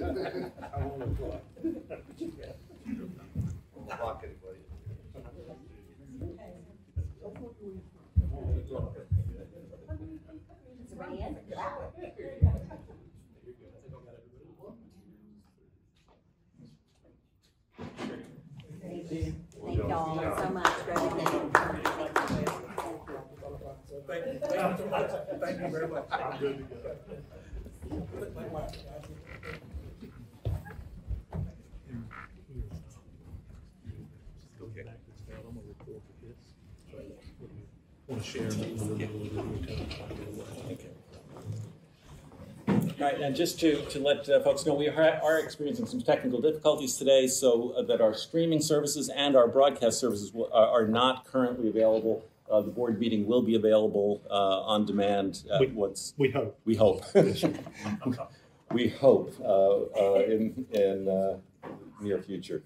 I want to fly. Block anybody. Thank y'all so much for everything. Thank you very much. I'm good to go. Okay. I'm gonna record for this. Want to share All right, and just to let folks know, we are experiencing some technical difficulties today, so that our streaming services and our broadcast services are not currently available. The board meeting will be available on demand once. We hope. We hope. We hope in near future.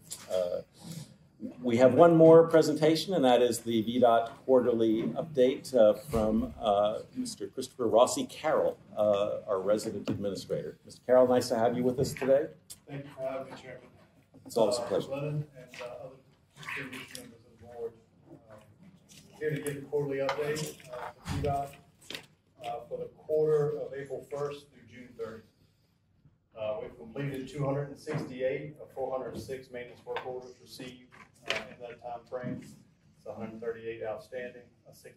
We have one more presentation, and that is the VDOT quarterly update from Mr. Christopher Rossi Carroll, our resident administrator. Mr. Carroll, nice to have you with us today. Thank you for having me, Chairman. It's always a pleasure. Lennon and other distinguished members of the board. Here to give a quarterly update for VDOT for the quarter of April 1st through June 30th. We've completed 268 of 406 maintenance work orders received in that time frame. It's 138 outstanding, a 66%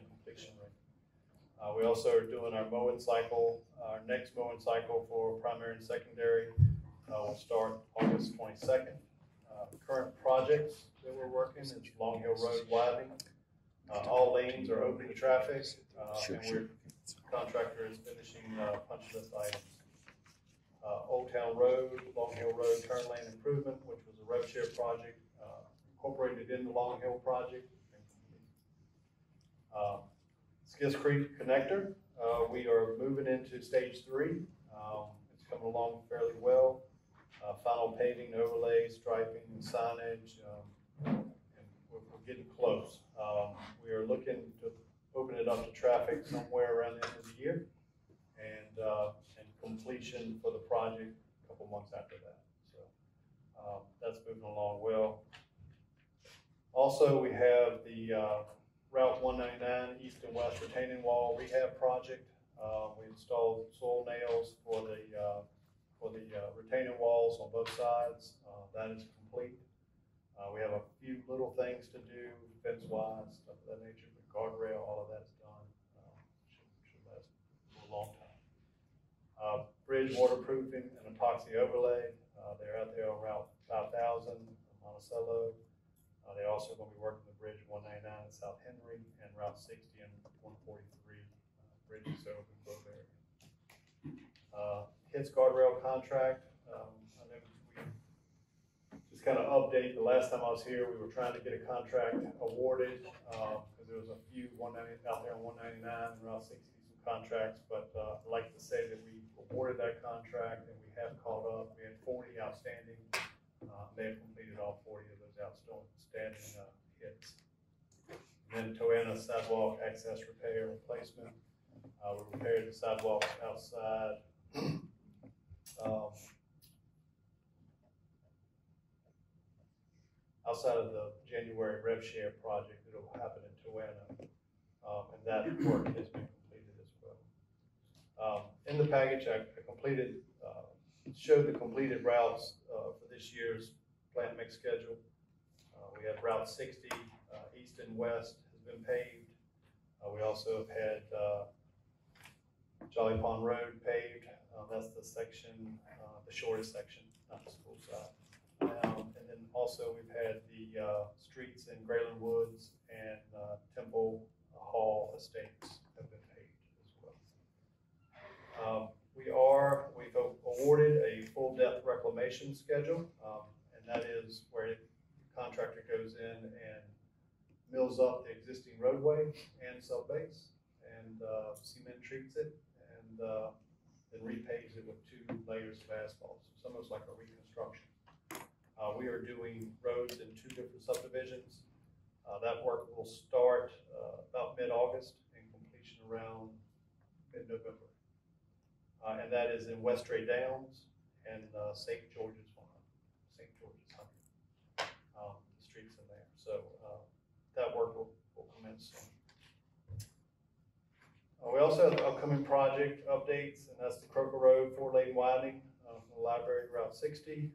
completion rate. We also are doing our mowing cycle. Our next mowing cycle for primary and secondary will start August 22nd. Current projects that we're working is Long Hill Road widening. All lanes are open to traffic, and contractor is finishing punch list items. Old Town Road, Long Hill Road turn lane improvement, which was a road share project, incorporated in the Long Hill project. Skis Creek Connector, we are moving into stage 3. It's coming along fairly well. Final paving, overlay, striping, and signage, and we're getting close. We are looking to open it up to traffic somewhere around the end of the year, and completion for the project a couple months after that. So that's moving along well. Also, we have the Route 199 East and West retaining wall rehab project. We installed soil nails for the retaining walls on both sides. That is complete. We have a few little things to do, fence-wise, stuff of that nature, but guardrail, all of that's done. Should last for a long time. Bridge waterproofing and epoxy overlay. They're out there on Route 5000, Monticello. They're also going to be working the Bridge 199 at South Henry and Route 60 and 143 bridges over in Grove area. HITS guardrail contract. I know we just kind of update. The last time I was here, we were trying to get a contract awarded because there was a few 190 out there on 199 and Route 60 some contracts. But I'd like to say that we awarded that contract and we have caught up. We had 40 outstanding. They've completed all 40 of those outstanding hits. And then Toanna sidewalk access repair replacement. We repaired the sidewalks outside. Outside of the January rev share project that will happen in Toanna, and that work has been completed as well. In the package, I completed, showed the completed routes for this year's plant mix schedule. We have Route 60 east and west has been paved. We also have had Jolly Pond Road paved. That's the section, the shortest section, not the school side. And then also we've had the streets in Grayland Woods and Temple Hall Estates have been paved as well. We've awarded a full depth reclamation schedule, and that is where the contractor goes in and mills up the existing roadway and subbase and cement treats it and then repaves it with 2 layers of asphalt. So it's almost like a reconstruction. We are doing roads in 2 different subdivisions. That work will start about mid-August and completion around mid-November. And that is in Westray Downs, and St. George's 100. St. George's 100. The streets in there. So that work will commence soon. We also have the upcoming project updates, and that's the Croker Road 4-lane widening from the library to Route 60.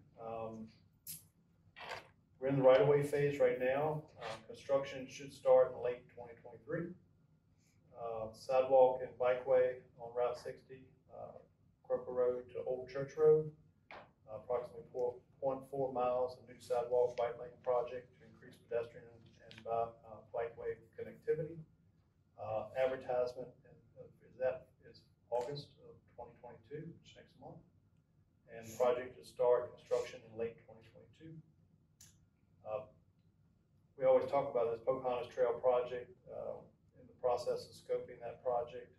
We're in the right-of-way phase right now. Construction should start in late 2023. Sidewalk and bikeway on Route 60, Croker Road to Old Church Road. Approximately 4.4 miles of new sidewalk bike lane project to increase pedestrian and bikeway connectivity. Advertisement is August of 2022, which is next month. And project to start construction in late 2022. We always talk about this Pocahontas Trail project, in the process of scoping that project.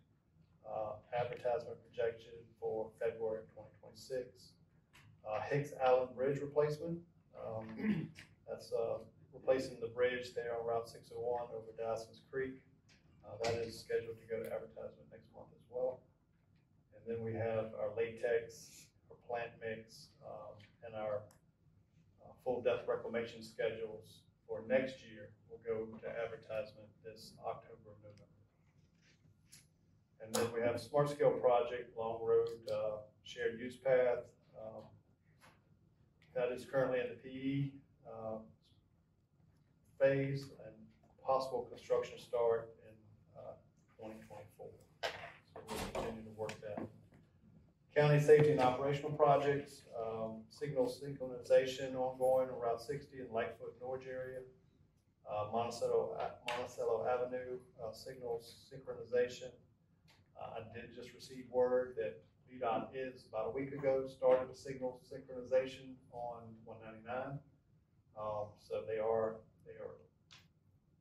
Advertisement projected for February of 2026. Hicks Island Bridge replacement. That's replacing the bridge there on Route 601 over Dyson's Creek. That is scheduled to go to advertisement next month as well. And then we have our latex, our plant mix, and our full depth reclamation schedules for next year will go to advertisement this October and November. And then we have a smart scale project, Long Road shared use path. That is currently in the PE phase and possible construction start in 2024. So we'll continue to work that. County safety and operational projects, signal synchronization ongoing on Route 60 in Lightfoot Norge area. Monticello Avenue, signals synchronization. I did just receive word that VDOT is about a week ago started the signal synchronization on 199. So they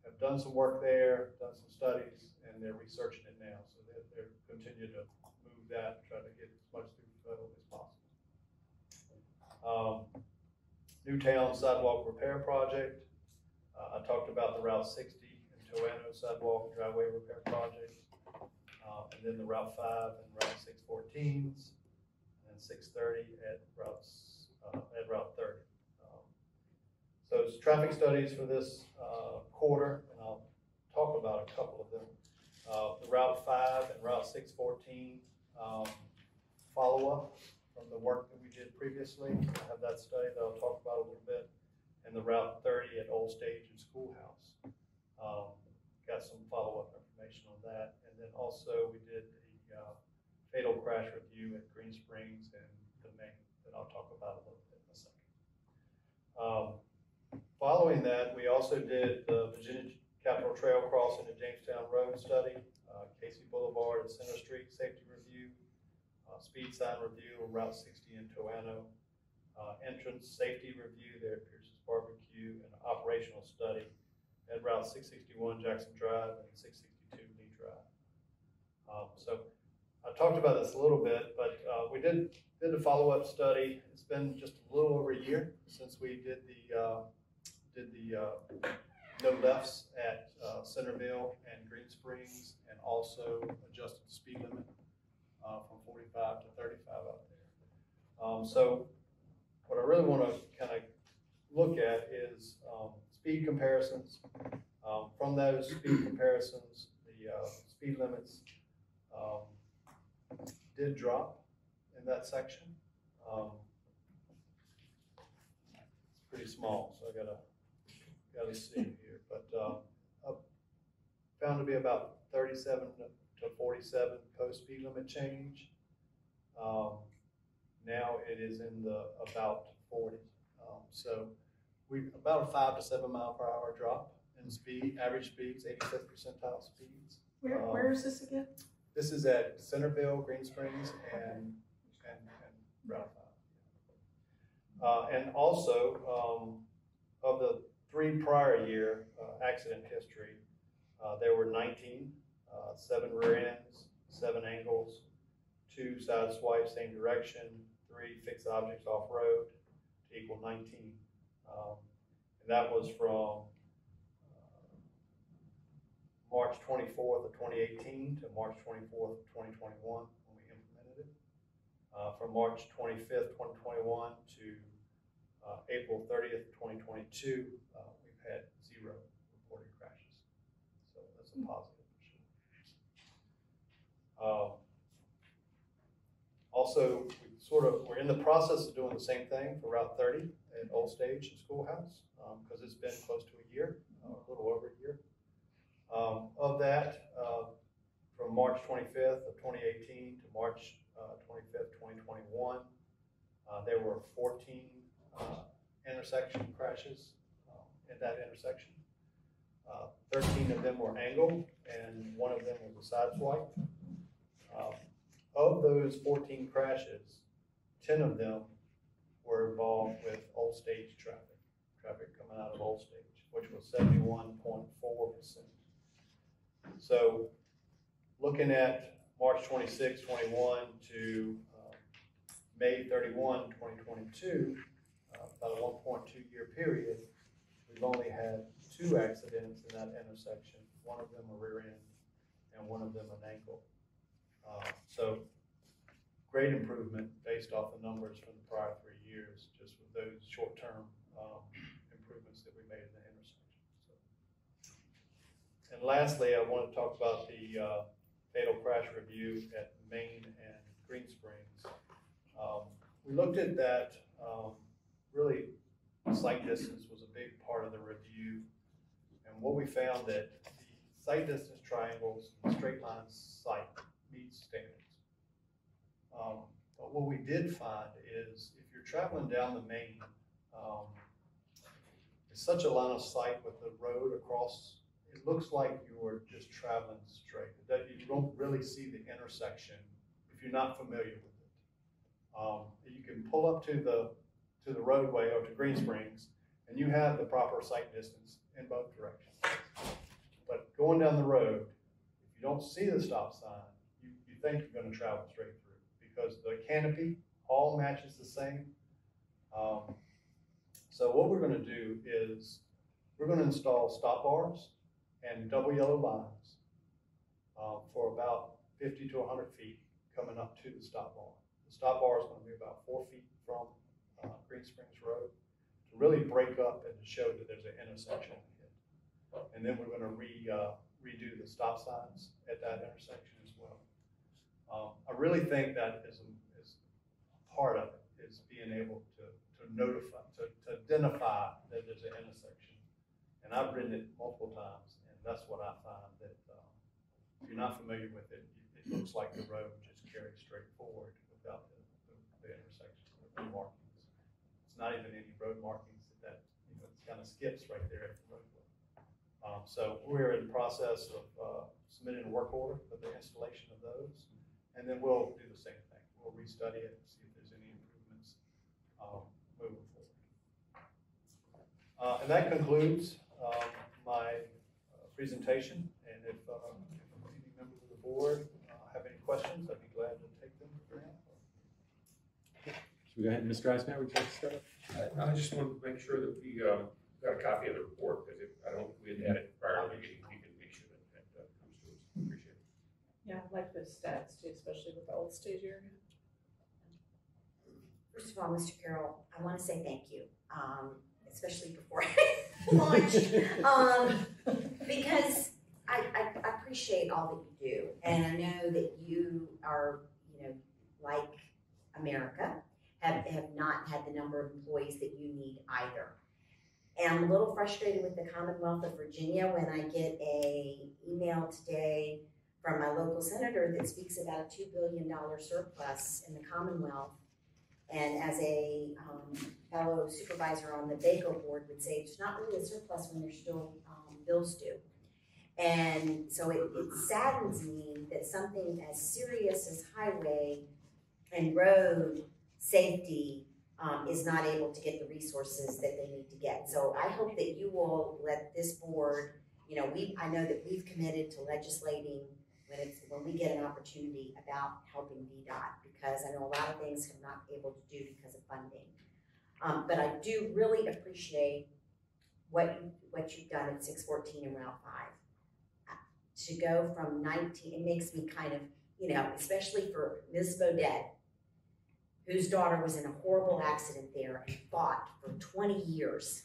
have done some work there, done some studies, and they're researching it now. So they're continuing to move that, try to get as much through federal as possible. Newtown sidewalk repair project. I talked about the Route 60 and Toano sidewalk and driveway repair project. And then the Route 5 and Route 614s, and 630 at Route 30. So it's traffic studies for this quarter, and I'll talk about a couple of them. The Route 5 and Route 614 follow-up from the work that we did previously. I have that study that I'll talk about a little bit. And the Route 30 at Old Stage and Schoolhouse. Got some follow-up information on that. And then also we did the fatal crash review at Green Springs and the Maine that I'll talk about a little bit in a second. Following that, we also did the Virginia Capitol Trail crossing at Jamestown Road study, Casey Boulevard and Center Street safety review, speed sign review of Route 60 in Toano, entrance safety review there at Pierce's Barbecue, and an operational study at Route 661 Jackson Drive and 662 Lee Drive. So I talked about this a little bit, but we did a follow-up study. It's been just a little over a year since we did the no lefts at Centerville and Green Springs, and also adjusted the speed limit from 45 to 35 out there. So what I really want to kind of look at is speed comparisons. From those speed comparisons, the speed limits did drop in that section. It's pretty small, so I gotta see here. But found to be about 37 to 47 post speed limit change. Now it is in the about 40. So we about a 5 to 7 mile per hour drop in speed, average speeds, 85th percentile speeds. Where is this again? This is at Centerville, Green Springs, and Route 5. And also, of the 3 prior year accident history, there were 19, 7 rear ends, 7 angles, 2 side swipes, same direction, 3 fixed objects off road to equal 19. And that was from March 24th of 2018 to March 24th of 2021 when we implemented it. from March 25th, 2021 to April 30th, 2022, we've had 0 reported crashes. So that's a positive for sure. Also, we're in the process of doing the same thing for Route 30 at Old Stage and Schoolhouse, because it's been close to a year, a little over a year. Of that, from March 25th of 2018 to March 25th, 2021, there were 14 intersection crashes in that intersection. 13 of them were angled, and 1 of them was a side swipe. Of those 14 crashes, 10 of them were involved with Old Stage traffic coming out of Old Stage, which was 71.4%. So looking at March 26, 21 to May 31, 2022, about a 1.2 year period, we've only had 2 accidents in that intersection, 1 of them a rear end and 1 of them an ankle. So great improvement based off the numbers from the prior 3 years, just with those short-term improvements that we made in the intersection. So. And lastly, I want to talk about the fatal crash review at Main and Green Springs. We looked at that, really sight distance was a big part of the review. And what we found that the sight distance triangles and straight line sight meets standards. But what we did find is if you're traveling down the Main, it's such a line of sight with the road across, it looks like you are just traveling straight. That you don't really see the intersection if you're not familiar with it. You can pull up to the roadway or to Green Springs, and you have the proper sight distance in both directions. But going down the road, if you don't see the stop sign, you think you're going to travel straight through because the canopy all matches the same. So what we're going to do is we're going to install stop bars and double yellow lines for about 50 to 100 feet coming up to the stop bar. The stop bar is going to be about 4 feet from Green Springs Road to really break up and to show that there's an intersection ahead. And then we're going to redo the stop signs at that intersection as well. I really think that is part of it, is being able to notify, to identify that there's an intersection. And I've ridden it multiple times, and that's what I find, that if you're not familiar with it, it looks like the road just carries straight forward without the intersection with no markings. It's not even any road markings that it kind of skips right there at the roadway. So we're in the process of submitting a work order for the installation of those, and then we'll do the same thing. We'll restudy it and see if there's any improvements moving forward. And that concludes my presentation. And if any members of the board have any questions, I'd be glad to take them. Should we go ahead and Mr. Eisner, would you like to start? I just want to make sure that we got a copy of the report, because I don't think we had had it prior to the meeting. We can make sure that comes to us. Appreciate it. Yeah, I like those stats too, especially with the Old Stage area. First of all, Mr. Carroll, I want to say thank you, especially before launch, because I appreciate all that you do, and I know that you are, like America, have not had the number of employees that you need either. And I'm a little frustrated with the Commonwealth of Virginia when I get a email today from my local senator that speaks about a $2 billion surplus in the Commonwealth. And as a fellow supervisor on the Baker board would say, it's not really a surplus when there's still bills due. And so it saddens me that something as serious as highway and road safety is not able to get the resources that they need to get. So I hope that you will let this board, I know that we've committed to legislating when we get an opportunity about helping VDOT, because I know a lot of things I'm not able to do because of funding. But I do really appreciate what you've done at 614 and Route 5. To go from 19, it makes me kind of, especially for Ms. Bodette, whose daughter was in a horrible accident there and fought for 20 years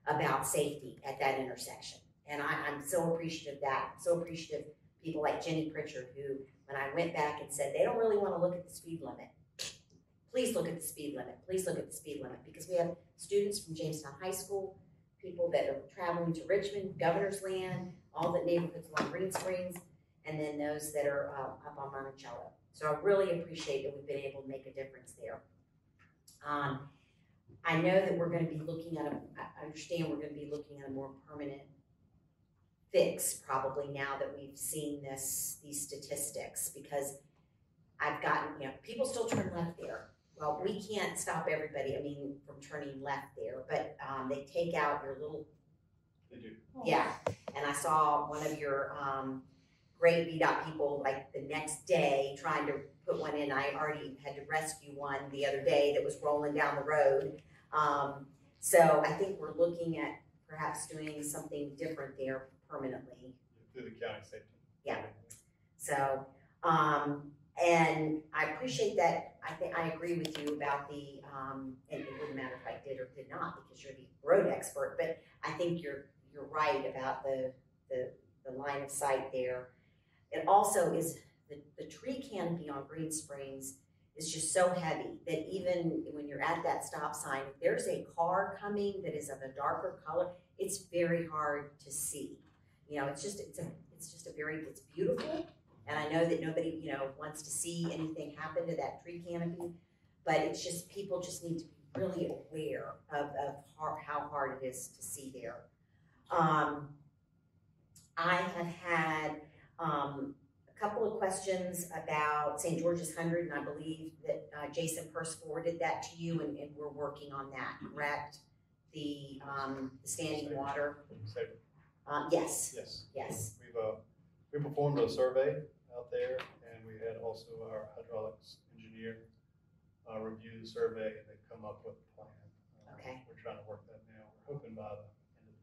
about safety at that intersection. And I'm so appreciative of that. I'm so appreciative of people like Jenny Pritchard, who, when I went back and said, they don't really want to look at the speed limit. Please look at the speed limit. Please look at the speed limit. Because we have students from Jamestown High School, people that are traveling to Richmond, Governor's Land, all the neighborhoods along Green Springs, and then those that are up on Monticello. So I really appreciate that we've been able to make a difference there. I know that we're going to be looking at I understand we're going to be looking at a more permanent fix probably now that we've seen these statistics, because I've gotten, people still turn left there. Well, we can't stop everybody, from turning left there, but they take out your little. They do. Yeah, and I saw one of your great VDOT people like the next day trying to put one in. I already had to rescue one the other day that was rolling down the road. So I think we're looking at perhaps doing something different there permanently. Through the county safety. Yeah. So, and I appreciate that. I think I agree with you about the, and it wouldn't matter if I did or did not because you're the road expert, but I think you're right about the line of sight there. It also is the tree canopy on Green Springs is just so heavy that even when you're at that stop sign, if there's a car coming that is of a darker color, it's very hard to see. It's beautiful, and I know that nobody, wants to see anything happen to that tree canopy, but it's just, people just need to be really aware of how hard it is to see there. I have had a couple of questions about St. George's 100, and I believe that Jason Purse forwarded that to you, and we're working on that, correct? The standing water. Yes. Yes. Yes. We performed a survey out there, and we had also our hydraulics engineer review the survey, and they've come up with a plan. Okay. We're trying to work that now. We're hoping by the end of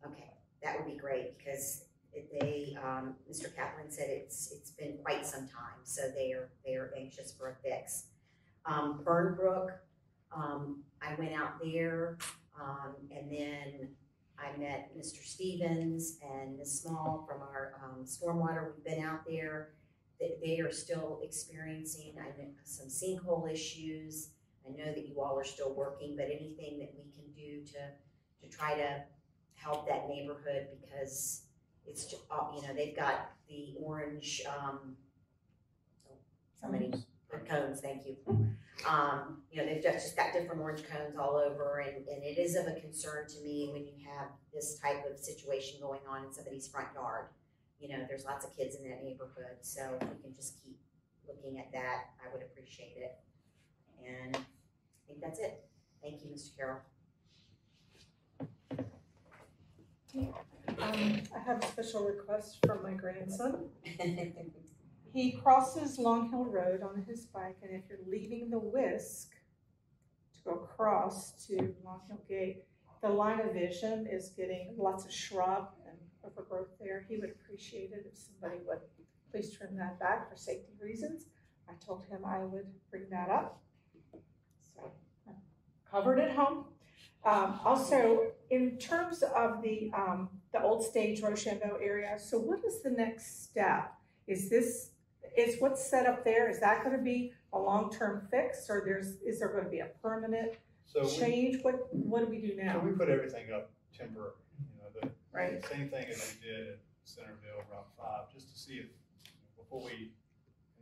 the year. Okay, that would be great because Mr. Kaplan said it's been quite some time, so they are anxious for a fix. Burnbrook, I went out there, and then I met Mr. Stevens and Ms. Small from our Stormwater. We've been out there. They are still experiencing some sinkhole issues. I know that you all are still working, but anything that we can do to try to help that neighborhood, because it's just, they've got the orange, cones, thank you. They've just got different orange cones all over, and it is of a concern to me when you have this type of situation going on in somebody's front yard. There's lots of kids in that neighborhood, so if we can just keep looking at that, I would appreciate it. And I think that's it. Thank you, Mr. Carroll. I have a special request from my grandson. He crosses Long Hill Road on his bike, and if you're leaving the Whisk to go across to Long Hill Gate, the line of vision is getting lots of shrub and overgrowth there. He would appreciate it if somebody would please trim that back for safety reasons. I told him I would bring that up. So I'm covered at home. Also, in terms of the Old Stage Rochambeau area, so what is the next step? Is what's set up there, is that going to be a long-term fix, or is there going to be a permanent change? What do we do now? So we put everything up temporary. Right. The same thing as we did at Centerville Route 5, just to see if, before we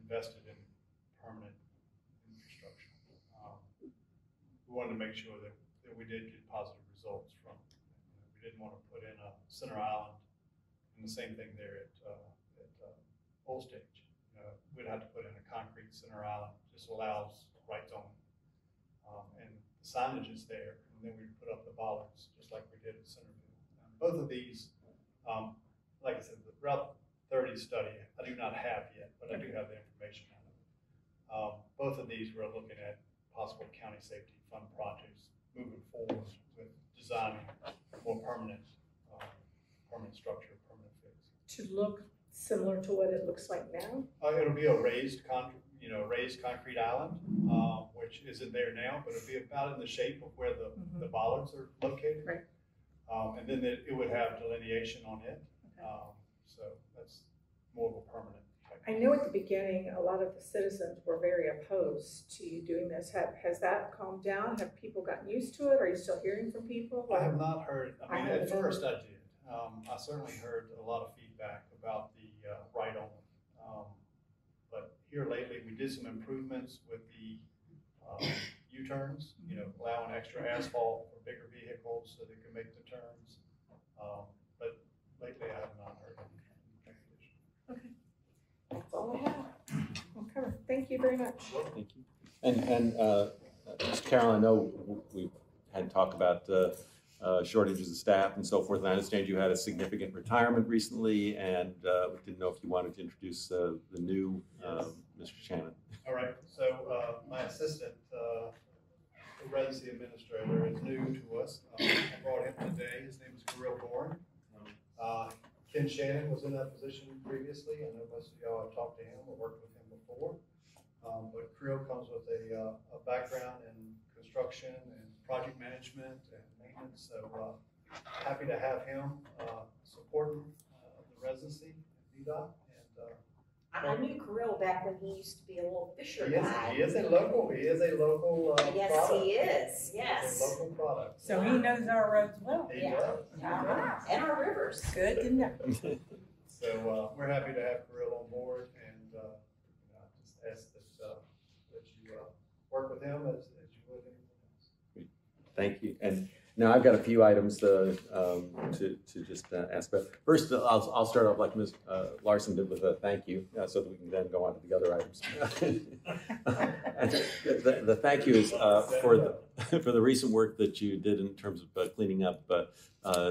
invested in permanent infrastructure, we wanted to make sure that we did get positive results from it. We didn't want to put in a center island, and the same thing there at Old Stage. We'd have to put in a concrete center island, just allows right zoning. And the signage is there, and then we put up the bollards, just like we did at Centerville. Both of these, like I said, the Route 30 study, I do not have yet, but I do have the information on it. Both of these, we're looking at possible county safety fund projects moving forward with designing more permanent structure, permanent fix. To look similar to what it looks like now? It'll be a raised concrete island where which isn't there now, but it'll be about in the shape of where the bollards are located. Right. And then it would have delineation on it. So that's more of a permanent. I know at the beginning, a lot of the citizens were very opposed to you doing this. Has that calmed down? Have people gotten used to it? Are you still hearing from people? I have not heard, I mean, at first I did. I certainly heard a lot of feedback about the right only. But here lately, we did some improvements with the U-turns, you know, allowing extra asphalt for bigger vehicles so they can make the turns. But lately, I have not heard anything. Okay. That's all I have. Okay. Thank you very much. Thank you. And Mr. Carroll, I know we had talked about shortages of staff and so forth, and I understand you had a significant retirement recently, and didn't know if you wanted to introduce the new Mr. Shannon. All right, so my assistant, the residency administrator, is new to us. I brought him today. His name is Kirill Bourne. Ken Shannon was in that position previously. I know most of y'all have talked to him or worked with him before. But Kirill comes with a background in construction and project management and maintenance. So happy to have him supporting the residency at VDOT. I knew Kirill back when he used to be a little fisher guy. He is a local. He is a local. Yes, product. he is. Yes. He's a local product. So he knows our roads well. He Yeah. does. And our rivers. Good to know. So we're happy to have Kirill on board, and I just ask that you work with him as you would anyone else. Thank you. And now I've got a few items to just ask about. First, I'll start off like Ms. Larson did with a thank you, so that we can then go on to the other items. And the thank you is for the recent work that you did in terms of cleaning up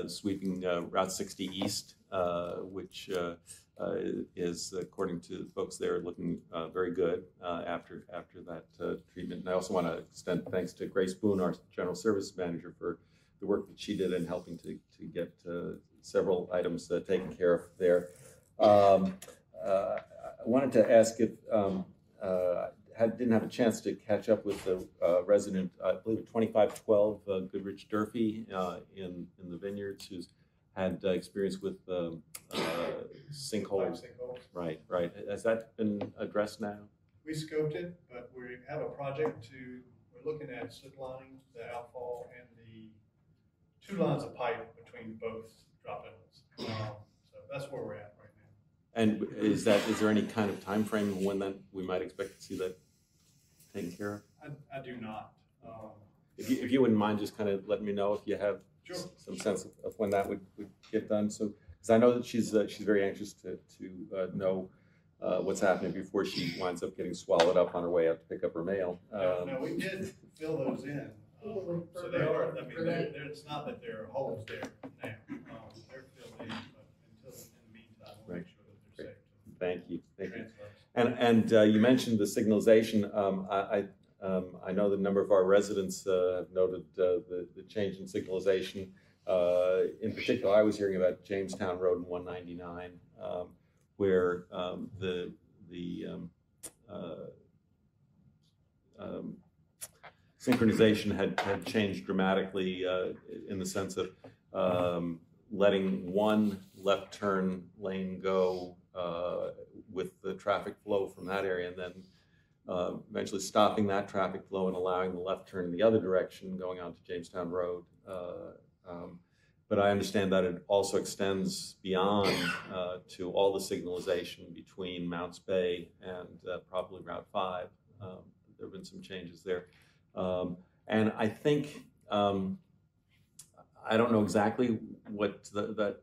sweeping Route 60 East, which is, according to the folks there, looking very good after that treatment. And I also want to extend thanks to Grace Boone, our General Services Manager, for the work that she did in helping to get several items taken care of there. I wanted to ask if didn't have a chance to catch up with the resident, I believe 2512 Goodrich Durfee in the Vineyards, who's had experience with sinkholes. Right. Has that been addressed now? We scoped it, but we have a project we're looking at slip lining the outfall and the 2 lines of pipe between both drop inlets. So that's where we're at right now. And is there any kind of time frame when that we might expect to see that taken care of? I do not. If you wouldn't mind just kind of letting me know if you have Sure. some sense of when that would get done. So, because I know that she's very anxious to know what's happening before she winds up getting swallowed up on her way out to pick up her mail. No, we did fill those in. So they are, I mean, it's not that there are holes there now. They're filled in, but until in the meantime, we'll make sure that they're safe. Thank you. Transfers. And you mentioned the signalization. I know the number of our residents have noted the change in signalization. In particular, I was hearing about Jamestown Road and 199, where the synchronization had changed dramatically in the sense of letting one left turn lane go with the traffic flow from that area, and then eventually stopping that traffic flow and allowing the left turn in the other direction going on to Jamestown Road. But I understand that it also extends beyond to all the signalization between Mounts Bay and probably Route 5. There have been some changes there. And I think, I don't know exactly what that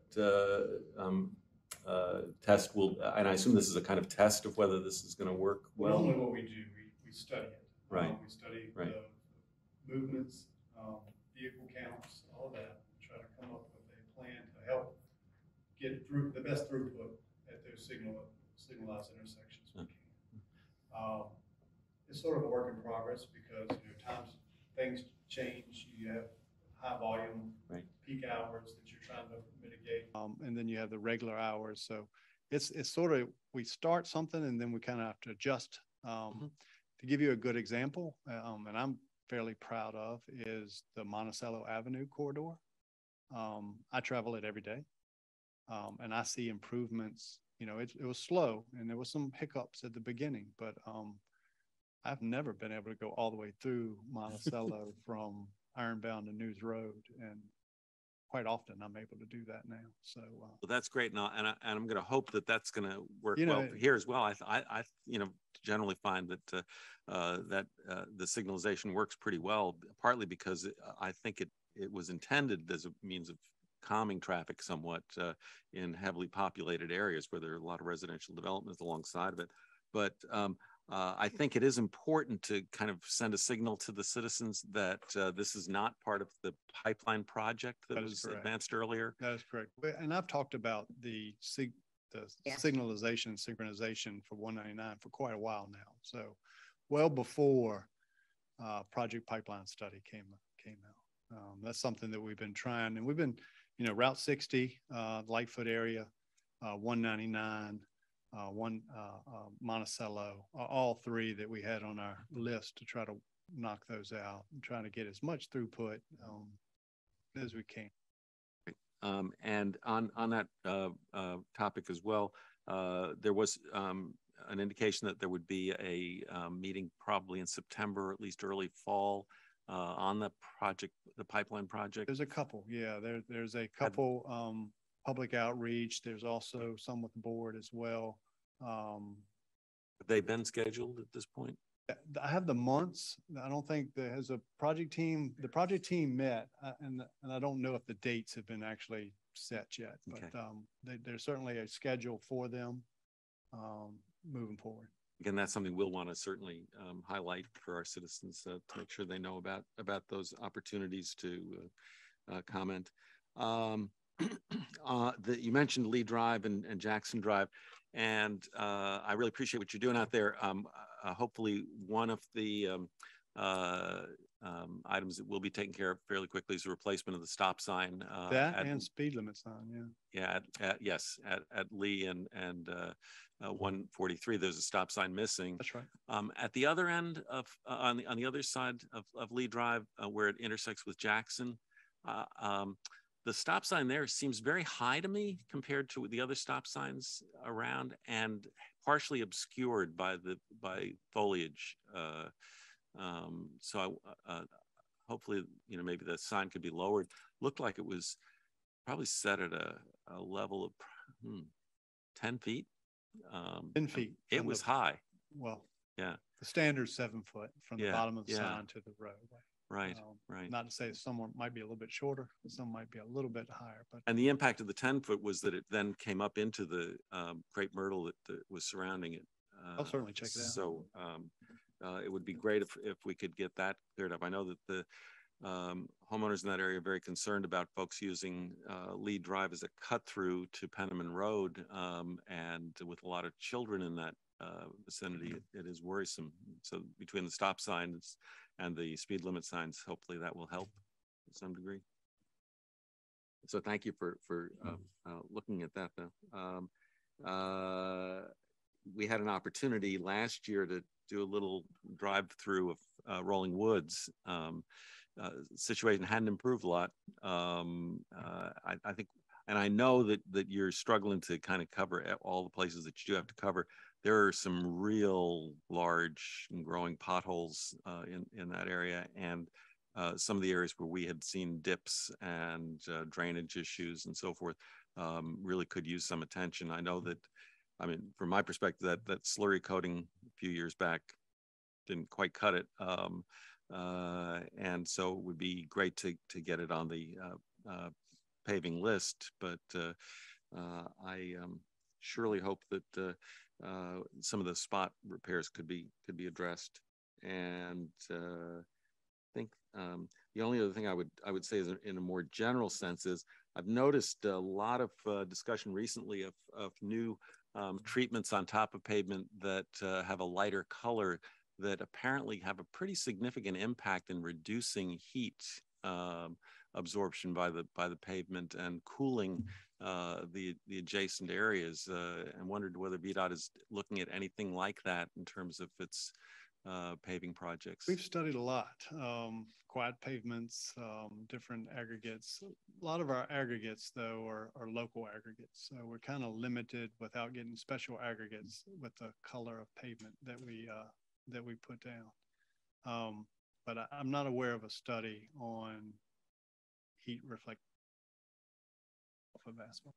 test will, and I assume this is a kind of test of whether this is going to work well. Normally what we do, we study it. Right. We study Right. the movements, vehicle counts, all of that, try to come up with a plan to help get through the best throughput at those signalized intersections we can. It's sort of a work in progress because things change. You have high volume, right, peak hours that you're trying to mitigate, and then you have the regular hours. So it's sort of, we start something and then we kind of have to adjust to give you a good example, and I'm fairly proud of, is the Monticello Avenue corridor. I travel it every day, and I see improvements. You know, it was slow and there was some hiccups at the beginning, but I've never been able to go all the way through Monticello from Ironbound to News Road, and quite often I'm able to do that now. So well, that's great, and I'm going to hope that that's going to work You know, well here as well. I you know, generally find that the signalization works pretty well, partly because I think it was intended as a means of calming traffic somewhat in heavily populated areas where there are a lot of residential developments alongside of it. But I think it is important to kind of send a signal to the citizens that this is not part of the pipeline project that was correct. Advanced earlier. That is correct. And I've talked about the signalization, synchronization for 199 for quite a while now. So well before Project Pipeline Study came out. That's something that we've been trying, and we've been, you know, Route 60, Lightfoot area, 199, Monticello, all three that we had on our list to try to knock those out and trying to get as much throughput as we can. And on that topic as well, there was an indication that there would be a meeting probably in September, or at least early fall, on the project, the pipeline project. There's a couple, yeah. There's a couple public outreach. There's also some with the board as well. Have they been scheduled at this point? I have the months. I don't think there has a project team. The project team met, and I don't know if the dates have been actually set yet. But okay. There's certainly a schedule for them moving forward. Again, that's something we'll want to certainly highlight for our citizens to make sure they know about those opportunities to comment. You mentioned Lee Drive and Jackson Drive, and I really appreciate what you're doing out there. Hopefully, one of the items that will be taken care of fairly quickly is the replacement of the stop sign. And speed limit sign, yeah. Yeah, at Lee and 143, there's a stop sign missing. That's right. At the other end of on the other side of Lee Drive, where it intersects with Jackson, the stop sign there seems very high to me compared to the other stop signs around, and partially obscured by foliage. So hopefully, you know, maybe the sign could be lowered. Looked like it was probably set at a level of 10 feet. 10 feet. It was high. Well, yeah. The standard's 7 foot from the bottom of the sign to the roadway. Right. Not to say some might be a little bit shorter, some might be a little bit higher. But and the impact of the 10-foot was that it then came up into the crepe myrtle that was surrounding it. I'll certainly check it out. So it would be great if we could get that cleared up. I know that the homeowners in that area are very concerned about folks using Lee Drive as a cut through to Penniman Road, and with a lot of children in that vicinity, it is worrisome. So between the stop signs and the speed limit signs, hopefully that will help to some degree. So thank you for looking at that, though. We had an opportunity last year to do a little drive through of Rolling Woods. Situation hadn't improved a lot. I think, and I know that you're struggling to kind of cover all the places that you do have to cover. There are some real large and growing potholes in that area, and some of the areas where we had seen dips and drainage issues and so forth really could use some attention. I know that, I mean, from my perspective, that slurry coating a few years back didn't quite cut it. And so it would be great to get it on the paving list, but I surely hope that some of the spot repairs could be addressed. And I think the only other thing I would say is in a more general sense is I've noticed a lot of discussion recently of new treatments on top of pavement that have a lighter color that apparently have a pretty significant impact in reducing heat absorption by the pavement and cooling the adjacent areas, and wondered whether VDOT is looking at anything like that in terms of its paving projects? We've studied a lot, quad pavements, different aggregates. A lot of our aggregates though are local aggregates. So we're kind of limited without getting special aggregates with the color of pavement that we put down. But I'm not aware of a study on heat reflect off of asphalt.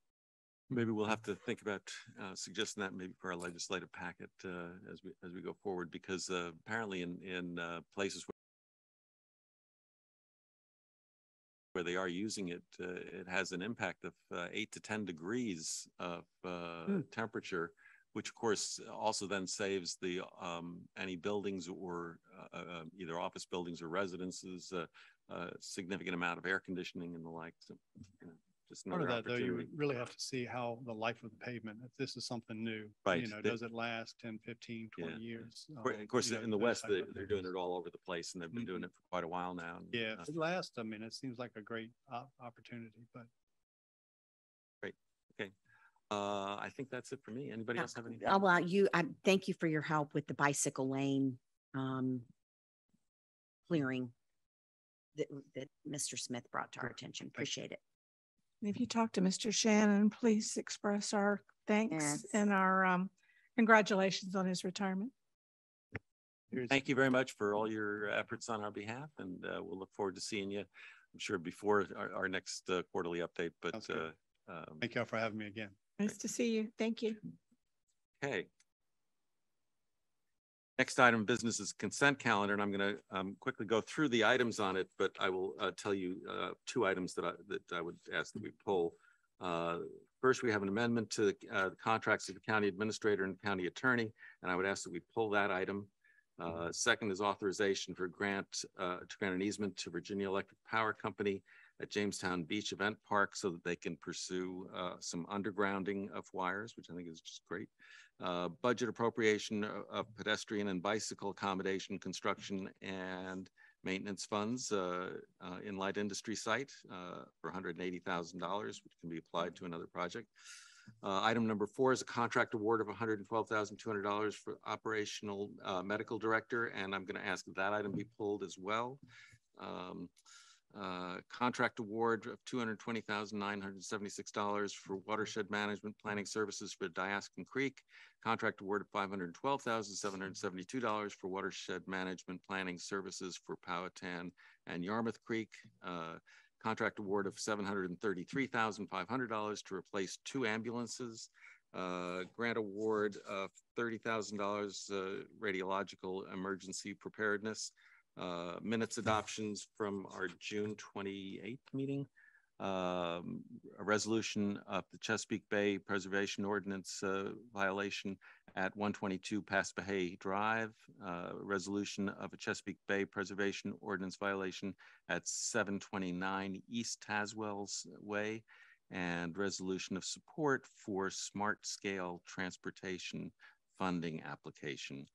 Maybe we'll have to think about suggesting that maybe for our legislative packet as we go forward, because apparently in places where they are using it, it has an impact of 8 to 10 degrees of temperature, which of course also then saves the any buildings or either office buildings or residences a significant amount of air conditioning and the like. So, you know, just part of that though, you really have to see how the life of the pavement, if this is something new, right? You know, does it last 10, 15, 20 years? Of course, in the West, they're doing it all over the place, and they've been doing it for quite a while now. And, yeah, if it lasts, I mean, it seems like a great opportunity, but. Great. Okay. I think that's it for me. Anybody else have anything? Oh, well, I thank you for your help with the bicycle lane clearing that Mr. Smith brought to our attention. Appreciate it. And if you talk to Mr. Shannon, please express our thanks and our congratulations on his retirement. Thank you very much for all your efforts on our behalf, and we'll look forward to seeing you, I'm sure, before our next quarterly update. But thank you all for having me again. Nice to see you. Thank you. Okay. Next item of business is consent calendar, and I'm going to quickly go through the items on it, but I will tell you 2 items that I would ask that we pull. First, we have an amendment to the contracts of the county administrator and county attorney, and I would ask that we pull that item. Second is authorization for to grant an easement to Virginia Electric Power Company at Jamestown Beach Event Park so that they can pursue some undergrounding of wires, which I think is just great. Budget appropriation of pedestrian and bicycle accommodation, construction, and maintenance funds in light industry site for $180,000, which can be applied to another project. Item number 4 is a contract award of $112,200 for operational medical director, and I'm going to ask that item be pulled as well. Contract award of $220,976 for watershed management planning services for Diaskin Creek. Contract award of $512,772 for watershed management planning services for Powhatan and Yarmouth Creek. Contract award of $733,500 to replace 2 ambulances. Grant award of $30,000 radiological emergency preparedness. Minutes adoptions from our June 28th meeting. A resolution of the Chesapeake Bay Preservation Ordinance violation at 122 Paspahegh Drive. Resolution of a Chesapeake Bay Preservation Ordinance violation at 729 East Taswell's Way. And resolution of support for smart scale transportation funding application.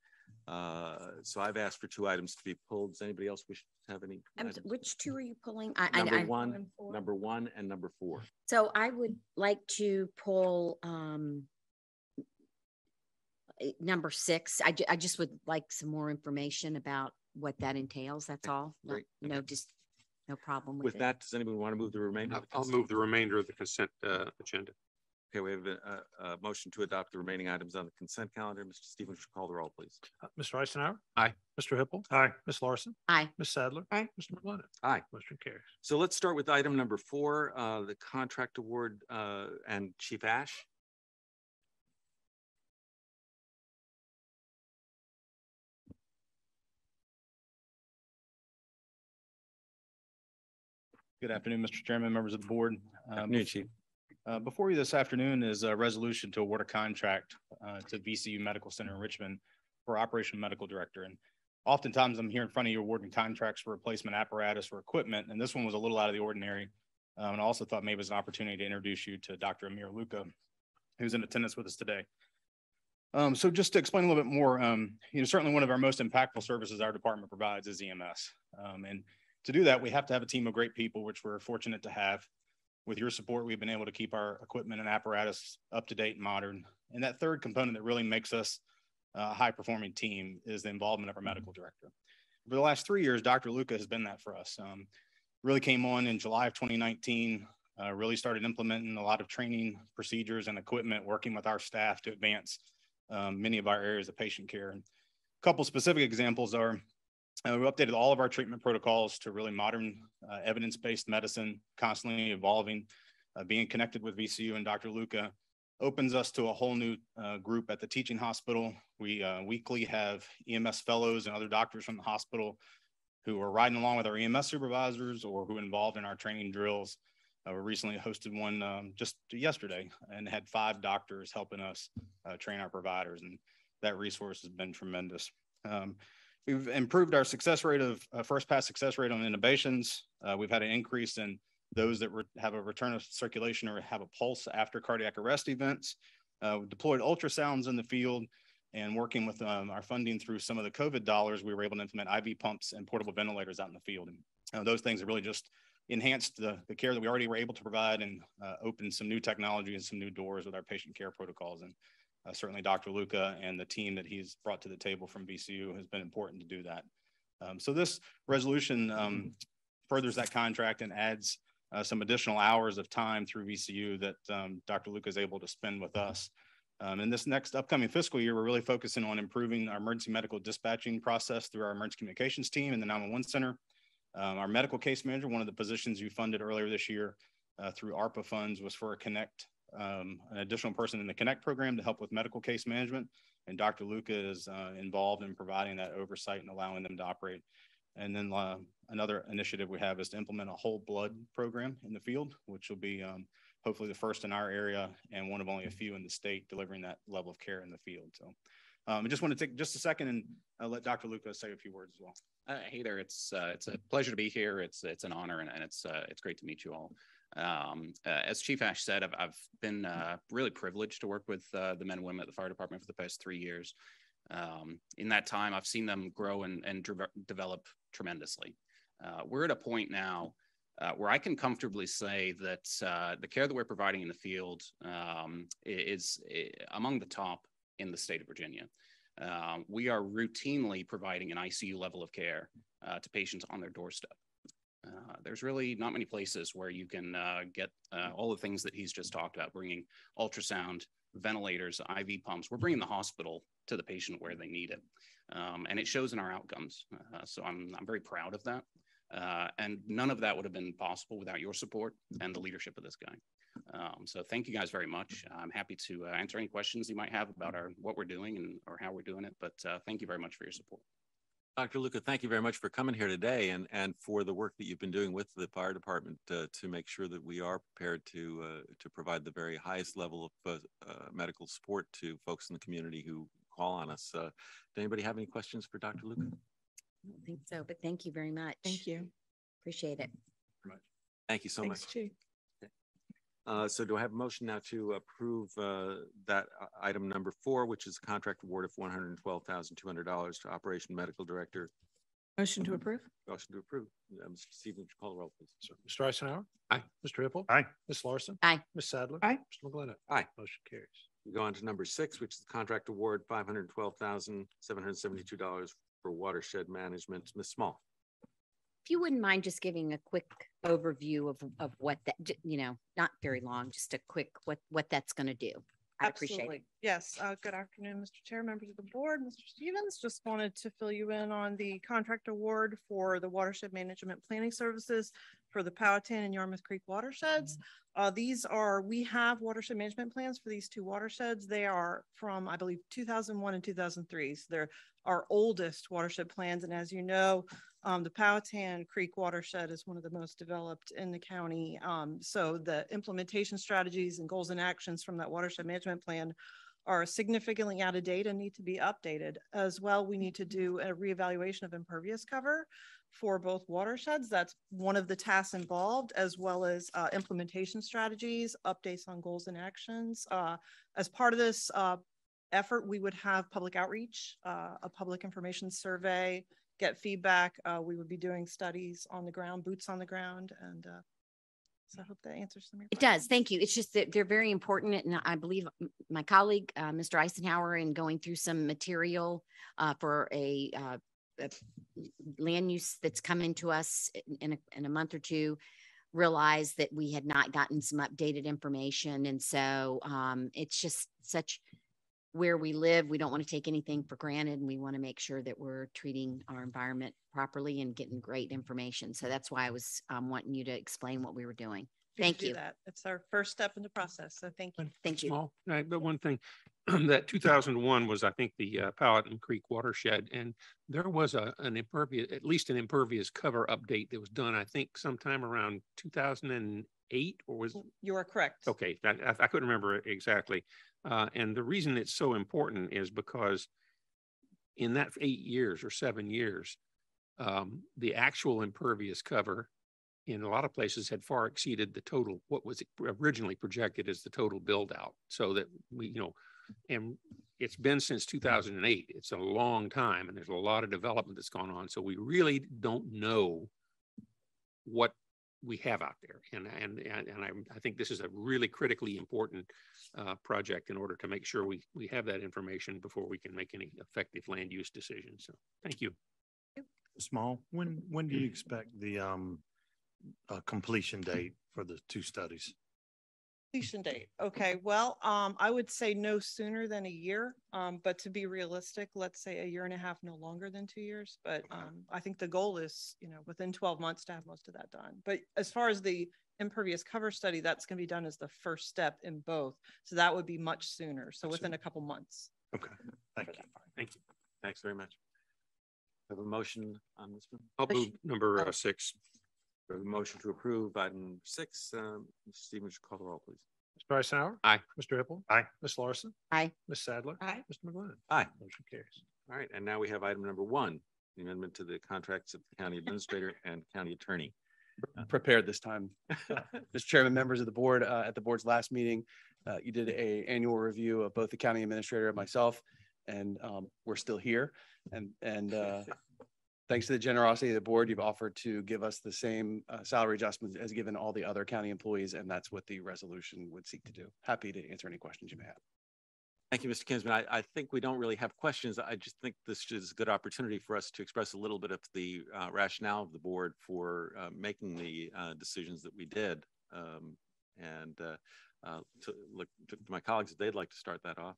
So I've asked for 2 items to be pulled. Does anybody else wish to have any? Which 2 are you pulling? Number 1 and number 4. So I would like to pull number 6. I just would like some more information about what that entails. That's all. Great. Just no problem With that, does anybody want to move the remainder? I'll move the remainder of the consent agenda. Okay, we have a motion to adopt the remaining items on the consent calendar. Mr. Stevens, call the roll, please. Mr. Eisenhower? Aye. Mr. Hippel? Aye. Ms. Larson? Aye. Ms. Sadler? Aye. Mr. McLennan? Aye. Motion carries. So let's start with item number 4, the contract award and Chief Ash. Good afternoon, Mr. Chairman, members of the board. Afternoon, Chief. Before you this afternoon is a resolution to award a contract to VCU Medical Center in Richmond for Operation Medical Director. And oftentimes I'm here in front of you awarding contracts for replacement apparatus or equipment, and this one was a little out of the ordinary. And I also thought maybe it was an opportunity to introduce you to Dr. Amir Luca, who's in attendance with us today. So just to explain a little bit more, certainly one of our most impactful services our department provides is EMS. And to do that, we have to have a team of great people, which we're fortunate to have. With your support, we've been able to keep our equipment and apparatus up to date and modern. And that third component that really makes us high-performing team is the involvement of our medical director. For the last 3 years, Dr. Luca has been that for us. Really came on in July of 2019, really started implementing a lot of training procedures and equipment, working with our staff to advance many of our areas of patient care. And a couple specific examples are we updated all of our treatment protocols to really modern evidence-based medicine, constantly evolving, being connected with VCU and Dr. Luca opens us to a whole new group at the teaching hospital. We weekly have EMS fellows and other doctors from the hospital who are riding along with our EMS supervisors or who are involved in our training drills. We recently hosted one just yesterday and had 5 doctors helping us train our providers, and that resource has been tremendous. We've improved our success rate of first pass success rate on innovations. We've had an increase in those that have a return of circulation or have a pulse after cardiac arrest events. We deployed ultrasounds in the field, and working with our funding through some of the COVID dollars, we were able to implement IV pumps and portable ventilators out in the field. And those things have really just enhanced the care that we already were able to provide and opened some new technology and some new doors with our patient care protocols. And certainly Dr. Luca and the team that he's brought to the table from VCU has been important to do that. So this resolution furthers that contract and adds some additional hours of time through VCU that Dr. Luca is able to spend with us. In this next upcoming fiscal year, we're really focusing on improving our emergency medical dispatching process through our emergency communications team in the 911 center. Our medical case manager, one of the positions you funded earlier this year through ARPA funds, was for an additional person in the Connect program to help with medical case management. And Dr. Luca is involved in providing that oversight and allowing them to operate. And then another initiative we have is to implement a whole blood program in the field, which will be hopefully the first in our area and one of only a few in the state delivering that level of care in the field. So I just want to take just a second and let Dr. Luca say a few words as well. Hey there, it's a pleasure to be here. It's an honor, and it's great to meet you all. As Chief Ash said, I've been really privileged to work with the men and women at the fire department for the past 3 years. In that time, I've seen them grow and develop tremendously. We're at a point now where I can comfortably say that the care that we're providing in the field is among the top in the state of Virginia. We are routinely providing an ICU level of care to patients on their doorstep. There's really not many places where you can get all the things that he's just talked about, bringing ultrasound, ventilators, IV pumps. We're bringing the hospital to the patient where they need it. And it shows in our outcomes. So I'm very proud of that. And none of that would have been possible without your support and the leadership of this guy. So thank you guys very much. I'm happy to answer any questions you might have about what we're doing or how we're doing it. But thank you very much for your support. Dr. Luca, thank you very much for coming here today and for the work that you've been doing with the fire department to make sure that we are prepared to provide the very highest level of medical support to folks in the community who call on us. Does anybody have any questions for Dr. Luca? I don't think so, but thank you very much. Thank you. Appreciate it. Thank you so Thanks, much. Chief. So do I have a motion now to approve that item number 4, which is a contract award of $112,200 to Operation Medical Director? Motion to approve. Motion to approve. Mr. Stevens, would you call the roll, please? So, Mr. Eisenhower? Aye. Mr. Hippel? Aye. Ms. Larson? Aye. Ms. Sadler? Aye. Mr. McGlinnan? Aye. Motion carries. We go on to number 6, which is the contract award, $512,772 for Watershed Management. Ms. Small. If you wouldn't mind just giving a quick overview of what that, not very long, just a quick, what that's going to do. I appreciate it. Absolutely. Yes. Good afternoon, Mr. Chair, members of the board, Mr. Stevens. Just wanted to fill you in on the contract award for the Watershed Management Planning Services for the Powhatan and Yarmouth Creek watersheds. We have watershed management plans for these 2 watersheds. They are from, I believe, 2001 and 2003. So they're our oldest watershed plans. And as you know, the Powhatan Creek watershed is one of the most developed in the county. So the implementation strategies and goals and actions from that watershed management plan are significantly out of date and need to be updated. As well, we need to do a reevaluation of impervious cover for both watersheds. That's one of the tasks involved, as well as implementation strategies, updates on goals and actions. As part of this effort, we would have public outreach, a public information survey, get feedback. We would be doing studies on the ground, boots on the ground, and So I hope that answers some of your It questions. does. Thank you. It's just that they're very important. And I believe my colleague, Mr. Eisenhower, in going through some material for a land use that's coming to us in a month or two, realized that we had not gotten some updated information. And so it's just such where we live. We don't want to take anything for granted, and we want to make sure that we're treating our environment properly and getting great information. So that's why I was wanting you to explain what we were doing. Thank Do you. that. It's our first step in the process. So thank you. Thank you. Small, right, but one thing, that 2001 was, I think, the Powhatan Creek Watershed, and there was an impervious, at least an impervious cover update that was done, I think, sometime around 2008, or was You are correct. okay? I couldn't remember it exactly, and the reason it's so important is because in that 8 years or 7 years, the actual impervious cover in a lot of places had far exceeded the total, what was originally projected as the total build out. So that we, and it's been since 2008. It's a long time, and there's a lot of development that's gone on. So we really don't know what we have out there. And I think this is a really critically important project in order to make sure we have that information before we can make any effective land use decisions. So thank you. Small, when do you expect the completion date for the two studies? Completion date. Okay. Well, I would say no sooner than a year. But to be realistic, let's say 1.5 years, no longer than 2 years. But I think the goal is, within 12 months to have most of that done. But as far as the impervious cover study, that's going to be done as the first step in both. So that would be much sooner. So within a couple months. Okay. Thank you. Thank you. Thanks very much. Have a motion on this one? I'll move number 6. We have a motion to approve item 6. Mr. Stevens, call the roll, please. Mr. Eisenhower? Aye. Mr. Hippel? Aye. Ms. Larson? Aye. Ms. Sadler? Aye. Mr. McGlynn? Aye. Motion carries. All right, and now we have item number 1, the amendment to the contracts of the county administrator and county attorney. Prepared this time. Mr. Chairman, members of the board, at the board's last meeting, you did an annual review of both the county administrator and myself, and we're still here. And thanks to the generosity of the board, you've offered to give us the same salary adjustments as given all the other county employees, and that's what the resolution would seek to do. Happy to answer any questions you may have. Thank you, Mr. Kinsman. I think we don't really have questions. I just think this is a good opportunity for us to express a little bit of the rationale of the board for making the decisions that we did. And to look to my colleagues if they'd like to start that off.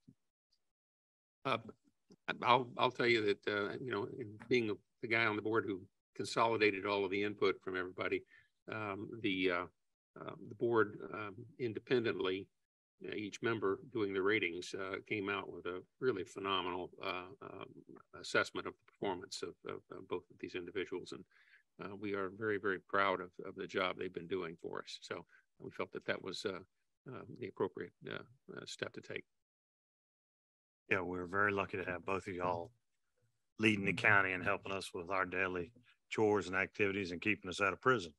I'll tell you that, in being the guy on the board who consolidated all of the input from everybody, the board independently, each member doing the ratings came out with a really phenomenal assessment of the performance of both of these individuals. And we are very, very proud of the job they've been doing for us. So we felt that that was the appropriate step to take. Yeah, we're very lucky to have both of y'all leading the county and helping us with our daily chores and activities and keeping us out of prison.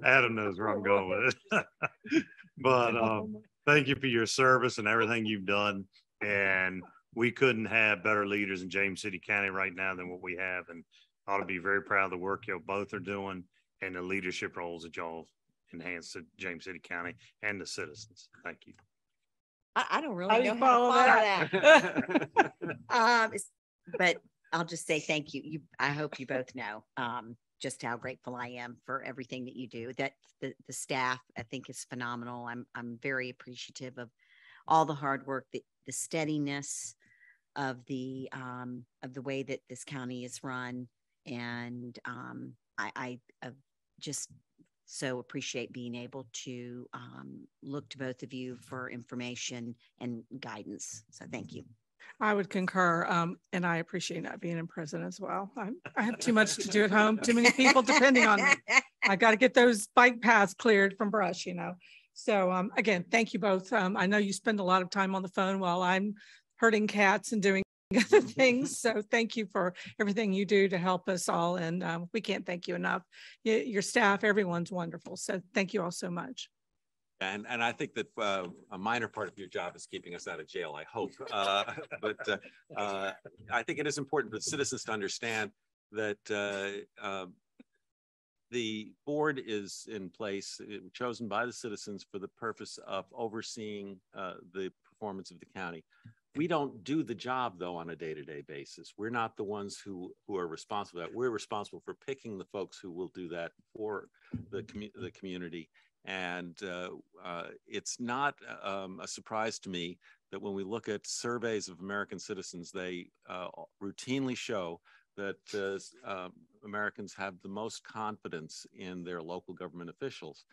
Adam knows where I'm going with it. But thank you for your service and everything you've done. And we couldn't have better leaders in James City County right now than what we have. And ought to be very proud of the work y'all both are doing and the leadership roles that y'all enhance to James City County and the citizens. Thank you. I don't really know how to follow that. But I'll just say thank you. I hope you both know just how grateful I am for everything that you do. That the staff, I think, is phenomenal. I'm very appreciative of all the hard work, the steadiness of the way that this county is run, and I just so appreciate being able to look to both of you for information and guidance. So thank you. I would concur, and I appreciate not being in prison as well. I have too much to do at home, too many people depending on me. I got to get those bike paths cleared from brush, So again, thank you both. I know you spend a lot of time on the phone while I'm herding cats and doing other things. So thank you for everything you do to help us all. And we can't thank you enough. Your staff, everyone's wonderful. So thank you all so much. And I think that a minor part of your job is keeping us out of jail, I hope. But I think it is important for the citizens to understand that the board is in place, chosen by the citizens for the purpose of overseeing the performance of the county. We don't do the job, though, on a day-to-day basis. We're not the ones who are responsible for that. We're responsible for picking the folks who will do that for the community. And it's not a surprise to me that when we look at surveys of American citizens, they routinely show that Americans have the most confidence in their local government officials.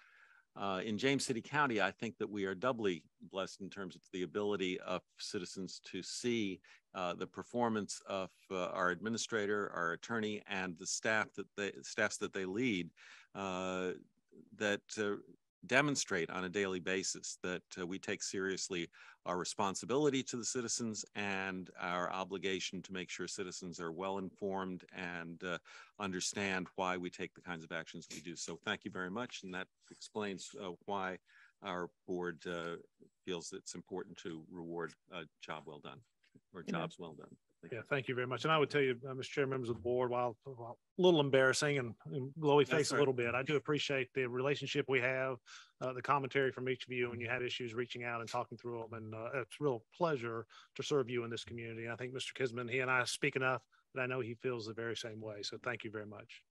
In James City County, I think that we are doubly blessed in terms of the ability of citizens to see the performance of our administrator, our attorney, and the staffs that they lead that demonstrate on a daily basis that we take seriously our responsibility to the citizens and our obligation to make sure citizens are well informed and understand why we take the kinds of actions we do. So thank you very much. And that explains why our board feels it's important to reward a job well done or jobs well done. Yeah, thank you very much. And I would tell you, Mr. Chair, members of the board, while a little embarrassing and blowy face a little bit, I do appreciate the relationship we have, the commentary from each of you, and you had issues reaching out and talking through them. And it's a real pleasure to serve you in this community. And I think Mr. Kisman, he and I speak enough that I know he feels the very same way. So thank you very much.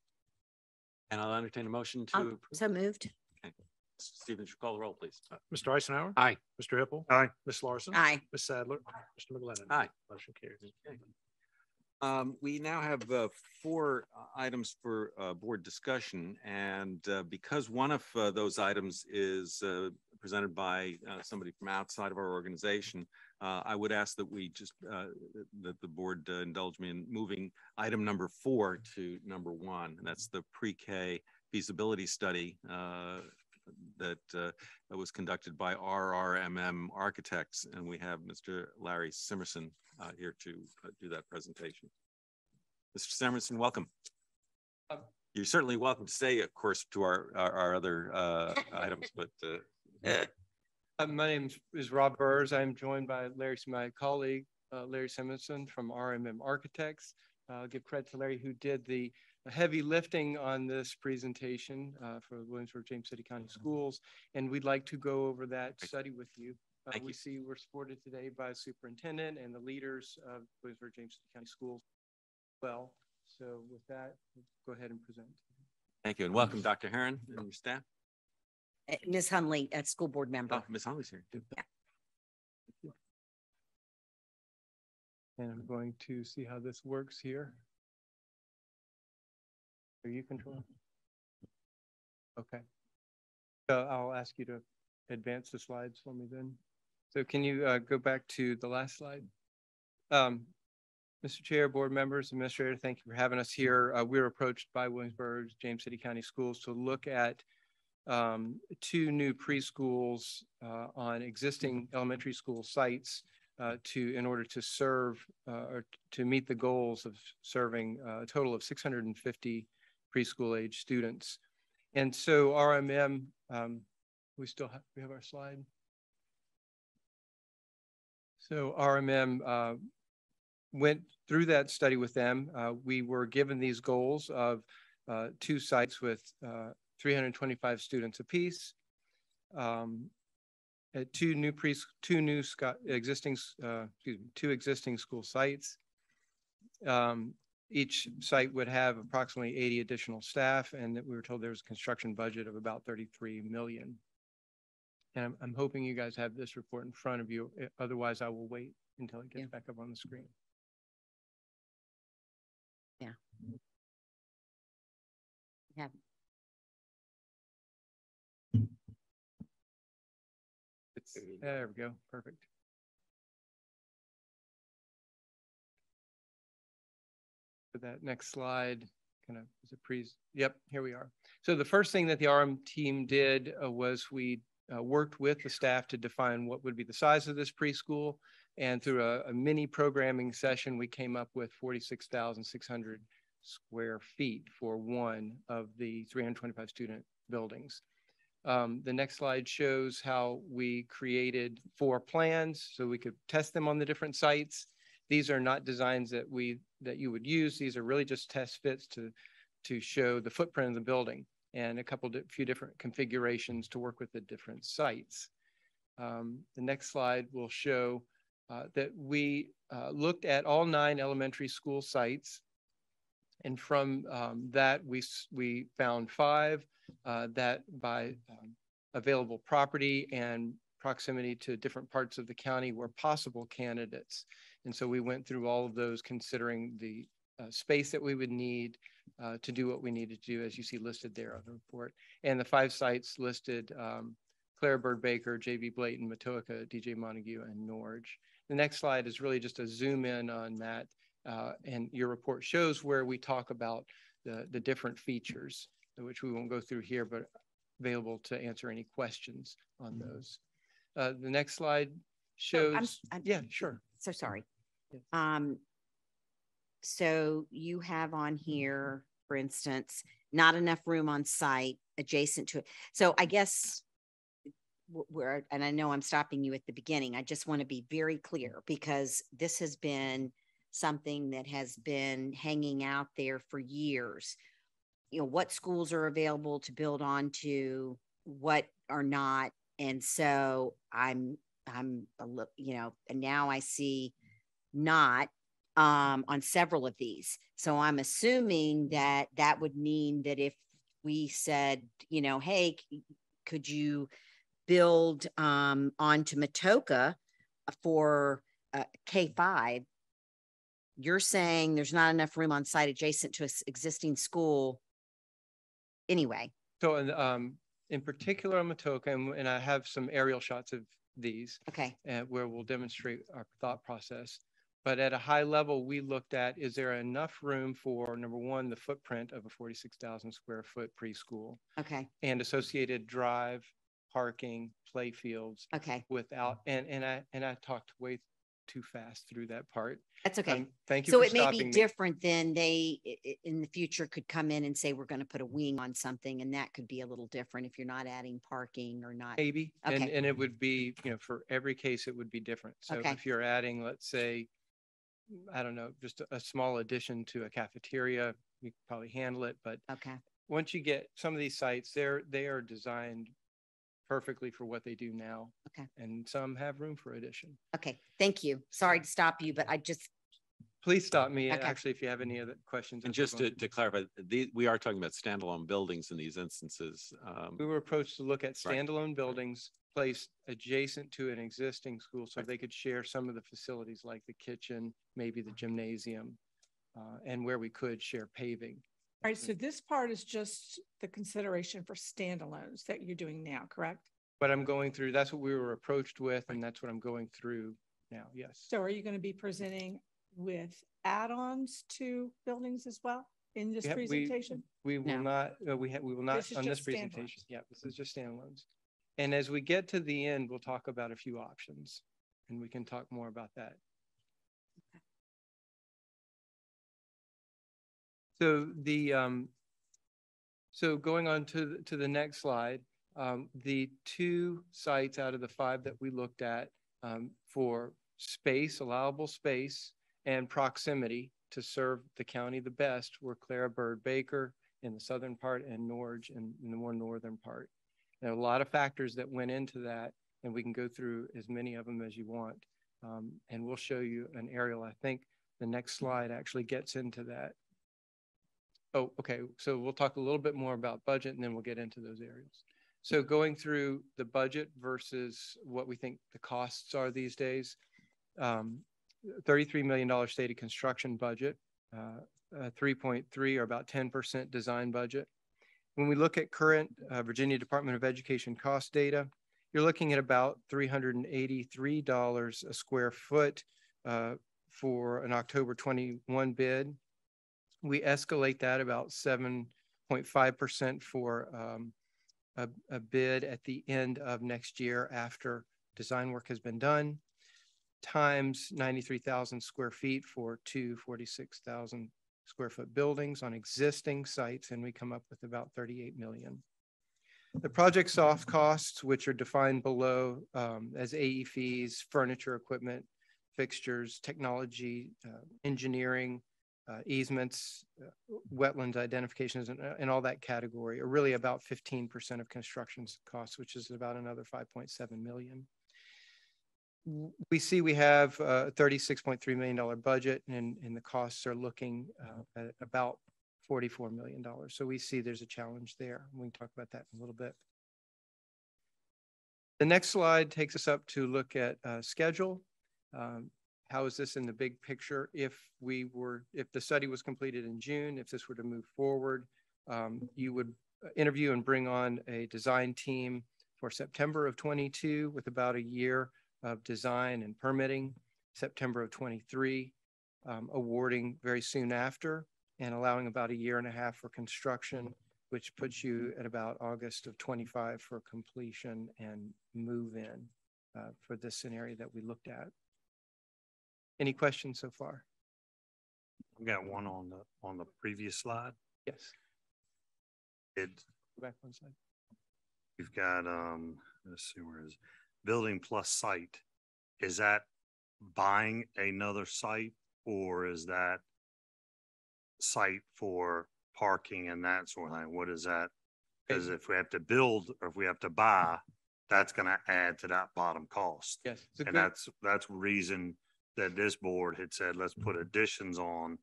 And I'll entertain a motion to so moved. Okay. Stevens, you call the roll, please. Mr. Eisenhower? Aye. Mr. Hippel? Aye. Ms. Larson? Aye. Ms. Sadler? Mr. McGlennon? Aye. Motion carries. Okay. We now have 4 items for board discussion, and because one of those items is presented by somebody from outside of our organization, I would ask that we just that the board indulge me in moving item number 4 to number 1, and that's the PreK feasibility study that was conducted by RRMM Architects, and we have Mr. Larry Simerson here to do that presentation. Mr. Simerson, welcome. You're certainly welcome to stay, of course, to our other items, but. My name is Rob Burrs. I'm joined by my colleague, Larry Simerson from RMM Architects. I'll give credit to Larry, who did the heavy lifting on this presentation for Williamsburg James City County Schools, and we'd like to go over that study with you. We see we're supported today by the superintendent and the leaders of Williamsburg James City County Schools. Well, so with that, go ahead and present. Thank you, and welcome, Dr. Heron and your staff. Ms. Hunley, a school board member. Oh, Ms. Hunley's here too. Yeah. And I'm going to see how this works here. Are you controlling? Okay. So I'll ask you to advance the slides for me then. So can you go back to the last slide? Mr. Chair, board members, administrator, thank you for having us here. We were approached by Williamsburg James City County Schools to look at 2 new preschools on existing elementary school sites in order to serve or to meet the goals of serving a total of 650 preschool age students. And so RMM, we have our slide. So RMM went through that study with them. We were given these goals of 2 sites with 325 students apiece, 2 existing school sites. Each site would have approximately 80 additional staff, and that we were told there was a construction budget of about $33 million. And I'm hoping you guys have this report in front of you. Otherwise, I will wait until it gets back up on the screen. Yeah. Yeah. There we go. Perfect. For that next slide, kind of is a yep, here we are. So the first thing that the RM team did was we worked with the staff to define what would be the size of this preschool. And through a mini programming session, we came up with 46,600 square feet for one of the 325 student buildings. The next slide shows how we created 4 plans so we could test them on the different sites. These are not designs that you would use. These are really just test fits to show the footprint of the building. and a few different configurations to work with the different sites. The next slide will show that we looked at all 9 elementary school sites. And from that, we found 5 that by available property and proximity to different parts of the county were possible candidates. And so we went through all of those, considering the space that we would need to do what we needed to do, as you see listed there on the report. And the 5 sites listed, Clara Bird Baker, J.B. Blayton, Matoaka, DJ Montague, and Norge. The next slide is really just a zoom in on that. And your report shows where we talk about the different features, which we won't go through here, but available to answer any questions on those. The next slide shows, yeah, sure. So sorry. So you have on here, for instance, not enough room on site adjacent to it. So I guess and I know I'm stopping you at the beginning. I just want to be very clear, because this has been something that has been hanging out there for years. You know, what schools are available to build onto, what are not. And so I'm a little, you know, and now I see not on several of these. So I'm assuming that that would mean that if we said, you know, hey, could you build onto Matoaka for K5, you're saying there's not enough room on site adjacent to an existing school anyway. So in particular on Matoaka, and I have some aerial shots of these, okay, where we'll demonstrate our thought process. But at a high level, we looked at, is there enough room for, number one, the footprint of a 46,000 square foot preschool, okay, and associated drive, parking, play fields, okay, without, and I talked way too fast through that part. That's okay. Thank you. So for it may be stopping me. different than they in the future could come in and say, we're going to put a wing on something, and that could be a little different if you're not adding parking or not. Maybe, okay. and it would be, you know, for every case, it would be different. So okay. if you're adding, let's say, I don't know, just a small addition to a cafeteria, you could probably handle it. But okay, once you get some of these sites, they are designed perfectly for what they do now. Okay. And some have room for addition. Okay. Thank you. Sorry to stop you, but I just. Please stop me, okay. Actually, if you have any other questions. And just to clarify, we are talking about standalone buildings in these instances. We were approached to look at standalone buildings placed adjacent to an existing school, so they could share some of the facilities like the kitchen, maybe the gymnasium, and where we could share paving. All right, so this part is just the consideration for standalones that you're doing now, correct? But I'm going through, that's what we were approached with, and that's what I'm going through now, yes. So are you going to be presenting with add-ons to buildings as well in this presentation? We will not, we will not on this presentation. Yeah, this is just standalones. And as we get to the end, we'll talk about a few options, and we can talk more about that. So so going on to the next slide, the 2 sites out of the 5 that we looked at for space, allowable space, and proximity to serve the county the best were Clara Bird Baker in the southern part and Norge in the more northern part. There are a lot of factors that went into that, and we can go through as many of them as you want. And we'll show you an aerial. I think the next slide actually gets into that. Oh, okay. So we'll talk a little bit more about budget, and then we'll get into those areas. So going through the budget versus what we think the costs are these days, $33 million stated construction budget, 3.3 or about 10% design budget. When we look at current Virginia Department of Education cost data, you're looking at about $383 a square foot for an October 21 bid. We escalate that about 7.5% for a bid at the end of next year after design work has been done, times 93,000 square feet for 2 46,000 square foot buildings on existing sites, and we come up with about 38 million. The project soft costs, which are defined below as AE fees, furniture, equipment, fixtures, technology, engineering, easements, wetlands identifications, and all that category are really about 15% of construction costs, which is about another 5.7 million. We see we have a $36.3 million budget, and the costs are looking at about $44 million. So we see there's a challenge there. We can talk about that in a little bit. The next slide takes us up to look at schedule. How is this in the big picture? If the study was completed in June, if this were to move forward, you would interview and bring on a design team for September of 22 with about a year of design and permitting, September of 23, awarding very soon after, and allowing about a year and a half for construction, which puts you at about August of 25 for completion and move in for this scenario that we looked at. Any questions so far? We got one on the previous slide. Yes. Go back one slide. We've got let's see, where is it? Building plus site. Is that buying another site, or is that site for parking and that sort of thing? What is that? Because if we have to build or if we have to buy, that's going to add to that bottom cost. Yes. And that's reason that this board had said, let's put additions on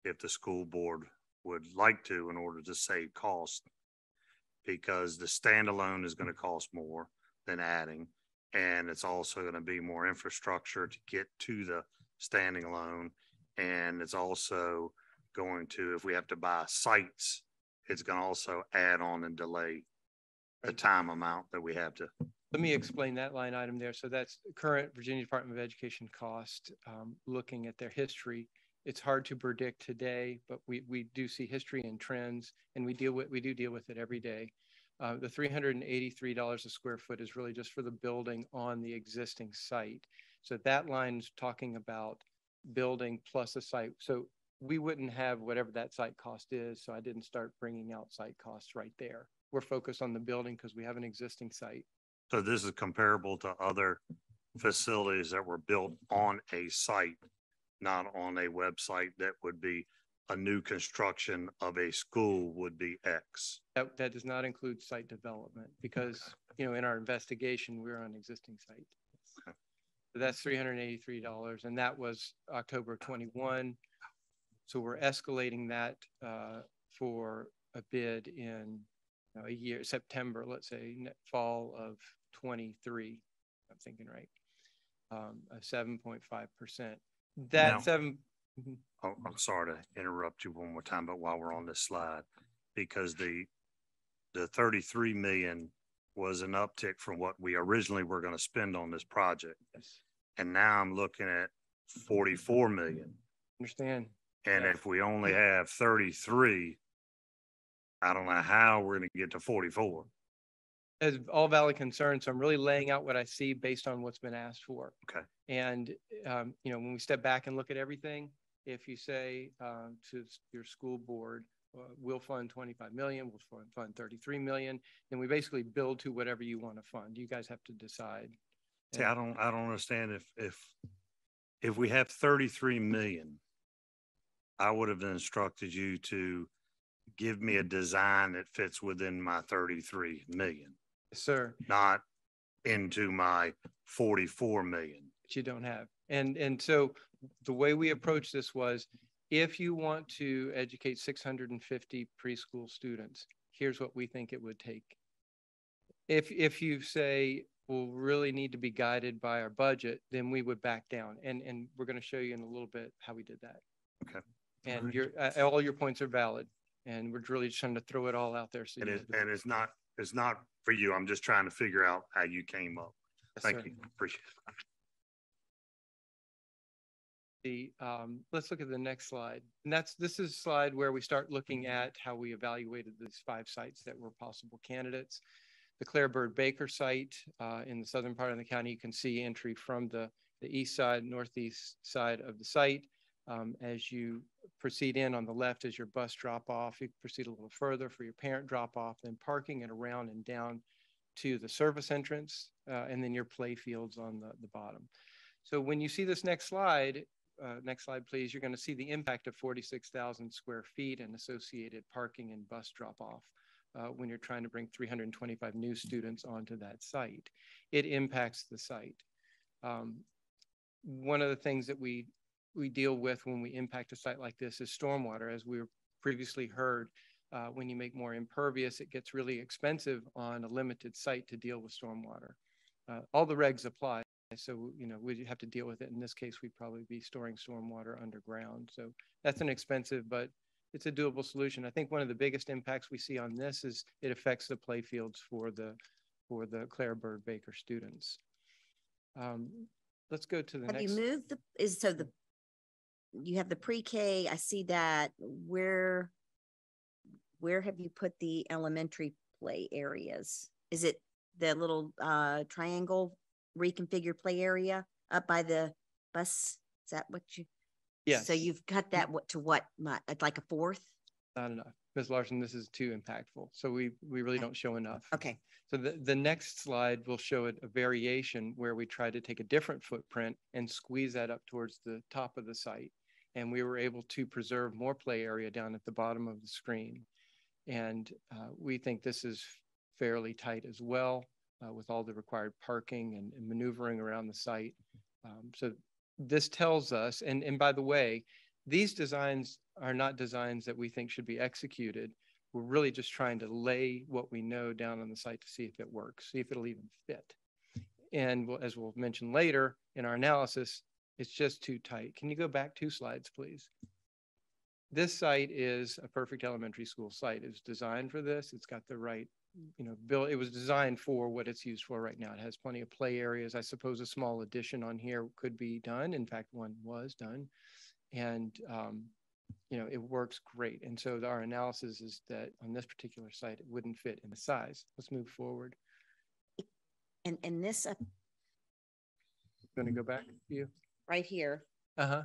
if the school board would like to, in order to save cost, because the standalone is going to cost more than adding. And it's also going to be more infrastructure to get to the standing alone. And it's also going to, if we have to buy sites, it's going to also add on and delay the time amount that we have to. Let me explain that line item there. So that's current Virginia Department of Education cost. Looking at their history, it's hard to predict today, but we do see history and trends, and we do deal with it every day. The $383 a square foot is really just for the building on the existing site. So that line's talking about building plus a site. So we wouldn't have whatever that site cost is. So I didn't start bringing out site costs right there. We're focused on the building because we have an existing site. So this is comparable to other facilities that were built on a site, not on a website. That would be a new construction of a school would be X. That does not include site development because, you know, in our investigation, we're on existing site. Okay. So that's $383, and that was October 21. So we're escalating that for a bid in a year, September, let's say fall of 23. I'm thinking right. 7.5%. That now, 7. Oh, I'm sorry to interrupt you one more time, but while we're on this slide, because the 33 million was an uptick from what we originally were going to spend on this project. Yes. And now I'm looking at 44 million. Understand. And yeah, if we only have 33, I don't know how we're going to get to 44. As all valid concerns, so I'm really laying out what I see based on what's been asked for. Okay. And, you know, when we step back and look at everything, if you say to your school board, we'll fund 25 million, we'll fund 33 million, then we basically build to whatever you want to fund. You guys have to decide. See, I don't understand if we have 33 million, I would have instructed you to give me a design that fits within my 33 million. Yes, sir. Not into my 44 million. That you don't have. And so the way we approached this was, if you want to educate 650 preschool students, here's what we think it would take. If you say, we'll really need to be guided by our budget, then we would back down. And we're going to show you in a little bit how we did that. Okay. And all your points are valid. And we're really trying to throw it all out there. So it's not for you. I'm just trying to figure out how you came up. Yes, Thank sir. you. Appreciate it. Let's look at the next slide. And this is a slide where we start looking at how we evaluated these 5 sites that were possible candidates. The Claire Bird Baker site in the southern part of the county, you can see entry from the east side, northeast side of the site. As you proceed in on the left is your bus drop off. You proceed a little further for your parent drop off, then parking and around and down to the service entrance, and then your play fields on the bottom. So when you see this next slide, next slide, please, you're going to see the impact of 46,000 square feet and associated parking and bus drop off when you're trying to bring 325 new students onto that site. It impacts the site. One of the things that we deal with when we impact a site like this is stormwater. As we previously heard, when you make more impervious, it gets really expensive on a limited site to deal with stormwater. All the regs apply, so we have to deal with it. In this case, we'd probably be storing stormwater underground. So that's an expensive, but it's a doable solution. I think one of the biggest impacts we see on this is it affects the play fields for the Claire Bird Baker students. Let's go to the next. Have you moved you have the pre-K, I see that. Where have you put the elementary play areas? Is it the little triangle reconfigure play area up by the bus? Is that what you? Yes. So you've cut that to what, like a fourth? Not enough. Ms. Larson, this is too impactful. So we really don't show enough. Okay. So the next slide will show a variation where we try to take a different footprint and squeeze that up towards the top of the site. And we were able to preserve more play area down at the bottom of the screen. And we think this is fairly tight as well with all the required parking and maneuvering around the site. So this tells us, and by the way, these designs are not designs that we think should be executed. We're really just trying to lay what we know down on the site to see if it works, see if it'll even fit. And as we'll mention later in our analysis, it's just too tight. Can you go back 2 slides, please? This site is a perfect elementary school site. It's designed for this. It's got the right, it was designed for what it's used for right now. It has plenty of play areas. I suppose a small addition on here could be done. In fact, one was done. And, it works great. And so our analysis is that on this particular site, it wouldn't fit in the size. Let's move forward. And this Going to go back to you? Right here. Uh-huh.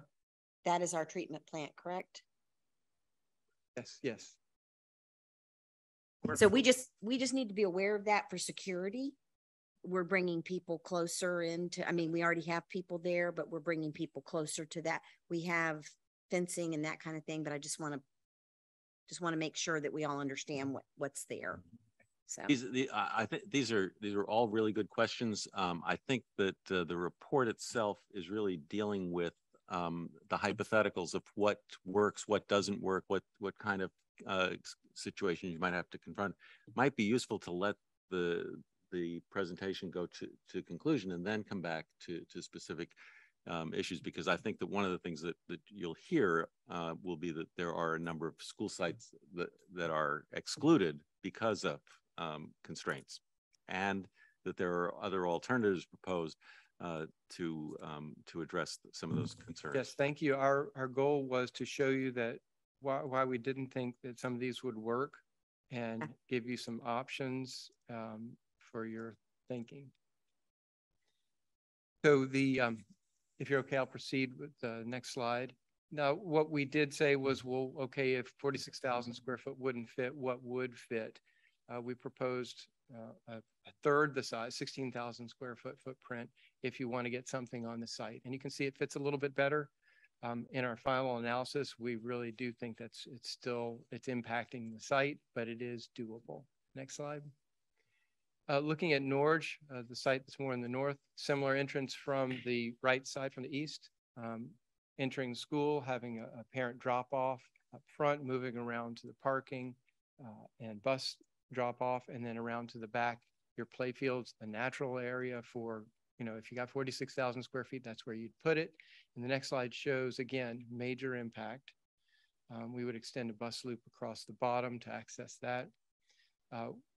That is our treatment plant, correct? Yes. So we just need to be aware of that for security. We're bringing people closer into, we already have people there, but we're bringing people closer to that. We have fencing and that kind of thing, but I just want to make sure that we all understand what's there. So I think these are all really good questions. I think that the report itself is really dealing with the hypotheticals of what works, what doesn't work, what kind of situations you might have to confront. Might be useful to let the presentation go to conclusion and then come back to specific issues, because I think that one of the things that you'll hear will be that there are a number of school sites that are excluded because of constraints, and that there are other alternatives proposed to address some of those concerns. Yes, thank you. Our goal was to show you that why we didn't think that some of these would work and give you some options for your thinking. So if you're okay, I'll proceed with the next slide. Now, what we did say was, well, okay, if 46,000 square foot wouldn't fit, what would fit? We proposed a third the size, 16,000 square foot footprint, if you want to get something on the site. And you can see it fits a little bit better. In our final analysis, we really do think it's impacting the site, but it is doable. Next slide. Looking at Norge, the site that's more in the north, similar entrance from the right side, from the east, entering school, having a parent drop off up front, moving around to the parking and bus drop off, and then around to the back, your play fields, the natural area for, if you got 46,000 square feet, that's where you'd put it. And the next slide shows, again, major impact. We would extend a bus loop across the bottom to access that.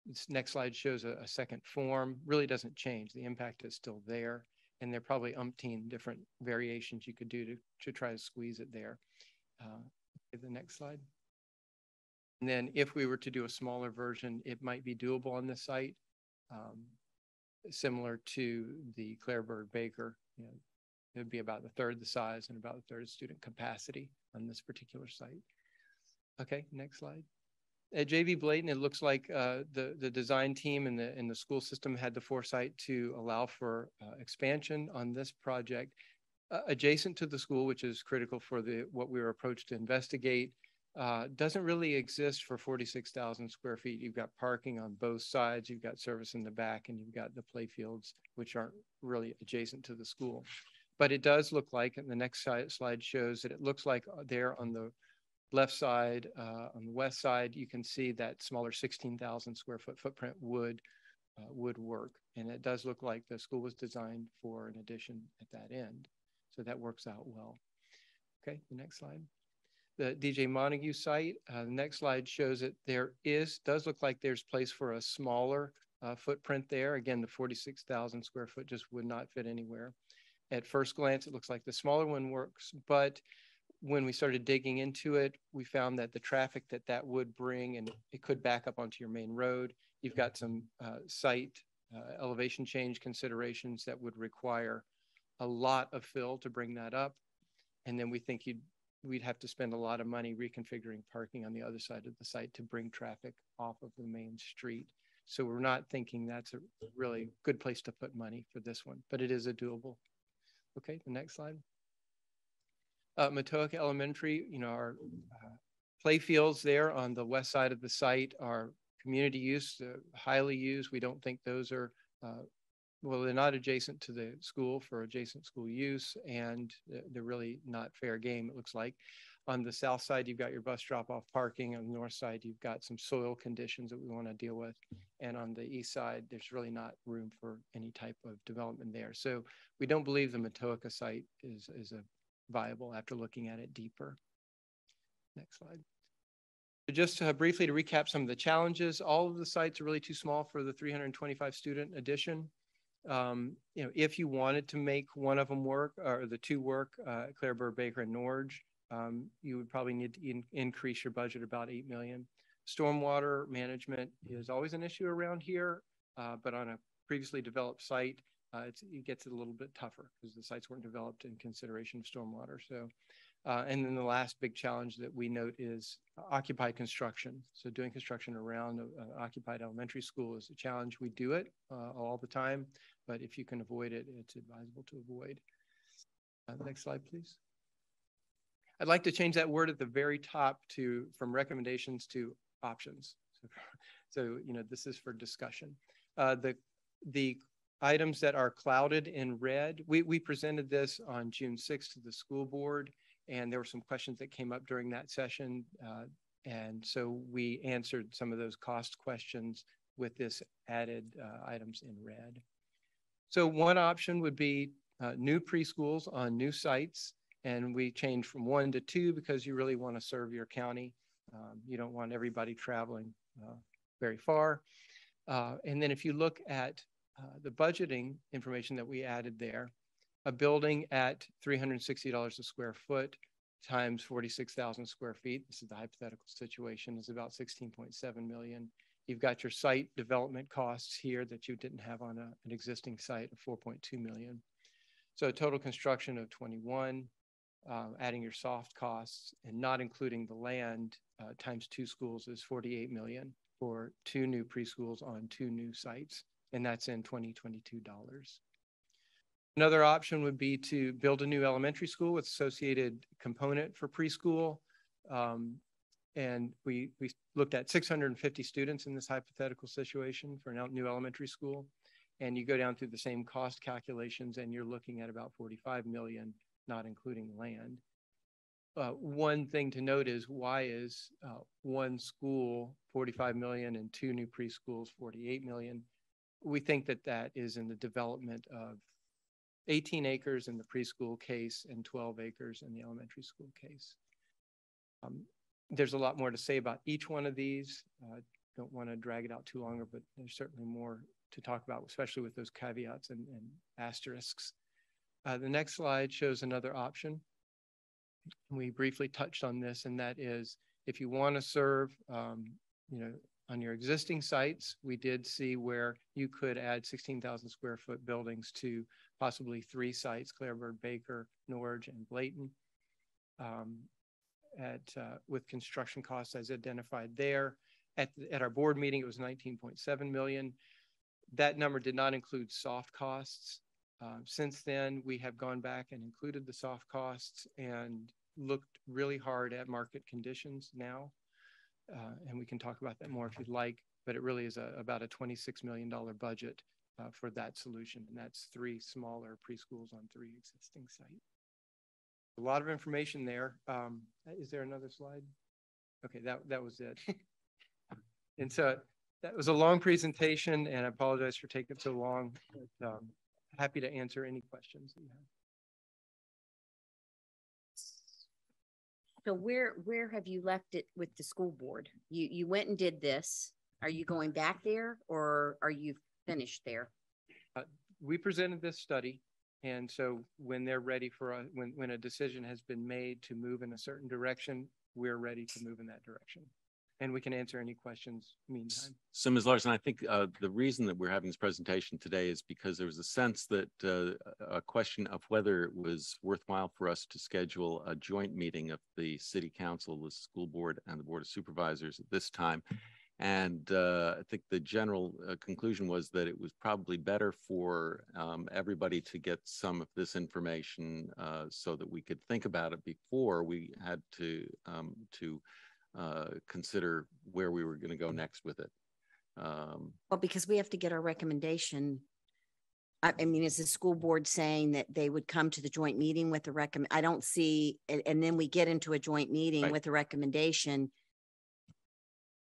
This next slide shows a second form. Really doesn't change. The impact is still there. And there are probably umpteen different variations you could do to try to squeeze it there. The next slide. And then if we were to do a smaller version, it might be doable on this site, similar to the Claire Bird Baker. It would be about a third the size and about a third student capacity on this particular site. Okay, next slide. At JV Bladen, it looks like the design team and the school system had the foresight to allow for expansion on this project. adjacent to the school, which is critical for what we were approached to investigate, doesn't really exist for 46,000 square feet. You've got parking on both sides, you've got service in the back, and you've got the play fields, which aren't really adjacent to the school. But it does look like, and the next slide shows that it looks like there on the left side, on the west side, you can see that smaller 16,000 square foot footprint would work. And it does look like the school was designed for an addition at that end. So that works out well. Okay, the next slide. The DJ Montague site, the next slide shows that does look like there's place for a smaller footprint there. Again, the 46,000 square foot just would not fit anywhere. At first glance, it looks like the smaller one works, but when we started digging into it, we found that the traffic that would bring, and it could back up onto your main road. You've got some site elevation change considerations that would require a lot of fill to bring that up. And then we think we'd have to spend a lot of money reconfiguring parking on the other side of the site to bring traffic off of the main street. So we're not thinking that's a really good place to put money for this one, but it is a doable. Okay, the next slide. Matoaca Elementary, our play fields there on the west side of the site are community use, highly used. We don't think those are, well, they're not adjacent to the school for adjacent school use, and they're really not fair game, it looks like. On the south side, you've got your bus drop-off parking. On the north side, you've got some soil conditions that we want to deal with. And on the east side, there's really not room for any type of development there. So we don't believe the Matoaca site is a viable after looking at it deeper. Next slide. So just briefly to recap some of the challenges, all of the sites are really too small for the 325 student addition. If you wanted to make one of them work, or the two work, Clare Burr, Baker, and Norge, you would probably need to increase your budget about $8 million. Stormwater management is always an issue around here, but on a previously developed site, it gets a little bit tougher because the sites weren't developed in consideration of stormwater. So, and then the last big challenge that we note is occupied construction. So doing construction around an occupied elementary school is a challenge. We do it all the time, but if you can avoid it, it's advisable to avoid. Next slide, please. I'd like to change that word at the very top from recommendations to options. So this is for discussion. The items that are clouded in red, we presented this on June 6th to the school board, and there were some questions that came up during that session. And so we answered some of those cost questions with this added items in red. So one option would be new preschools on new sites. And we changed from 1 to 2 because you really want to serve your county. You don't want everybody traveling very far. And then if you look at the budgeting information that we added there, a building at $360 a square foot times 46,000 square feet, this is the hypothetical situation, is about 16.7 million. You've got your site development costs here that you didn't have on an existing site of 4.2 million. So a total construction of 21. Adding your soft costs and not including the land times 2 schools is 48 million for 2 new preschools on 2 new sites, and that's in 2022 dollars. Another option would be to build a new elementary school with associated component for preschool. And we looked at 650 students in this hypothetical situation for a new elementary school. And you go down through the same cost calculations and you're looking at about 45 million, not including land. One thing to note is why is one school 45 million and 2 new preschools 48 million? We think that is in the development of 18 acres in the preschool case and 12 acres in the elementary school case. There's a lot more to say about each one of these. Don't want to drag it out too long, but there's certainly more to talk about, especially with those caveats and asterisks. The next slide shows another option. We briefly touched on this, and that is if you want to serve, on your existing sites, we did see where you could add 16,000 square foot buildings to possibly 3 sites, Clareburg, Baker, Norge, and Blayton. With construction costs as identified there. At our board meeting, it was 19.7 million. That number did not include soft costs. Since then, we have gone back and included the soft costs and looked really hard at market conditions now. And we can talk about that more if you'd like, but it really is about a $26 million budget for that solution. And that's 3 smaller preschools on 3 existing sites. A lot of information there. Is there another slide? Okay, that was it. And so that was a long presentation, and I apologize for taking so long, but happy to answer any questions that you have. So where have you left it with the school board? You went and did this. Are you going back there, or are you finished there? We presented this study, and so when they're ready for when a decision has been made to move in a certain direction, we're ready to move in that direction. And we can answer any questions meantime. So Ms. Larson, I think the reason that we're having this presentation today is because there was a sense that a question of whether it was worthwhile for us to schedule a joint meeting of the City Council, the School Board, and the Board of Supervisors at this time. And I think the general conclusion was that it was probably better for everybody to get some of this information so that we could think about it before we had to consider where we were going to go next with it. Well, because we have to get our recommendation. I mean, is the school board saying that they would come to the joint meeting with the I don't see, and then we get into a joint meeting with a recommendation,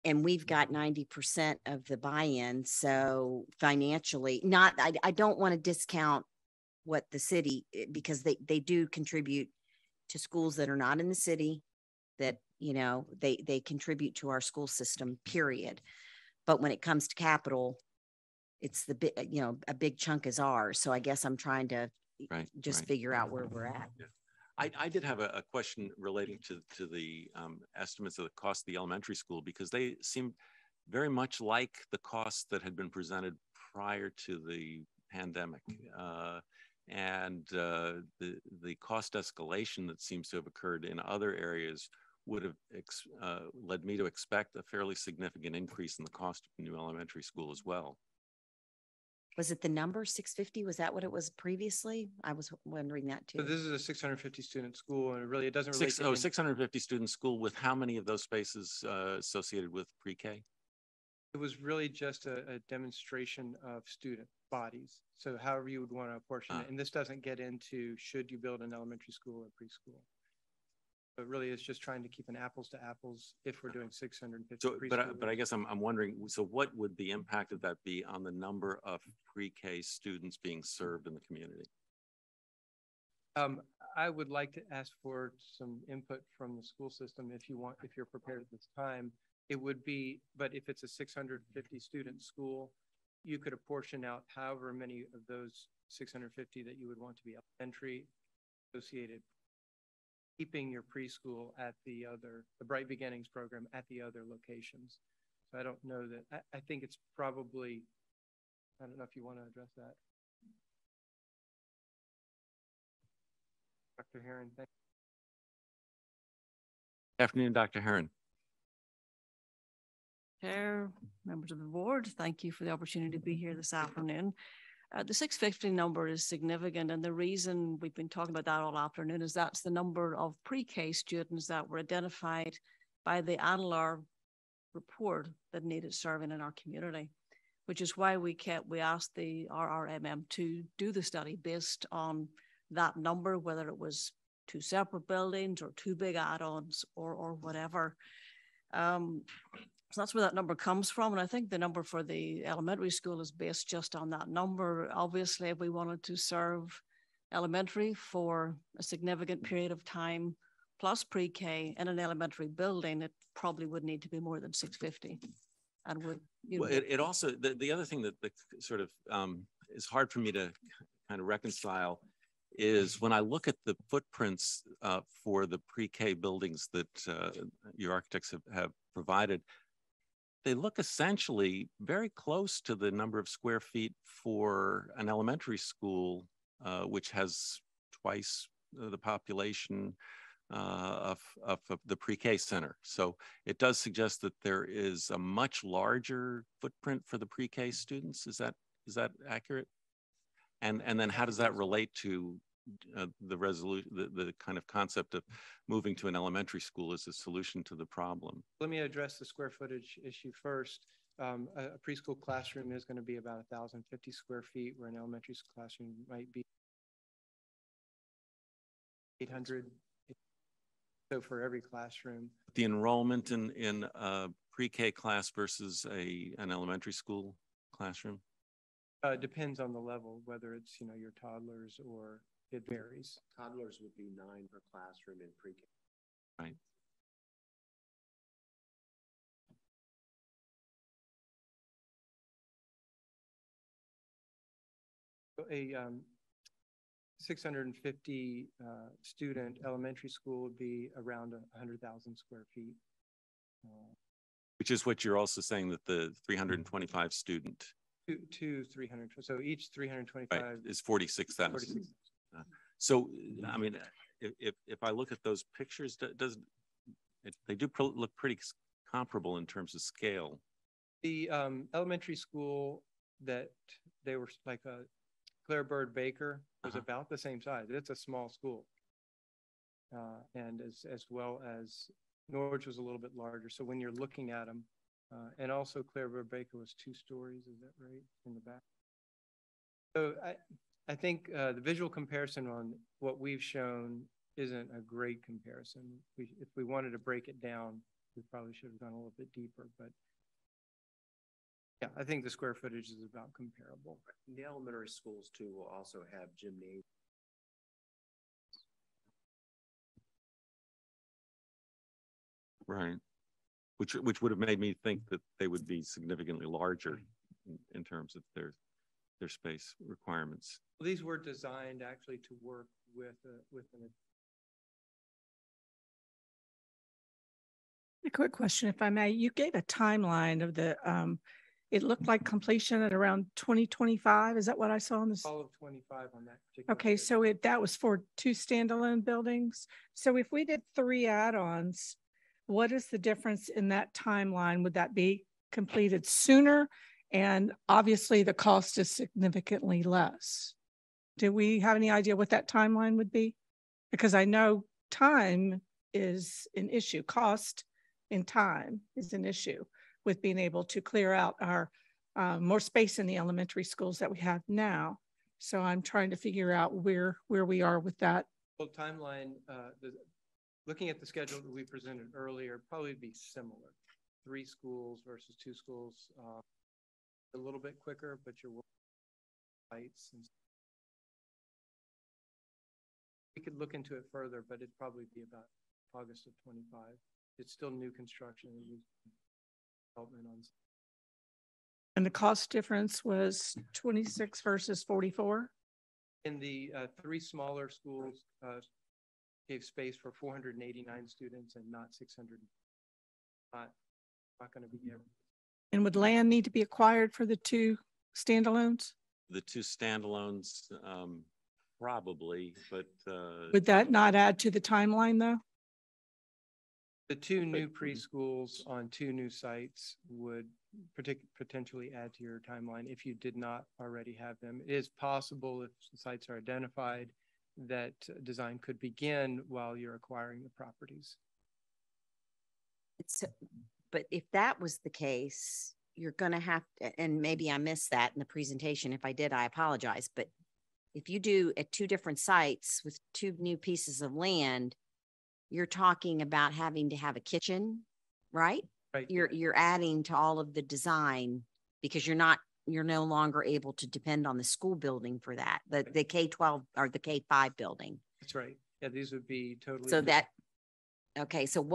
and we've got 90% of the buy-in. So financially, I don't want to discount what the city, because they do contribute to schools that are not in the city, that, you know, they contribute to our school system, period. But when it comes to capital, it's the big, you know, a big chunk is ours. So I guess I'm trying to just figure out where we're at. Yeah. I did have a question relating to the estimates of the cost of the elementary school, because they seem very much like the costs that had been presented prior to the pandemic. And the cost escalation that seems to have occurred in other areas would have led me to expect a fairly significant increase in the cost of the new elementary school as well. Was it the number 650? Was that what it was previously? I was wondering that too. So this is a 650 student school, and it doesn't relate to 650 student school, with how many of those spaces associated with pre-K? It was really just a demonstration of student bodies. So however you would want to apportion it. And this doesn't get into should you build an elementary school or preschool. But really it's just trying to keep an apples to apples if we're doing 650. So, but I guess I'm wondering, so what would the impact of that be on the number of pre-K students being served in the community? I would like to ask for some input from the school system if you're prepared at this time. It would be, but if it's a 650 student school, you could apportion out however many of those 650 that you would want to be elementary associated, keeping your preschool at the Bright Beginnings program at the other locations. So I don't know that, I think it's probably, I don't know if you want to address that. Dr. Heron, thank you. Good afternoon, Dr. Heron. Chair, members of the board, thank you for the opportunity to be here this afternoon. The 650 number is significant, and the reason we've been talking about that all afternoon is that's the number of pre-K students that were identified by the ANLAR report that needed serving in our community, which is why we asked the RRMM to do the study based on that number, whether it was 2 separate buildings or 2 big add-ons or whatever. So that's where that number comes from. And I think the number for the elementary school is based just on that number. Obviously, if we wanted to serve elementary for a significant period of time, plus pre-K in an elementary building, it probably would need to be more than 650. And would, you know, well, it also, the other thing that sort of is hard for me to kind of reconcile is when I look at the footprints for the pre-K buildings that your architects have provided, they look essentially very close to the number of square feet for an elementary school, which has twice the population of the pre-K center. So it does suggest that there is a much larger footprint for the pre-K students. Is that accurate? And then how does that relate to the kind of concept of moving to an elementary school as a solution to the problem? Let me address the square footage issue first. A preschool classroom is going to be about 1,050 square feet, where an elementary classroom might be 800. So for every classroom. The enrollment in a pre-K class versus an elementary school classroom? Depends on the level, whether it's, your toddlers or it varies. Toddlers would be 9 per classroom in pre-K. Right. A 650 student elementary school would be around 100,000 square feet. Which is what you're also saying that the 325 student. Two 300. So each 325 right, is 46,000. So, I mean, if I look at those pictures, they do look pretty comparable in terms of scale. The elementary school that they were like a Claire Bird Baker was about the same size. It's a small school. And as well as Norwich was a little bit larger. So when you're looking at them, and also Claire Bird Baker was 2 stories, is that right, in the back? So I think the visual comparison on what we've shown isn't a great comparison. If we wanted to break it down, we probably should have gone a little bit deeper, but yeah, I think the square footage is about comparable. The elementary schools too will also have gymnasiums. Right. Which would have made me think that they would be significantly larger in terms of their space requirements. Well, these were designed actually to work with an. A quick question, if I may. You gave a timeline of the, it looked like completion at around 2025. Is that what I saw on this? All of 25 on that particular. Okay, so that was for 2 standalone buildings. So if we did 3 add-ons, what is the difference in that timeline? Would that be completed sooner? And obviously the cost is significantly less. Do we have any idea what that timeline would be? Because I know time is an issue. Cost and time is an issue with being able to clear out our more space in the elementary schools that we have now. So I'm trying to figure out where we are with that. Well, timeline, looking at the schedule that we presented earlier, probably be similar. 3 schools versus 2 schools, a little bit quicker, but you're working sites. And we could look into it further, but it'd probably be about August of 25. It's still new construction and development on. And the cost difference was 26 versus 44? In the 3 smaller schools, gave space for 489 students and not 600. Not going to be there. And would land need to be acquired for the 2 standalones? The 2 standalones, probably, but would that not add to the timeline though? The 2 new preschools on 2 new sites would potentially add to your timeline if you did not already have them. It is possible if the sites are identified that design could begin while you're acquiring the properties. But if that was the case, you're going to have to, and maybe I missed that in the presentation. If I did, I apologize. But if you do at 2 different sites with 2 new pieces of land, you're talking about having to have a kitchen, right? Right. You're adding to all of the design because you're no longer able to depend on the school building for that, the K-12 or the K-5 building. That's right. Yeah, these would be totally. So okay. So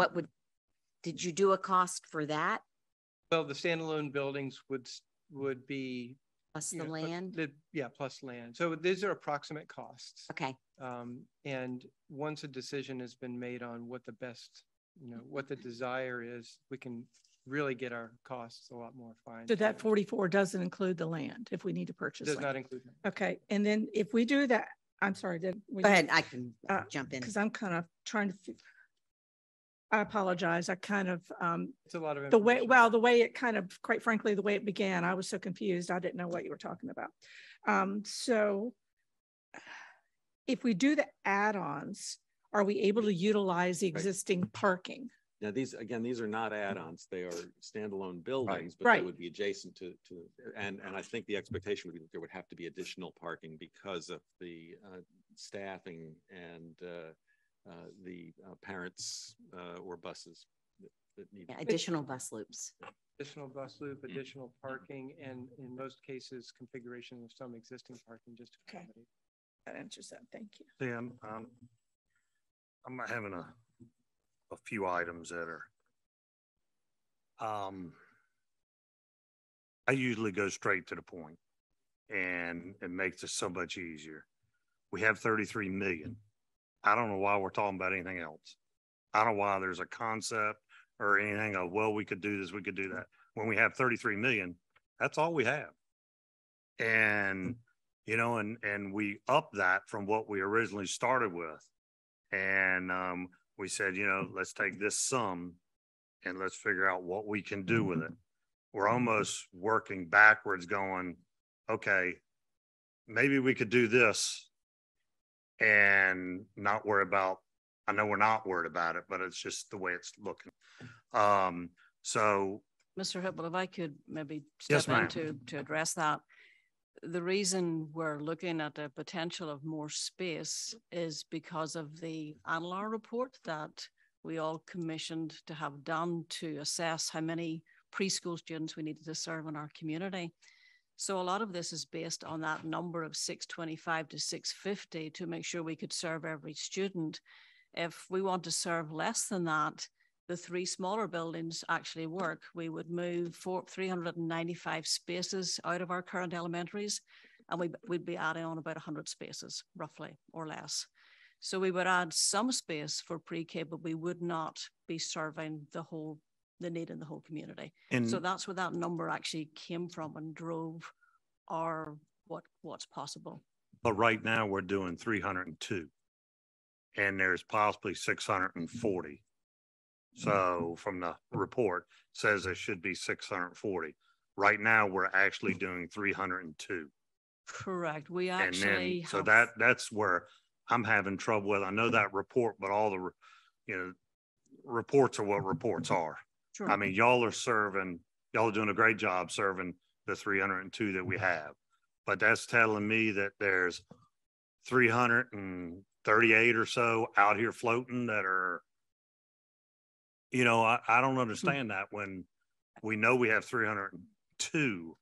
did you do a cost for that? Well, the standalone buildings would be plus the land. Plus land. So these are approximate costs. Okay. And once a decision has been made on what the best, what the desire is, we can really get our costs a lot more fine. So that 44 doesn't include the land if we need to purchase. Does not include that. Okay. And then if we do that, I'm sorry. Go ahead. I can jump in because I'm kind of trying to. I apologize. I kind of, It's a lot of the way, well, the way it kind of, quite frankly, the way it began, I was so confused. I didn't know what you were talking about. So if we do the add-ons, are we able to utilize the existing parking? Now, these are not add-ons. They are standalone buildings, but Right. they would be adjacent to, and I think the expectation would be that there would have to be additional parking because of the staffing and the parents or buses that need. Yeah, additional bus loops. Additional bus loop, additional parking, and in most cases, configuration of some existing parking just to accommodate. That answers that. Thank you. Dan, I'm having a few items that are, I usually go straight to the point, and it makes it so much easier. We have 33 million. I don't know why we're talking about anything else. I don't know why there's a concept or anything of, well, we could do this, we could do that. When we have 33 million, that's all we have. And, you know, and we up that from what we originally started with. And we said, you know, let's take this sum and let's figure out what we can do with it. We're almost working backwards going, okay, maybe we could do this and not worry about, I know we're not worried about it, but it's just the way it's looking. So Mr. Hipple, if I could maybe step in to address that. The reason we're looking at the potential of more space is because of the ANLAR report that we all commissioned to have done to assess how many preschool students we needed to serve in our community. So a lot of this is based on that number of 625 to 650 to make sure we could serve every student. If we want to serve less than that, the three smaller buildings actually work. We would move 395 spaces out of our current elementaries, and we'd be adding on about 100 spaces, roughly, or less. So we would add some space for pre-K, but we would not be serving the need in the whole community. And so that's where that number actually came from and drove our what's possible. But right now we're doing 302, and there's possibly 640. So from the report says there should be 640. Right now we're actually doing 302. Correct. We actually so that's where I'm having trouble with. I know that report, but all the reports are what reports are. Sure. I mean, y'all are doing a great job serving the 302 that we have, but that's telling me that there's 338 or so out here floating that are, you know, I don't understand that when we know we have 302.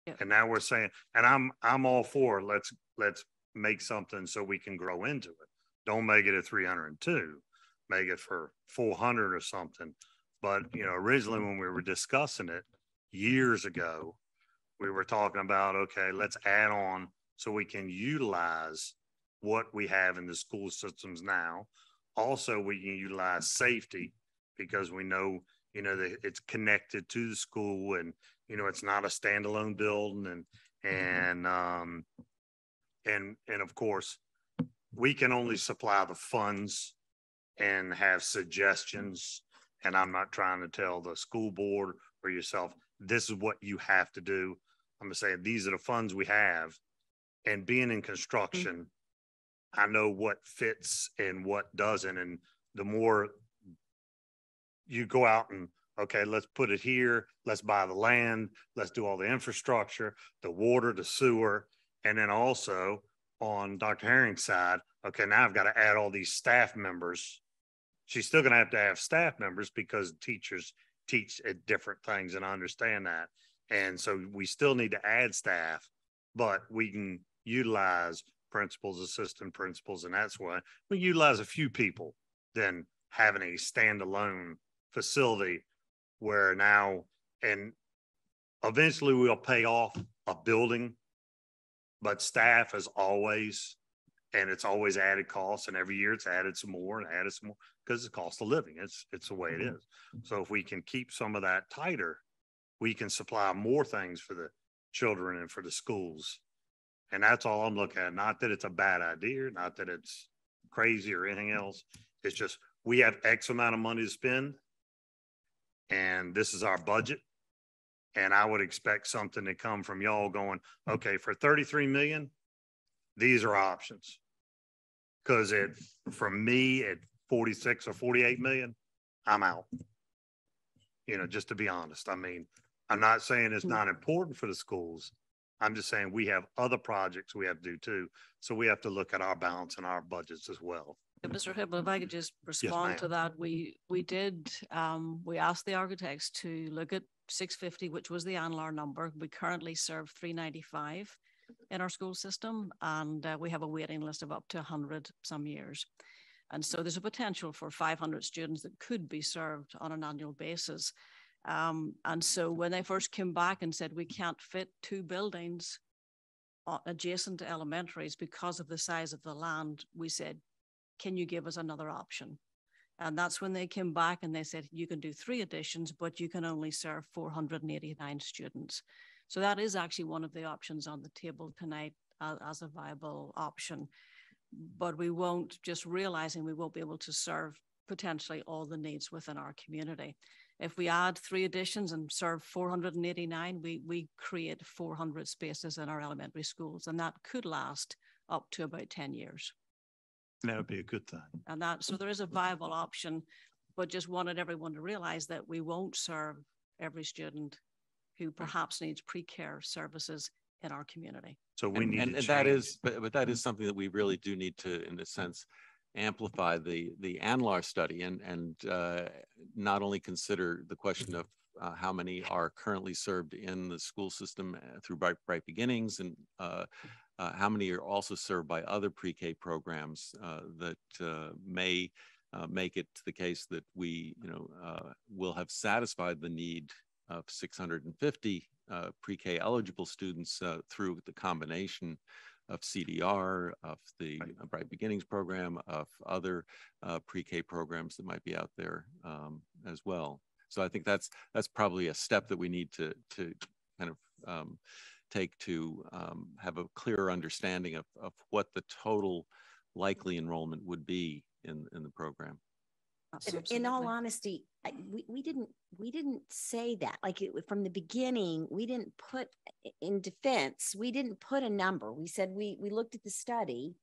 Yep. And now we're saying, and I'm all for let's make something so we can grow into it. Don't make it at 302, make it for 400 or something. But, you know, originally when we were discussing it years ago, we were talking about, okay, let's add on so we can utilize what we have in the school systems now. Also, we can utilize safety because we know, you know, that it's connected to the school and, you know, it's not a standalone building and of course, we can only supply the funds and have suggestions. And I'm not trying to tell the school board or yourself, this is what you have to do. I'm gonna say, these are the funds we have. And being in construction, I know what fits and what doesn't. And the more you go out and, okay, let's put it here, let's buy the land, let's do all the infrastructure, the water, the sewer, and then also on Dr. Herring's side, okay, now I've got to add all these staff members. She's still going to have staff members because teachers teach at different things, and I understand that. And so we still need to add staff, but we can utilize principals, assistant principals, and that's why we utilize a few people than having a standalone facility where now, and eventually we'll pay off a building, but staff is always, and it's always added costs, and every year it's added some more and added some more because it's cost of living. It's the way it is. So if we can keep some of that tighter, we can supply more things for the children and for the schools. And that's all I'm looking at. Not that it's a bad idea, not that it's crazy or anything else. It's just we have X amount of money to spend and this is our budget. And I would expect something to come from y'all going, okay, for 33 million, these are options. Cause from me at 46 or 48 million, I'm out. You know, just to be honest. I mean, I'm not saying it's not important for the schools. I'm just saying we have other projects we have to do too. So we have to look at our balance and our budgets as well. Mr. Hibble, if I could just respond to that, we asked the architects to look at 650, which was the ANLAR number. We currently serve 395 in our school system, and we have a waiting list of up to 100 some years. And so there's a potential for 500 students that could be served on an annual basis. And so when they first came back and said we can't fit 2 buildings adjacent to elementaries because of the size of the land, we said, can you give us another option? And that's when they came back and they said, you can do 3 additions, but you can only serve 489 students. So that is actually one of the options on the table tonight as a viable option. But we won't, just realizing we won't be able to serve potentially all the needs within our community. If we add 3 additions and serve 489, we create 400 spaces in our elementary schools, and that could last up to about 10 years. That would be a good thing. And so there is a viable option, but just wanted everyone to realize that we won't serve every student who perhaps needs pre-care services in our community. So we need and that is, but that is something that we really do need to, in a sense, amplify the ANLAR study and not only consider the question of how many are currently served in the school system through Bright Beginnings, and how many are also served by other pre-K programs that may make it to the case that we, will have satisfied the need of 650 pre-K eligible students through the combination of CDR, of the Bright Beginnings program, of other pre-K programs that might be out there as well. So I think that's probably a step that we need to kind of take to have a clearer understanding of what the total likely enrollment would be in the program. In all honesty, we didn't say that. Like from the beginning, we didn't put in defense. We didn't put a number. We said we looked at the study,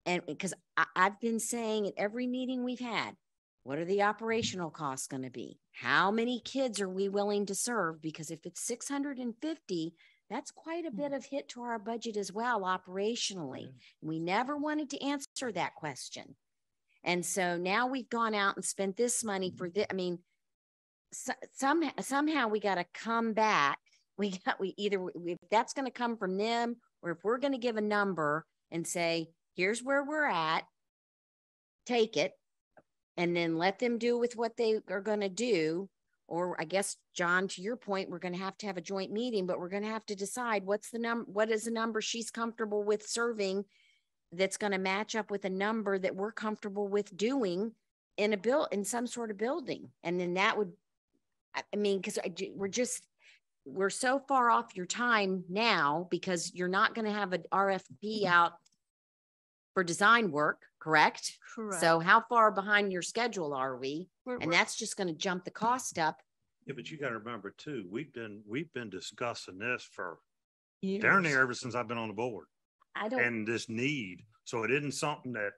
and because I've been saying at every meeting we've had, what are the operational costs going to be? How many kids are we willing to serve? Because if it's 650, that's quite a bit of hit to our budget as well operationally. We never wanted to answer that question. And so now we've gone out and spent this money for this. I mean, somehow we got to come back. If that's going to come from them, or if we're going to give a number and say, here's where we're at, take it, and then let them do with what they are going to do. Or I guess, John, to your point, we're going to have a joint meeting, but we're going to have to decide what is the number she's comfortable with serving that's going to match up with a number that we're comfortable with doing in some sort of building. And then that would, I mean, because we're so far off your time now, because you're not going to have an RFP out for design work, correct? Correct. So how far behind your schedule are we? And that's just going to jump the cost up. Yeah, but you got to remember too, we've been discussing this for years. darn near ever since I've been on the board. And this need. So it isn't something that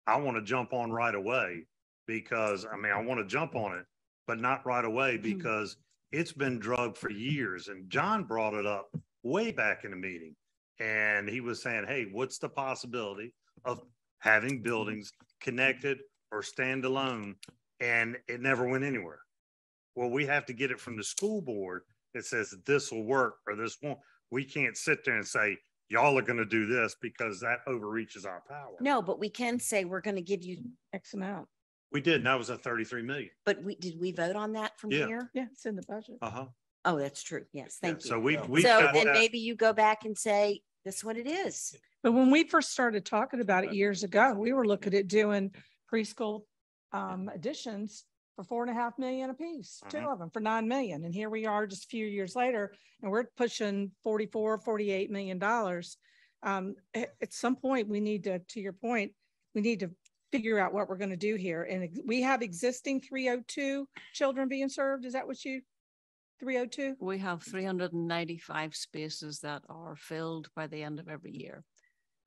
I want to jump on right away, because I mean, I want to jump on it, but not right away, because it's been drugged for years. And John brought it up way back in the meeting, and he was saying, hey, what's the possibility of having buildings connected or standalone? And it never went anywhere. Well, we have to get it from the school board that says this will work or this won't. We can't sit there and say, y'all are going to do this, because that overreaches our power. No, but we can say we're going to give you X amount. We did, and that was at 33 million. But did we vote on that from here? Yeah, it's in the budget. Oh, that's true. Yes, thank you. So we then maybe you go back and say, this is what it is. But when we first started talking about it years ago, we were looking at doing preschool additions for $4.5 million a piece, 2 of them for $9 million. And here we are just a few years later, and we're pushing $48 million. At some point, we need to your point, we need to figure out what we're going to do here. And we have existing 302 children being served. Is that what you, 302? We have 395 spaces that are filled by the end of every year.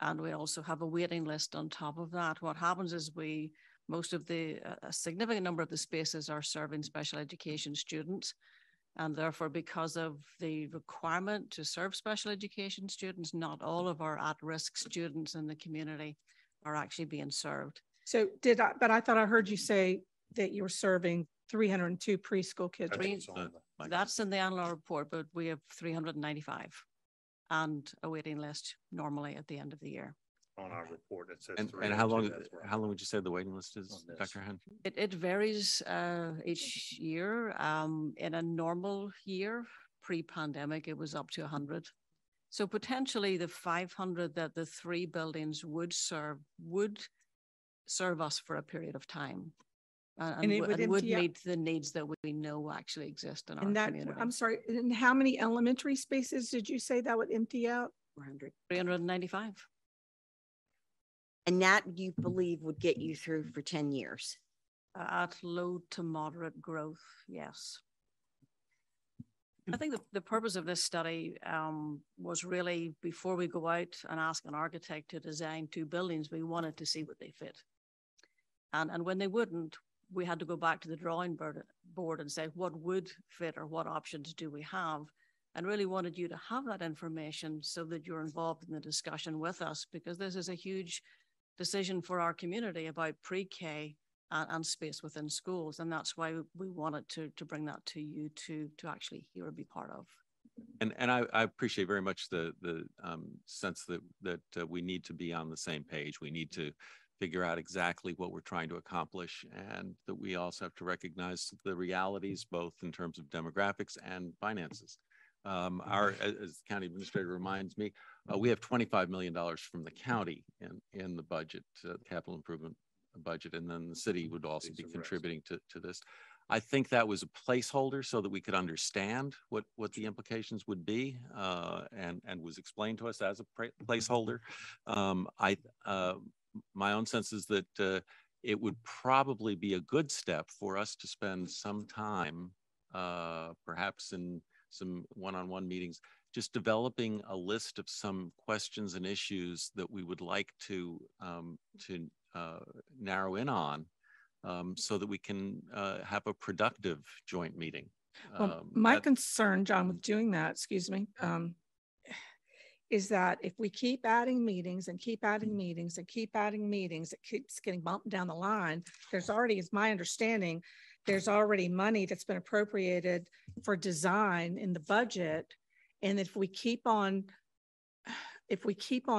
And we also have a waiting list on top of that. What happens is a significant number of the spaces are serving special education students. And therefore, because of the requirement to serve special education students, not all of our at-risk students in the community are actually being served. So but I thought I heard you say that you were serving 302 preschool kids. That's in the annual report, but we have 395 and a waiting list normally at the end of the year. On our report, it says. And how long would you say the waiting list is, Dr. Hen? It varies each year. In a normal year, pre-pandemic, it was up to 100. So potentially the 500 that the 3 buildings would serve us for a period of time. And would meet the needs that we know actually exist in our community. I'm sorry, and how many elementary spaces did you say that would empty out? 395. And that you believe would get you through for 10 years? At low to moderate growth, yes. I think the purpose of this study was really, before we go out and ask an architect to design 2 buildings, we wanted to see what they fit. And when they wouldn't, we had to go back to the drawing board and say, what would fit or what options do we have? And really wanted you to have that information so that you're involved in the discussion with us, because this is a huge decision for our community about pre-K and space within schools. And that's why we wanted to bring that to you to actually hear and be part of. And I appreciate very much the sense that we need to be on the same page. We need to figure out exactly what we're trying to accomplish, and that we also have to recognize the realities, both in terms of demographics and finances. As the county administrator reminds me, we have $25 million from the county in the budget, capital improvement budget, and then the city would also be contributing to this. I think that was a placeholder so that we could understand what the implications would be, and was explained to us as a placeholder. My own sense is that it would probably be a good step for us to spend some time, perhaps in some one-on-one meetings, just developing a list of some questions and issues that we would like to narrow in on, so that we can have a productive joint meeting. Well, my concern, John, with doing that, is that if we keep adding meetings and keep adding meetings and keep adding meetings, it keeps getting bumped down the line. There's already, is my understanding, there's already money that's been appropriated for design in the budget. And if we keep on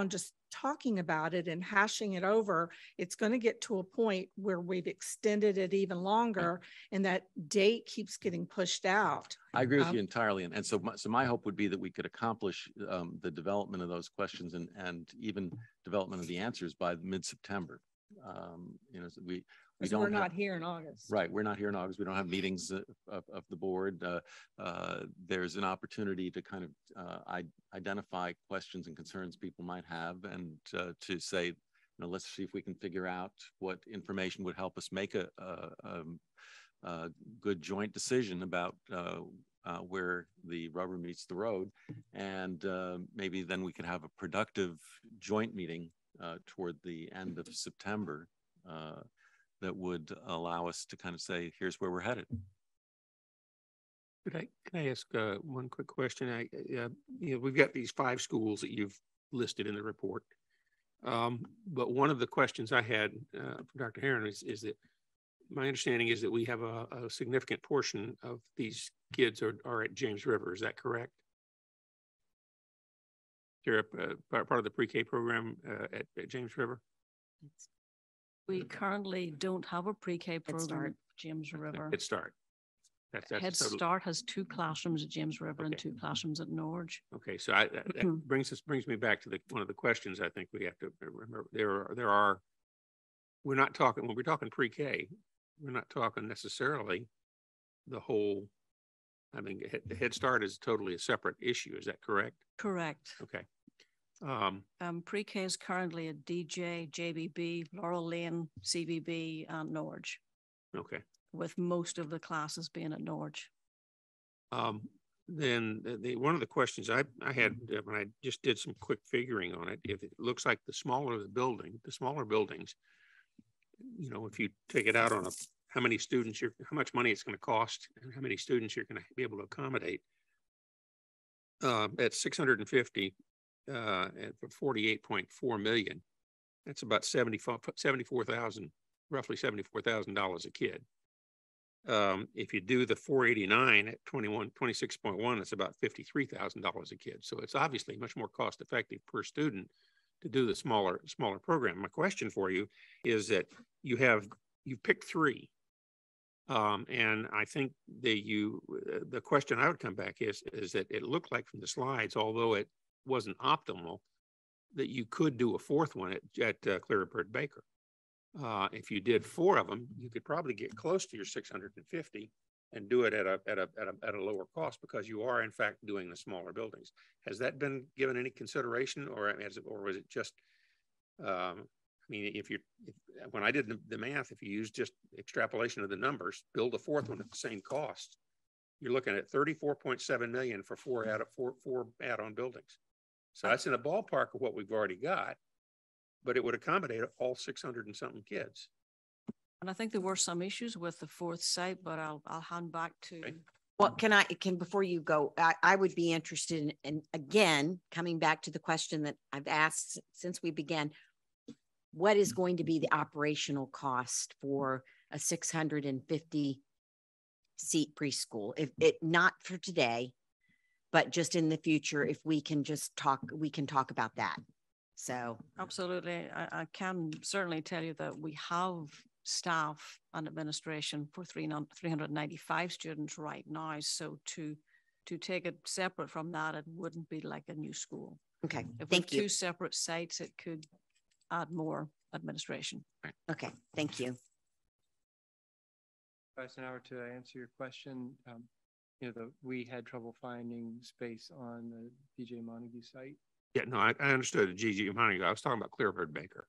just talking about it and hashing it over, it's going to get to a point where we've extended it even longer, and that date keeps getting pushed out. I agree with you entirely. And so my hope would be that we could accomplish the development of those questions and even development of the answers by mid-September. We're not here in August. Right. We're not here in August. We don't have meetings of the board. There's an opportunity to kind of identify questions and concerns people might have, and to say, let's see if we can figure out what information would help us make a good joint decision about where the rubber meets the road. And maybe then we could have a productive joint meeting toward the end of September that would allow us to kind of say, here's where we're headed. Can I ask one quick question? We've got these 5 schools that you've listed in the report. But one of the questions I had from Dr. Heron is that my understanding is that we have a significant portion of these kids are at James River. Is that correct? They're part of the pre-K program at James River? We currently don't have a pre-K program at James River. Head Start. Head Start has 2 classrooms at James River and 2 classrooms at Norge. Okay, so that brings me back to one of the questions I think we have to remember. We're not talking, when we're talking pre-K, we're not talking necessarily the whole. I mean, the Head Start is totally a separate issue. Is that correct? Correct. Okay. Pre-K is currently at DJ, JBB, Laurel Lane, CBB, and Norge. Okay. With most of the classes being at Norge. Then one of the questions I had when I just did some quick figuring on it, if it looks like the smaller buildings, you know, if you take it out on how many students how much money it's going to cost and how many students you're going to be able to accommodate, at 650 at 48.4 million, that's about $74,000, roughly $74,000 a kid. If you do the 489 at 26.1, it's about $53,000 a kid. So it's obviously much more cost effective per student to do the smaller program. My question for you is that you've picked three. And I think the question I would come back is that it looked like from the slides, although it wasn't optimal, that you could do a fourth one at Clearbird Baker. If you did four of them, you could probably get close to your 650 and do it at a lower cost because you are in fact doing the smaller buildings. Has that been given any consideration, or was it just? I mean, when I did the math, if you use just extrapolation of the numbers, build a fourth one at the same cost, you're looking at 34.7 million for four add-on buildings. So that's in the ballpark of what we've already got, but it would accommodate all 600 and something kids. And I think there were some issues with the fourth site, but I'll hand back to. Okay. Well, before you go, I would be interested in, again, coming back to the question that I've asked since we began, what is going to be the operational cost for a 650 seat preschool? If it not for today, but just in the future, if we can just talk, we can talk about that. So absolutely, I can certainly tell you that we have staff and administration for 395 students right now. So to take it separate from that, it wouldn't be like a new school. Okay, if we have two separate sites, it could add more administration. Okay, thank you. Eisenhower, to answer your question, we had trouble finding space on the DJ Montague site. Yeah, no, I understood the GG Montague. I was talking about Clearbird Baker.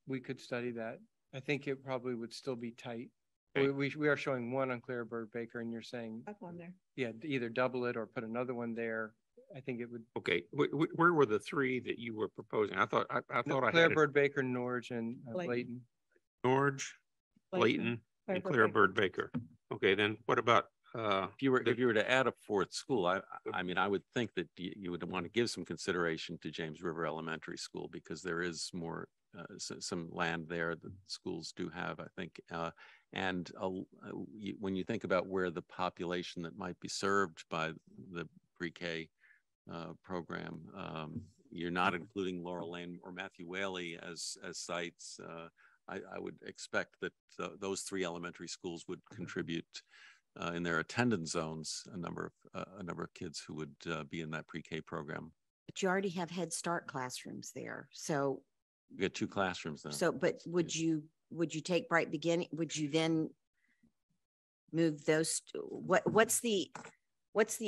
We could study that. I think it probably would still be tight. Okay. We are showing one on Clearbird Baker, and you're saying Up one there. Yeah, either double it or put another one there. I think it would. Okay, where were the three that you were proposing? I thought I Clearbird Baker, Norge, and Layton. Norge, Layton, and Clearbird Baker. Okay, then what about? If you were to add a fourth school, I mean, I would think that you would want to give some consideration to James River Elementary School because there is more some land there that schools do have, I think. And when you think about where the population that might be served by the pre-K program, you're not including Laurel Lane or Matthew Whaley as sites. I would expect that those three elementary schools would contribute in their attendance zones a number of kids who would be in that pre-K program. But you already have Head Start classrooms there, so you get two classrooms then. So, but would you take Bright Beginning? Would you then move those? What's the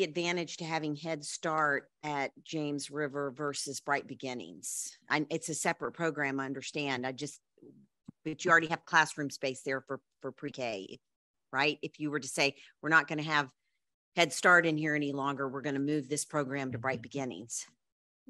advantage to having Head Start at James River versus Bright Beginnings? It's a separate program, I understand. But you already have classroom space there for pre-K. Right? If you were to say, we're not going to have Head Start in here any longer, we're going to move this program to Bright Beginnings.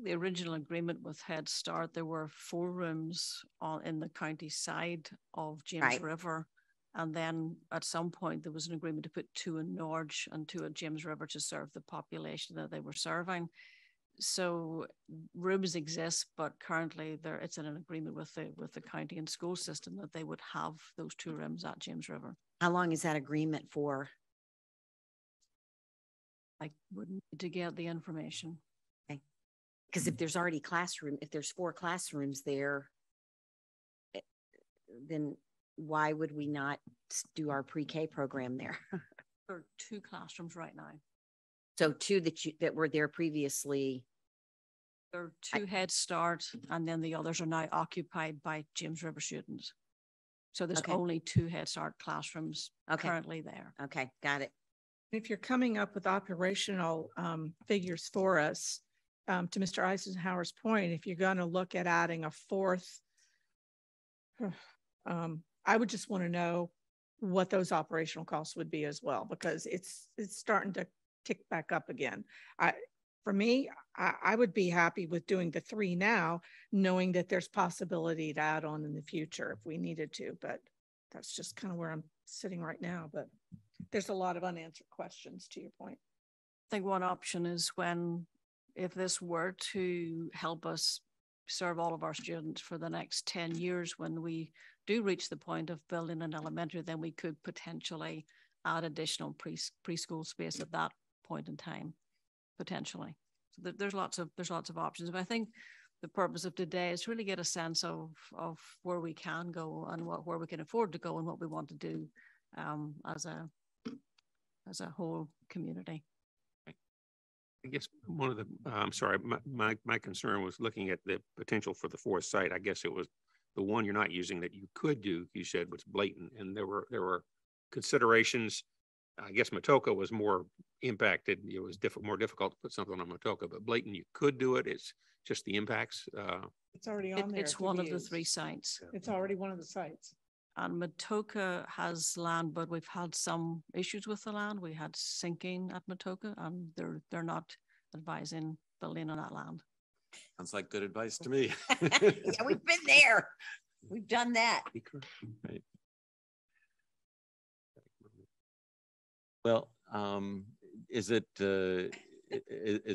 The original agreement with Head Start, there were 4 rooms in the county side of James River. And then at some point, there was an agreement to put 2 in Norge and 2 at James River to serve the population that they were serving. So rooms exist, but currently it's in an agreement with the county and school system that they would have those 2 rooms at James River. How long is that agreement for? I wouldn't need to get the information. Okay. Because if there's already if there's 4 classrooms there, then why would we not do our pre-K program there? There are 2 classrooms right now. So 2 that were there previously. There are 2 Head Start, and then the others are now occupied by James River students. So there's only 2 Head Start classrooms currently there. Okay, got it. If you're coming up with operational figures for us, to Mr. Eisenhower's point, if you're going to look at adding a fourth, I would just want to know what those operational costs would be as well, because it's starting to tick back up again. For me, I would be happy with doing the 3 now, knowing that there's possibility to add on in the future if we needed to, but that's just kind of where I'm sitting right now. But there's a lot of unanswered questions to your point. I think one option is if this were to help us serve all of our students for the next 10 years, when we do reach the point of building an elementary, then we could potentially add additional preschool space at that point in time, potentially. So there's lots of options. But I think the purpose of today is to really get a sense of where we can go and where we can afford to go and what we want to do as a whole community. I guess one of the, I'm sorry, my concern was looking at the potential for the 4th site. I guess it was the one you're not using that you could do, you said, was blatant. And there were considerations. I guess Matoka was more impacted. It was more difficult to put something on Matoka, but blatant, you could do it. It's just the impacts. It's already on there. It's one of the 3 sites. It's already one of the sites. And Matoka has land, but we've had some issues with the land. We had sinking at Matoka, and they're not advising building on that land. Sounds like good advice to me. Yeah, we've been there. We've done that. Right. Well, is the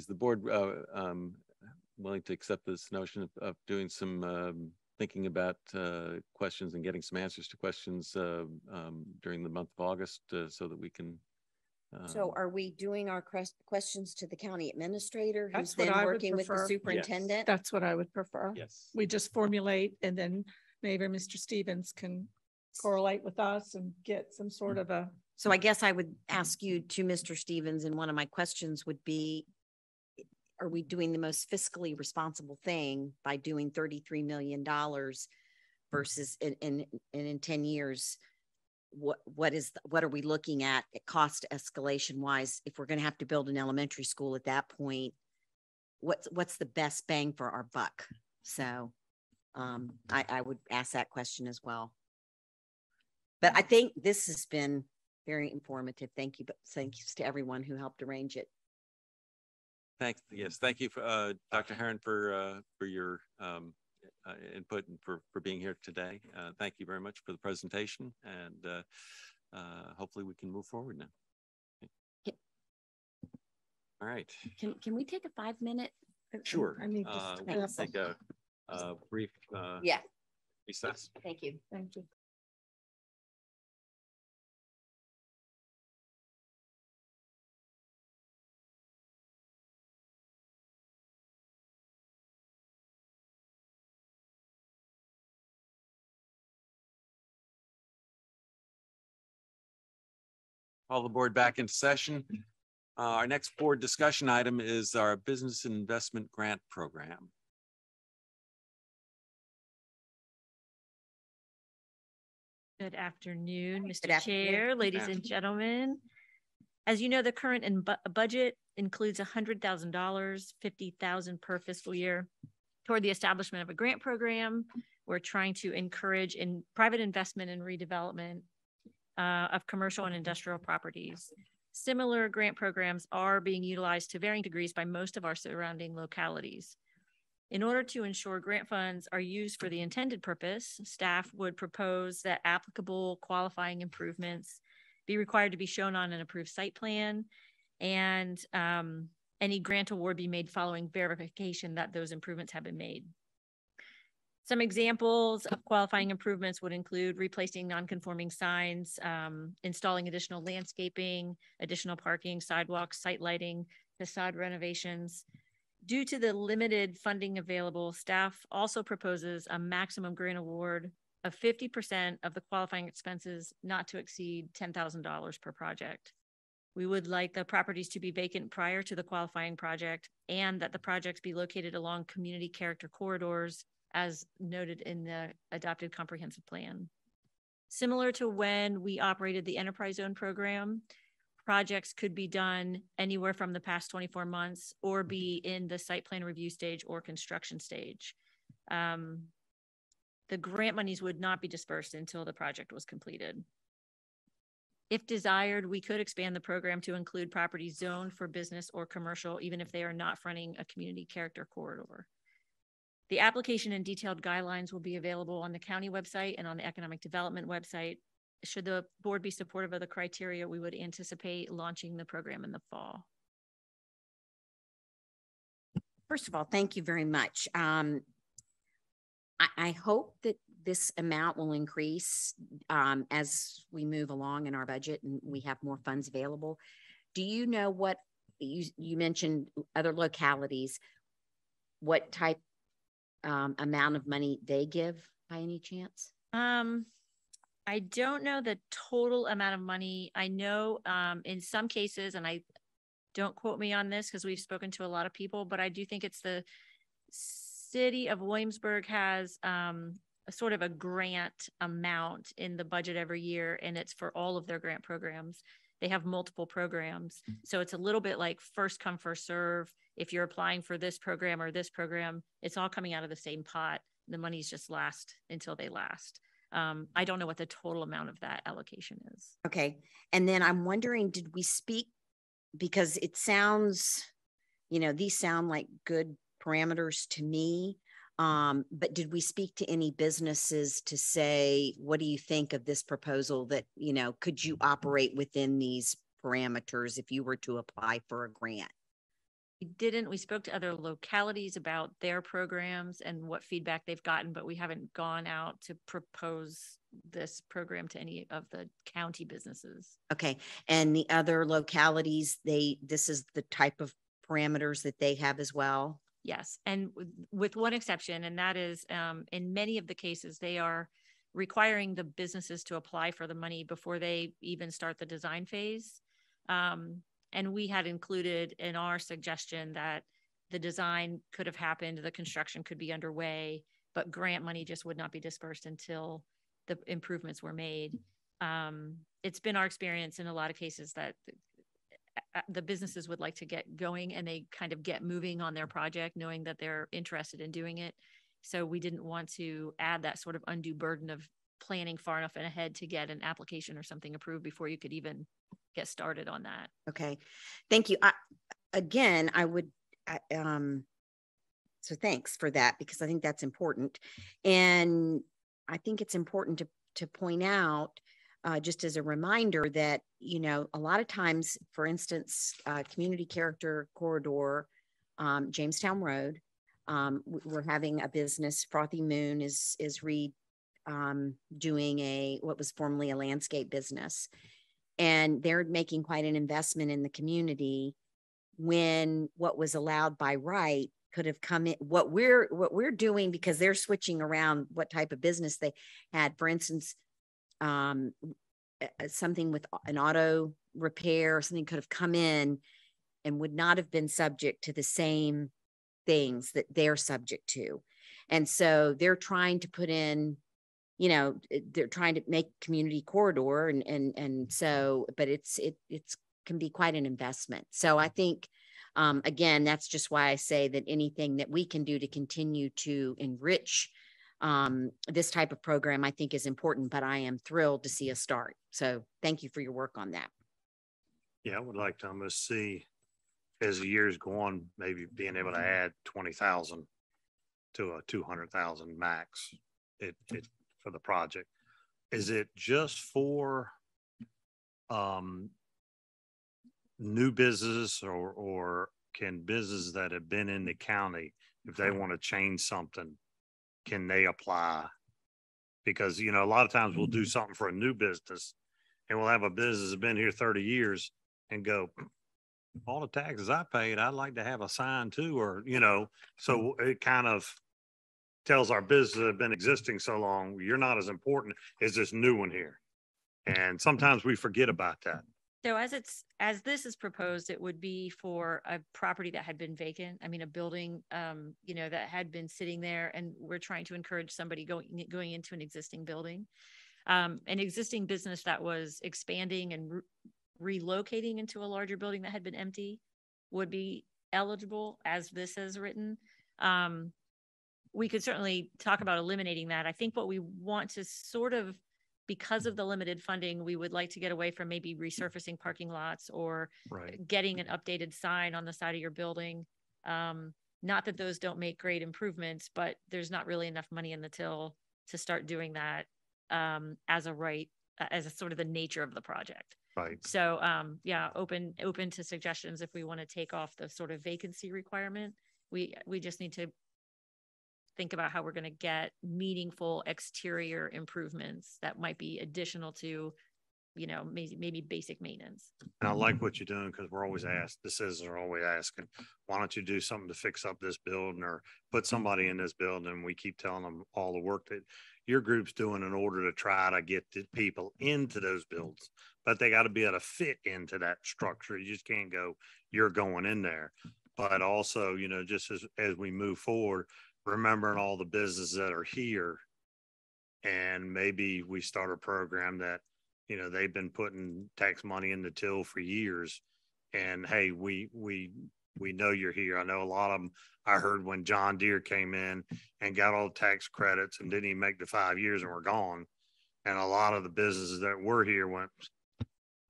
board willing to accept this notion of doing some thinking about questions and getting some answers to questions during the month of August so that we can. So are we doing our questions to the county administrator who's That's what then I would working with the prefer. superintendent? Yes. That's what I would prefer. Yes. We just formulate, and then maybe Mr. Stevens can correlate with us and get some sort of a. So I guess I would ask you to Mr. Stevens, and one of my questions would be, are we doing the most fiscally responsible thing by doing $33 million versus in 10 years? What are we looking at cost escalation wise? If we're going to have to build an elementary school at that point, what's the best bang for our buck? So I would ask that question as well. But I think this has been very informative. Thank you. But thanks to everyone who helped arrange it. Yes, thank you, Dr. Herron, for your input and for being here today. Thank you very much for the presentation, and hopefully we can move forward now. All right. Can we take a 5-minute? Sure. I need We'll take a brief recess. Thank you. Thank you. Call the board back into session. Our next board discussion item is our business investment grant program. Good afternoon, Mr. Chair, ladies and gentlemen. As you know, the current budget includes $100,000, $50,000 per fiscal year toward the establishment of a grant program. We're trying to encourage private investment and redevelopment of commercial and industrial properties. Similar grant programs are being utilized to varying degrees by most of our surrounding localities. In order to ensure grant funds are used for the intended purpose, staff would propose that applicable qualifying improvements be required to be shown on an approved site plan, and any grant award be made following verification that those improvements have been made. Some examples of qualifying improvements would include replacing non-conforming signs, installing additional landscaping, additional parking, sidewalks, site lighting, facade renovations. Due to the limited funding available, staff also proposes a maximum grant award of 50% of the qualifying expenses not to exceed $10,000 per project. We would like the properties to be vacant prior to the qualifying project, and that the projects be located along community character corridors as noted in the adopted comprehensive plan. Similar to when we operated the enterprise zone program, projects could be done anywhere from the past 24 months or be in the site plan review stage or construction stage. The grant monies would not be dispersed until the project was completed. If desired, we could expand the program to include properties zoned for business or commercial, even if they are not fronting a community character corridor. The application and detailed guidelines will be available on the county website and on the economic development website. Should the board be supportive of the criteria, we would anticipate launching the program in the fall. First of all, thank you very much. I hope that this amount will increase as we move along in our budget and we have more funds available. Do you know what you mentioned other localities, what type amount of money they give by any chance? I don't know the total amount of money. I know in some cases, and don't quote me on this because we've spoken to a lot of people, but I do think it's the city of Williamsburg has a sort of a grant amount in the budget every year, and it's for all of their grant programs. They have multiple programs. So it's a little bit like first come, first serve. If you're applying for this program or this program, it's all coming out of the same pot. The monies just last until they last. I don't know what the total amount of that allocation is. Okay. And then I'm wondering, did we speak, because it sounds, these sound like good parameters to me. But did we speak to any businesses to say, what do you think of this proposal that, could you operate within these parameters if you were to apply for a grant? We didn't. We spoke to other localities about their programs and what feedback they've gotten, but we haven't gone out to propose this program to any of the county businesses. Okay. And the other localities, this is the type of parameters that they have as well? Yes. And with one exception, and that is in many of the cases, they are requiring the businesses to apply for the money before they even start the design phase. And we had included in our suggestion that the design could have happened, the construction could be underway, but grant money just would not be dispersed until the improvements were made. It's been our experience in a lot of cases that the businesses would like to get going and they kind of get moving on their project, knowing that they're interested in doing it. So we didn't want to add that sort of undue burden of planning far enough ahead to get an application or something approved before you could even get started on that. Okay. Thank you. So thanks for that, because I think that's important. And I think it's important to point out, just as a reminder that, a lot of times, for instance, community character corridor, Jamestown Road, we're having a business, Frothy Moon is doing what was formerly a landscape business. And they're making quite an investment in the community when what was allowed by right could have come in. What we're doing, because they're switching around what type of business they had. For instance, something with an auto repair or something could have come in and would not have been subject to the same things that they're subject to. And so they're trying to put in, they're trying to make community corridor and so, but it's can be quite an investment. So I think, again, that's just why I say that anything that we can do to continue to enrich this type of program, I think is important, but I am thrilled to see a start. So thank you for your work on that. Yeah, I would like to almost see, as the years go on, maybe being able to add 20,000 to a 200,000 max for the project. Is it just for new business, or can businesses that have been in the county, if they want to change something, can they apply? Because, a lot of times we'll do something for a new business and we'll have a business that's been here 30 years and go, all the taxes I paid, I'd like to have a sign too, or, so it kind of tells our business that have been existing so long, you're not as important as this new one here. And sometimes we forget about that. So as this is proposed, it would be for a property that had been vacant. I mean, a building, that had been sitting there, and we're trying to encourage somebody going into an existing building, an existing business that was expanding and relocating into a larger building that had been empty would be eligible as this is written. We could certainly talk about eliminating that. I think what we want to sort of, because of the limited funding, we would like to get away from maybe resurfacing parking lots or getting an updated sign on the side of your building. Not that those don't make great improvements, but there's not really enough money in the till to start doing that as a sort of the nature of the project. Right. So yeah, open to suggestions if we want to take off the sort of vacancy requirement. We just need to think about how we're going to get meaningful exterior improvements that might be additional to, you know, maybe basic maintenance. And I like what you're doing because we're always asked, the citizens are always asking, why don't you do something to fix up this building or put somebody in this building? And we keep telling them all the work that your group's doing in order to try to get the people into those buildings, but they got to be able to fit into that structure. You just can't go, you're going in there. But also, you know, just as we move forward, remembering all the businesses that are here, and maybe we start a program that, you know, they've been putting tax money in the till for years, and hey, we know you're here. I know a lot of them. I heard when John Deere came in and got all the tax credits and didn't even make the 5 years and were gone, and a lot of the businesses that were here went,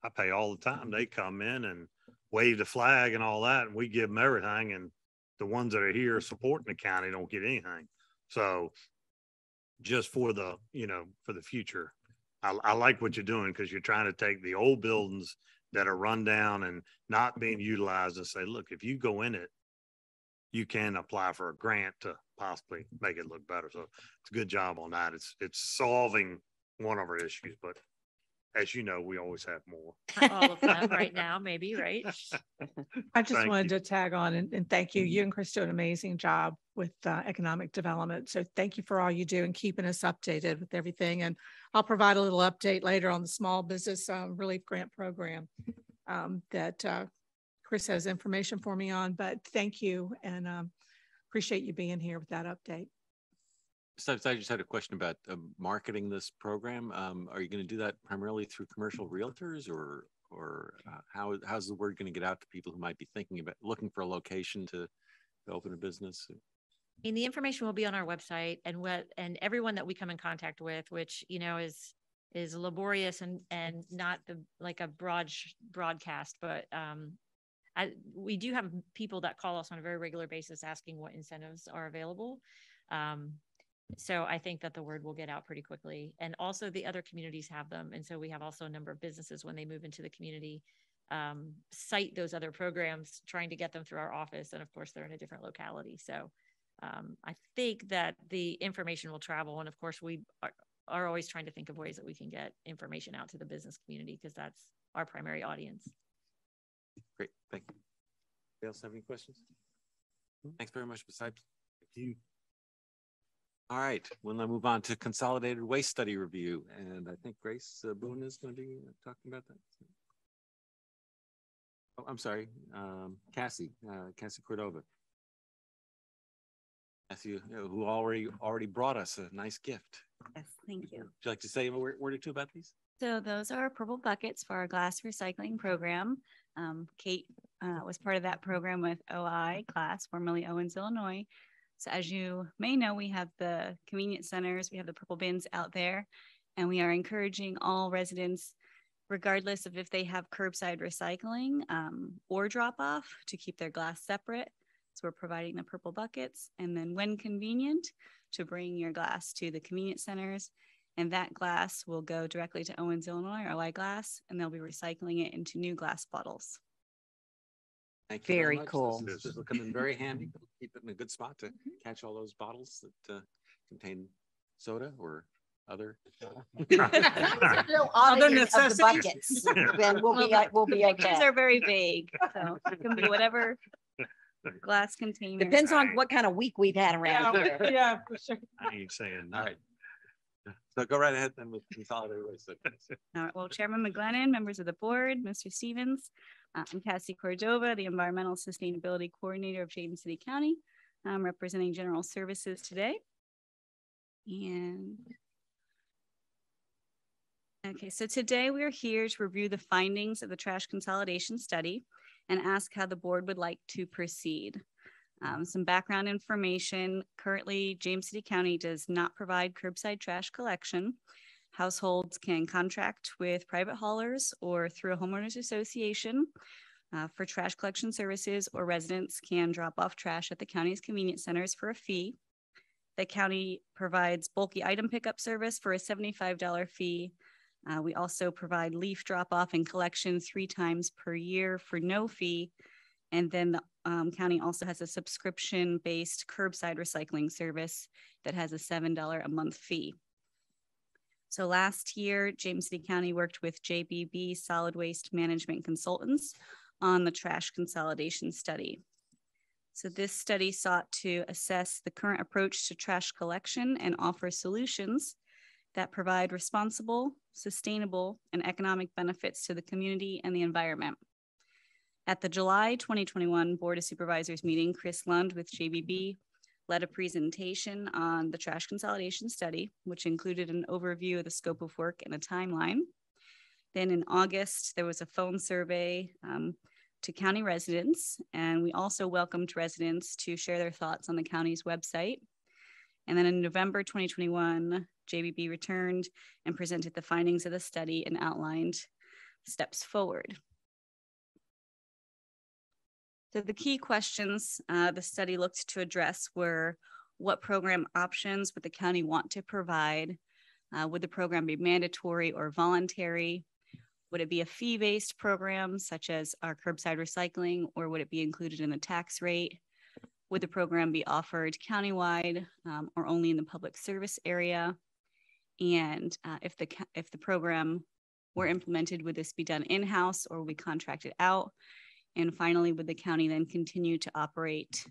I pay all the time. They come in and wave the flag and all that, and we give them everything, and the ones that are here supporting the county don't get anything. So just for the, you know, for the future, I like what you're doing because you're trying to take the old buildings that are run down and not being utilized and say, look, if you go in it, you can apply for a grant to possibly make it look better. So it's a good job on that. It's solving one of our issues, but as you know, we always have more. Not all of them right now, maybe, right? I just wanted to tag on and thank you. You and Chris do an amazing job with economic development. So thank you for all you do and keeping us updated with everything. And I'll provide a little update later on the small business relief grant program that Chris has information for me on, but thank you and appreciate you being here with that update. So I just had a question about marketing this program. Are you going to do that primarily through commercial realtors, or how's the word going to get out to people who might be thinking about looking for a location to open a business? I mean, the information will be on our website, and everyone that we come in contact with, which, you know, is laborious and not like a broadcast, but we do have people that call us on a very regular basis asking what incentives are available. So I think that the word will get out pretty quickly, and also the other communities have them. And so we have also a number of businesses when they move into the community, cite those other programs, trying to get them through our office. And of course they're in a different locality. So I think that the information will travel. And of course we are always trying to think of ways that we can get information out to the business community, because that's our primary audience. Great, thank you. Anybody else have any questions? Thanks very much, besides. Thank you. All right, we'll now move on to Consolidated Waste Study Review. And I think Grace Boone is going to be talking about that. Oh, I'm sorry, Cassie Cordova. Cassie, who already brought us a nice gift. Yes, thank you. Would you like to say a word or two about these? So those are purple buckets for our glass recycling program. Kate was part of that program with OI class, formerly Owens, Illinois. So as you may know, we have the convenience centers, we have the purple bins out there, and we are encouraging all residents, regardless of if they have curbside recycling or drop off, to keep their glass separate. So we're providing the purple buckets, and then when convenient, to bring your glass to the convenience centers, and that glass will go directly to Owens, Illinois, or OI Glass, and they'll be recycling it into new glass bottles. Thank you very much. cool. This is looking very handy. Keep it in a good spot to catch all those bottles that contain soda or other. Other necessities. Then we'll be okay. These are very vague, so it can be whatever glass container. Depends on what kind of week we've had around here. Yeah, for sure. I ain't saying all right. So go right ahead then with Consolidated Waste. All right. Well, Chairman McGlennon, members of the board, Mr. Stevens, I'm Cassie Cordova, the Environmental Sustainability Coordinator of James City County. I'm representing General Services today. And Okay, so today we are here to review the findings of the trash consolidation study and ask how the board would like to proceed. Some background information. Currently, James City County does not provide curbside trash collection. Households can contract with private haulers or through a homeowners association for trash collection services, or residents can drop off trash at the county's convenience centers for a fee. The county provides bulky item pickup service for a $75 fee. We also provide leaf drop off and collection 3 times per year for no fee. And then the county also has a subscription-based curbside recycling service that has a $7 a month fee. So last year, James City County worked with JBB Solid Waste Management Consultants on the trash consolidation study. So this study sought to assess the current approach to trash collection and offer solutions that provide responsible, sustainable, and economic benefits to the community and the environment. At the July 2021 Board of Supervisors meeting, Chris Lund with JBB led a presentation on the trash consolidation study, which included an overview of the scope of work and a timeline. Then in August, there was a phone survey to county residents, and we also welcomed residents to share their thoughts on the county's website. And then in November 2021, JBB returned and presented the findings of the study and outlined steps forward. So the key questions the study looked to address were: what program options would the county want to provide? Would the program be mandatory or voluntary? Would it be a fee-based program such as our curbside recycling, or would it be included in the tax rate? Would the program be offered countywide or only in the public service area? And if the program were implemented, would this be done in-house or would we contract it out? And finally, would the county then continue to operate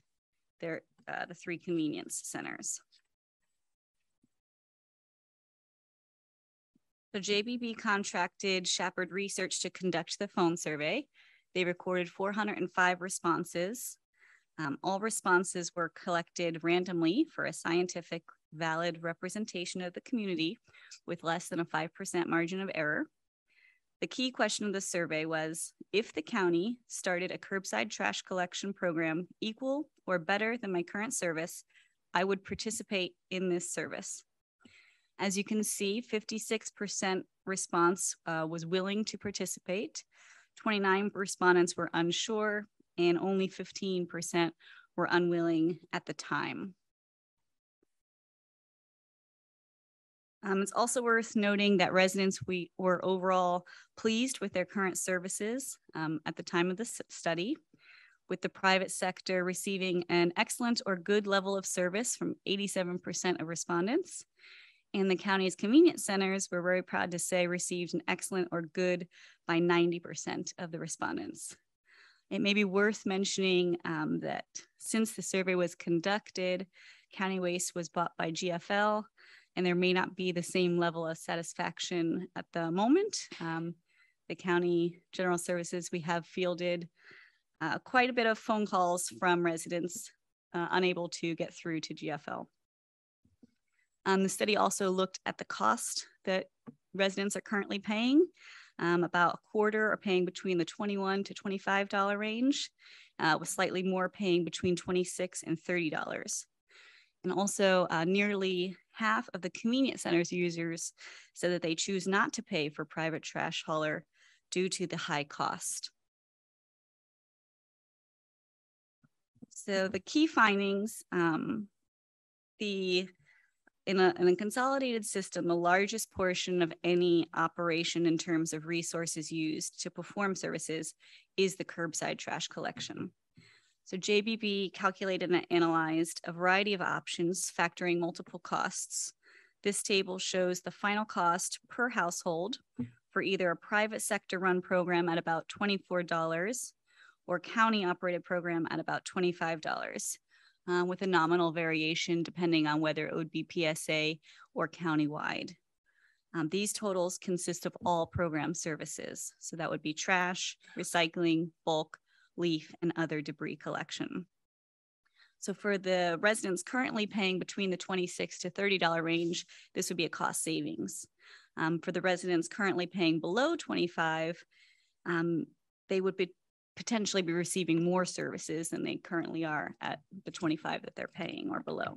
the 3 convenience centers? So JBB contracted Shepherd Research to conduct the phone survey. They recorded 405 responses. All responses were collected randomly for a scientific, valid representation of the community with less than a 5% margin of error. The key question of the survey was: if the county started a curbside trash collection program equal or better than my current service, I would participate in this service. As you can see, 56% response was willing to participate, 29 respondents were unsure, and only 15% were unwilling at the time. It's also worth noting that residents were overall pleased with their current services at the time of the study, with the private sector receiving an excellent or good level of service from 87% of respondents. And the county's convenience centers, we're very proud to say, received an excellent or good by 90% of the respondents. It may be worth mentioning that since the survey was conducted, county waste was bought by GFL, and there may not be the same level of satisfaction at the moment. The county general services, we have fielded quite a bit of phone calls from residents unable to get through to GFL. The study also looked at the cost that residents are currently paying. About a quarter are paying between the $21 to $25 range, with slightly more paying between $26 and $30. And also nearly half of the convenience centers users said that they choose not to pay for private trash hauler due to the high cost. So the key findings, in a consolidated system, the largest portion of any operation in terms of resources used to perform services is the curbside trash collection. So JBB calculated and analyzed a variety of options, factoring multiple costs. This table shows the final cost per household for either a private sector run program at about $24 or county operated program at about $25. With a nominal variation depending on whether it would be PSA or countywide. These totals consist of all program services. So that would be trash, recycling, bulk, leaf, and other debris collection. So for the residents currently paying between the $26 to $30 range, this would be a cost savings. For the residents currently paying below 25, they would potentially be receiving more services than they currently are at the 25 that they're paying or below.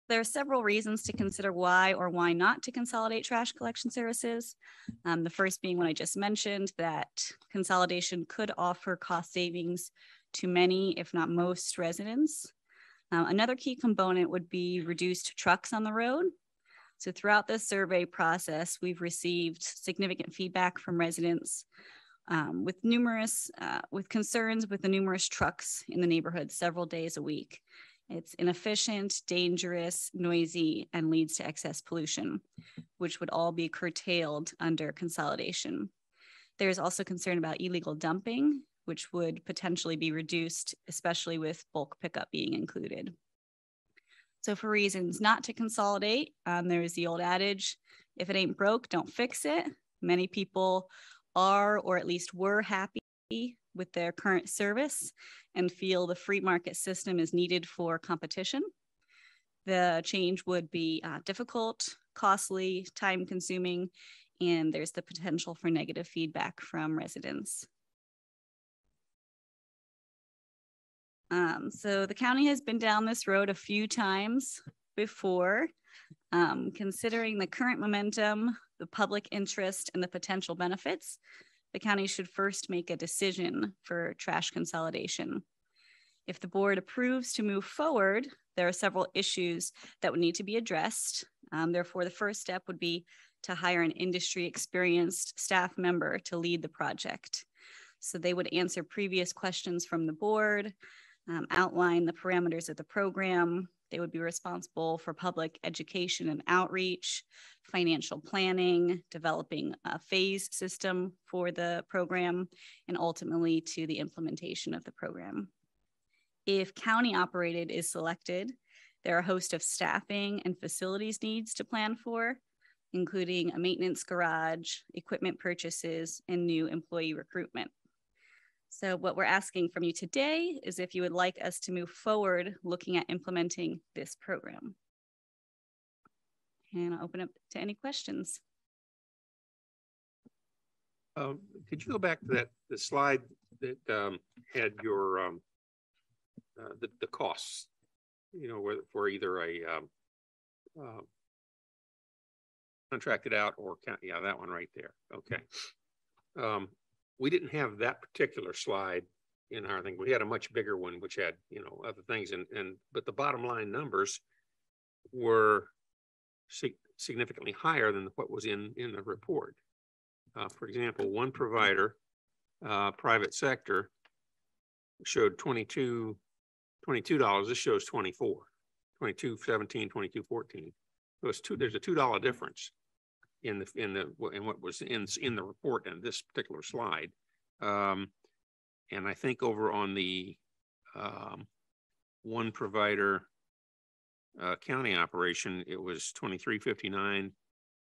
There are several reasons to consider why or why not to consolidate trash collection services. The first being what I just mentioned, that consolidation could offer cost savings to many, if not most, residents. Another key component would be reduced trucks on the road. So throughout this survey process, we've received significant feedback from residents with concerns with the numerous trucks in the neighborhood several days a week. It's inefficient, dangerous, noisy, and leads to excess pollution, which would all be curtailed under consolidation. There's also concern about illegal dumping, which would potentially be reduced, especially with bulk pickup being included. So for reasons not to consolidate, there's the old adage, if it ain't broke, don't fix it. Many people are, or at least were, happy with their current service and feel the free market system is needed for competition. The change would be difficult, costly, time consuming, and there's the potential for negative feedback from residents. So the county has been down this road a few times before. Considering the current momentum, the public interest, and the potential benefits, the county should first make a decision for trash consolidation. If the board approves to move forward, there are several issues that would need to be addressed. Therefore, the first step would be to hire an industry experienced staff member to lead the project. So they would answer previous questions from the board, outline the parameters of the program. They would be responsible for public education and outreach, financial planning, developing a phase system for the program, and ultimately to the implementation of the program. If county operated is selected, there are a host of staffing and facilities needs to plan for, including a maintenance garage, equipment purchases, and new employee recruitment. So what we're asking from you today is if you would like us to move forward looking at implementing this program. And I'll open up to any questions. Could you go back to the slide that had your the costs, you know, for either a contracted out or yeah, that one right there. Okay. We didn't have that particular slide in our thing. We had a much bigger one, which had, you know, other things, but the bottom line numbers were significantly higher than what was in the report. For example, one provider, private sector, showed $22. This shows 24, 22.17, 22.14. So there's a $2 difference in what was in the report and this particular slide. And I think over on the one provider county operation, it was 23.59.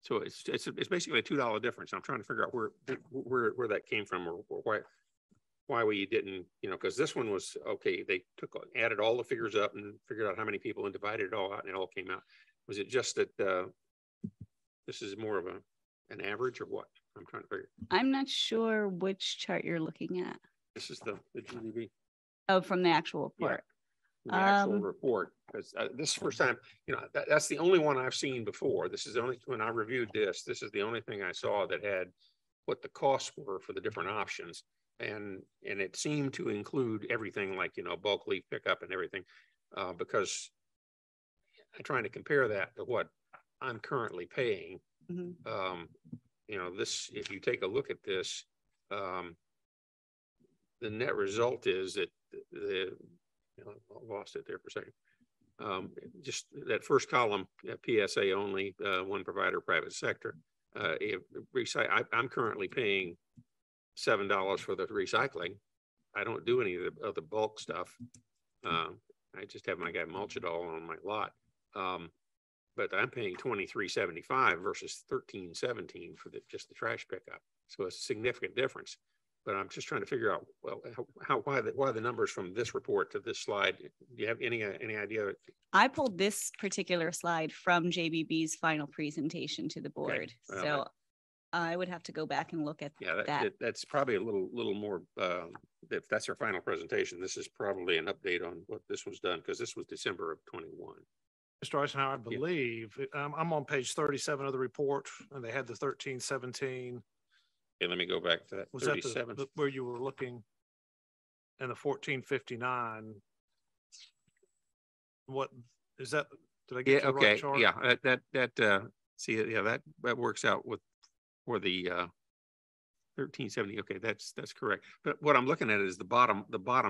So it's basically a $2 difference. I'm trying to figure out where that came from, or why we didn't, you know, because this one was okay. They added all the figures up and figured out how many people and divided it all out, and it all came out. Was it just that this is more of an average, or what? I'm trying to figure. I'm not sure which chart you're looking at. This is the GDP. Oh, from the actual report. Yeah, the actual report, because this is the first time, you know, that's the only one I've seen before. This is the only, when I reviewed this is the only thing I saw that had what the costs were for the different options. And it seemed to include everything, like, you know, bulk leaf pickup and everything, because I'm trying to compare that to what I'm currently paying. Mm-hmm. You know, this, if you take a look at this, the net result is that you know, I lost it there for a second. Just that first column, PSA only, one provider, private sector. I'm currently paying $7 for the recycling. I don't do any of the bulk stuff. I just have my guy mulch it all on my lot. But I'm paying $23.75 versus $13.17 for just the trash pickup. So it's a significant difference. but I'm just trying to figure out, well, why the numbers from this report to this slide? Do you have any idea? I pulled this particular slide from JBB's final presentation to the board. Well, so I would have to go back and look at that's probably a little more, if that's our final presentation, this is probably an update on what this was done, because this was December of 21. Mr. Eisenhower, I believe, I'm on page 37 of the report, and they had the 1317. Okay, let me go back to that. Was 37. that where you were looking? And the 1459. What is that? Did I get to the right chart? Yeah, see, yeah, that works out for the 1370. Okay, that's correct. But what I'm looking at is the bottom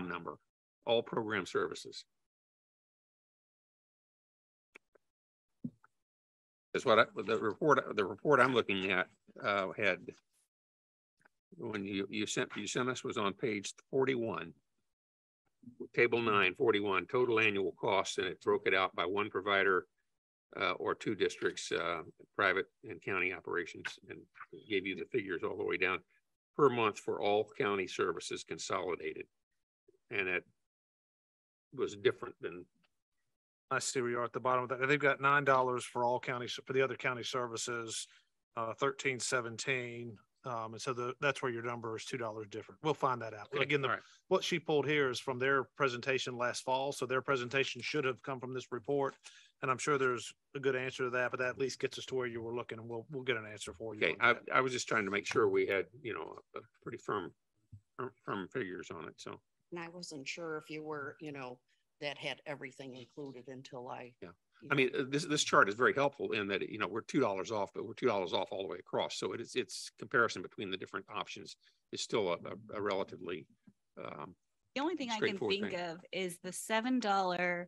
number, all program services. That's what the report I'm looking at had, when you sent us, was on page 41, table 941, total annual costs, and it broke it out by one provider or two districts, private and county operations, and gave you the figures all the way down per month for all county services consolidated, and it was different than. I see where you are at the bottom of that. They've got $9 for all counties, for the other county services, 1317. And so that's where your number is $2 different. We'll find that out. Okay. Again, what she pulled here is from their presentation last fall. So their presentation should have come from this report. And I'm sure there's a good answer to that, but that at least gets us to where you were looking, and we'll get an answer for you. Okay, I was just trying to make sure we had, a pretty firm figures on it. So. And I wasn't sure if you were, that had everything included until yeah. I mean, this chart is very helpful in that, we're $2 off, but we're $2 off all the way across. So it's comparison between the different options is still a relatively the only thing I can think of is the $7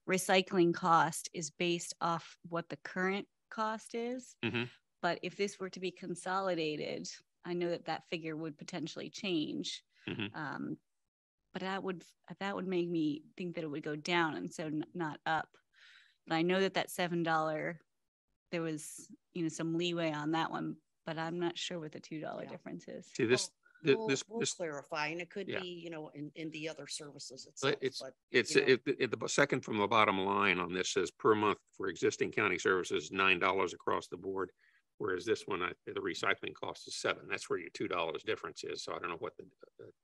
recycling cost is based off what the current cost is. Mm-hmm. But if this were to be consolidated, I know that figure would potentially change. Mm-hmm. But that would make me think that it would go down and so not up. But I know that $7, there was, some leeway on that one, but I'm not sure what the $2 difference is. See, we'll clarify, and it could be, in the other services itself. It's the second from the bottom line on this says per month for existing county services, $9 across the board. Whereas this one, the recycling cost is $7. That's where your $2 difference is. So I don't know what the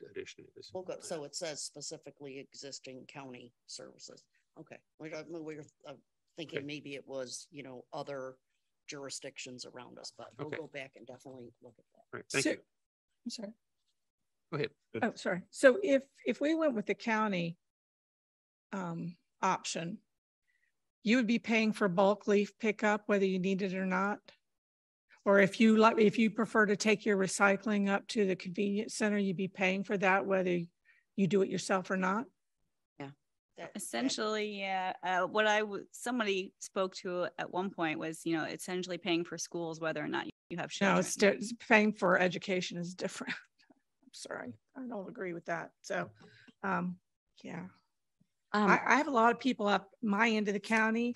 addition is. Well, good. So it says specifically existing county services. Okay. We were thinking maybe it was, other jurisdictions around us, but we'll go back and definitely look at that. All right. Thank you. I'm sorry. Go ahead. Oh, sorry. So if we went with the county option, you would be paying for bulk leaf pickup, whether you need it or not. Or if you prefer to take your recycling up to the convenience center, you'd be paying for that, whether you do it yourself or not. Yeah. Essentially, yeah. Somebody spoke to at one point was, essentially paying for schools, whether or not you have children. No, it's paying for education is different. I'm sorry, I don't agree with that. So, yeah. I have a lot of people up my end of the county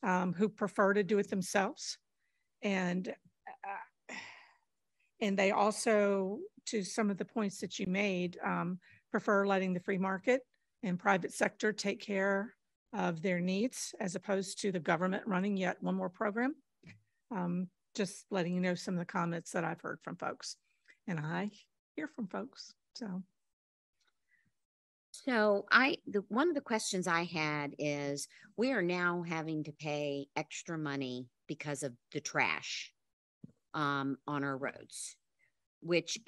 who prefer to do it themselves. And they also, to some of the points that you made, prefer letting the free market and private sector take care of their needs as opposed to the government running yet one more program. Just letting you know some of the comments that I've heard from folks, and I hear from folks. So one of the questions I had is, we are now having to pay extra money because of the trash on our roads, which,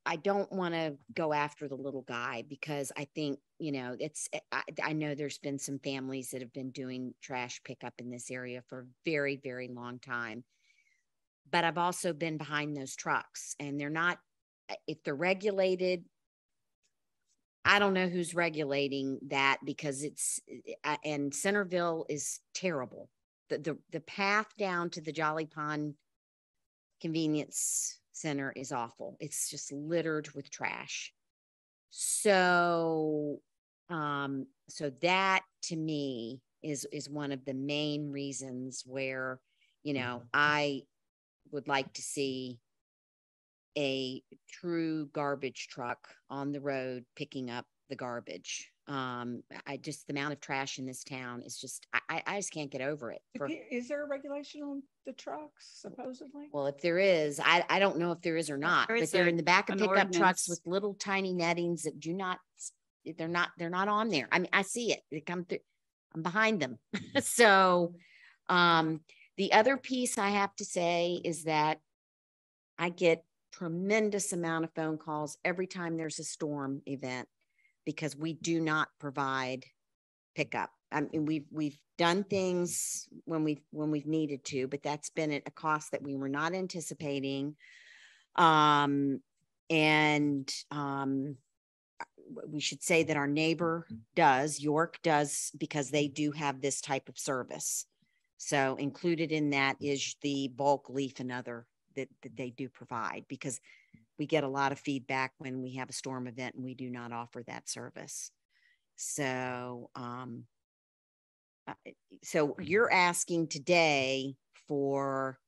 I don't want to go after the little guy, because I think, I know there's been some families that have been doing trash pickup in this area for a very, very long time. But I've also been behind those trucks, and they're not, if they're regulated, I don't know who's regulating that, because and Centerville is terrible. The path down to the Jolly Pond Convenience Center is awful. It's just littered with trash. So that to me is one of the main reasons where, I would like to see a true garbage truck on the road picking up the garbage. I just, the amount of trash in this town is just, I just can't get over it. Is there a regulation on the trucks supposedly? Well, if there is, I don't know if there is or not, but they're in the back of pickup trucks with little tiny nettings that do not, they're not on there. I mean, I see it. They come through, I'm behind them. So, the other piece I have to say is that I get tremendous amount of phone calls every time there's a storm event, because we do not provide pickup. I mean, we've done things when we've needed to, but that's been at a cost that we were not anticipating. We should say that our neighbor does, York does, because they do have this type of service. So included in that is the bulk leaf and other that they do provide, because we get a lot of feedback when we have a storm event and we do not offer that service. So, so you're asking today for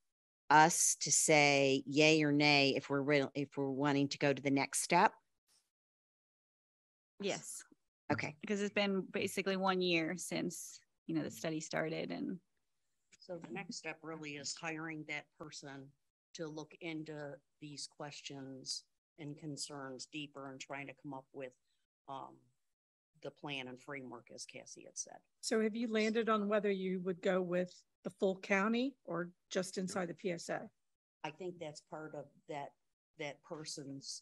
us to say yay or nay if we're wanting to go to the next step? Yes. Okay. Because it's been basically 1 year since, the study started. And so the next step really is hiring that person to look into these questions and concerns deeper and trying to come up with the plan and framework, as Cassie had said. So have you landed on whether you would go with the full county or just inside the PSA? I think that's part of that person's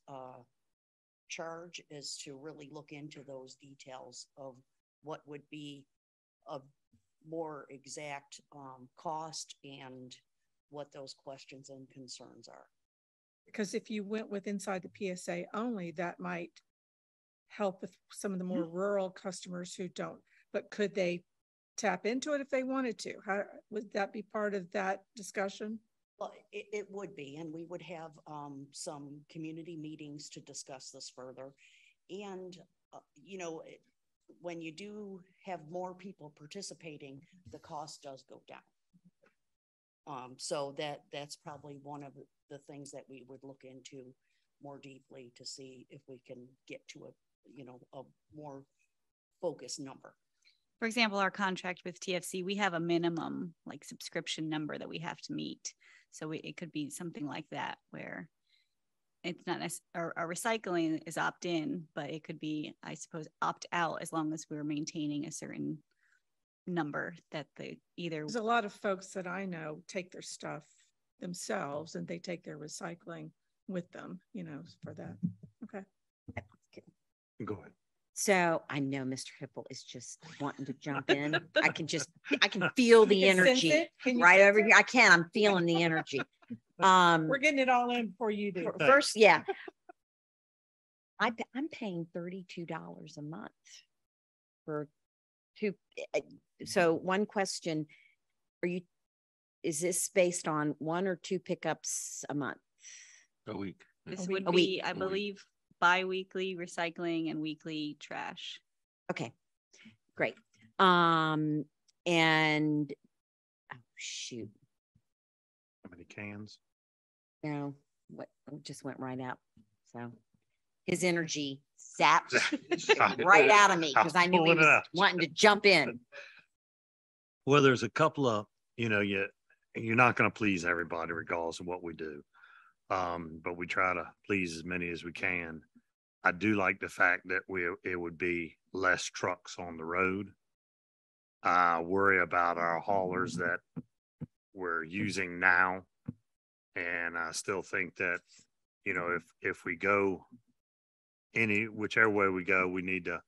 charge, is to really look into those details of what would be a more exact cost and what those questions and concerns are. Because if you went with inside the PSA only, that might help with some of the more rural customers who don't. But could they tap into it if they wanted to? How would that be part of that discussion? Well, it would be, and we would have some community meetings to discuss this further. And, when you do have more people participating, the cost does go down. So that's probably one of the things that we would look into more deeply to see if we can get to a more focused number. for example, our contract with TFC, we have a minimum subscription number that we have to meet. So it could be something like that, where it's not our recycling is opt-in, but it could be, I suppose, opt-out, as long as we're maintaining a certain number that they either. There's a lot of folks that I know take their stuff themselves and they take their recycling with them, for that. Okay. Go ahead. So I know Mr. Hipple is just wanting to jump in. I can feel the energy right over here. I'm feeling the energy. We're getting it all in before you do. First, yeah. I'm paying $32 a month for two. So one question, is this based on 1 or 2 pickups a month? A week. This would be, I believe, bi-weekly recycling and weekly trash. Okay, great. And oh shoot. How many cans? No, what just went right up. So his energy zapped right out of me because I knew he was wanting to jump in. Well, there's a couple of, you're not going to please everybody regardless of what we do. But we try to please as many as we can. I do like the fact that it would be less trucks on the road. I worry about our haulers that we're using now. And I still think that, if we go whichever way we go, we need to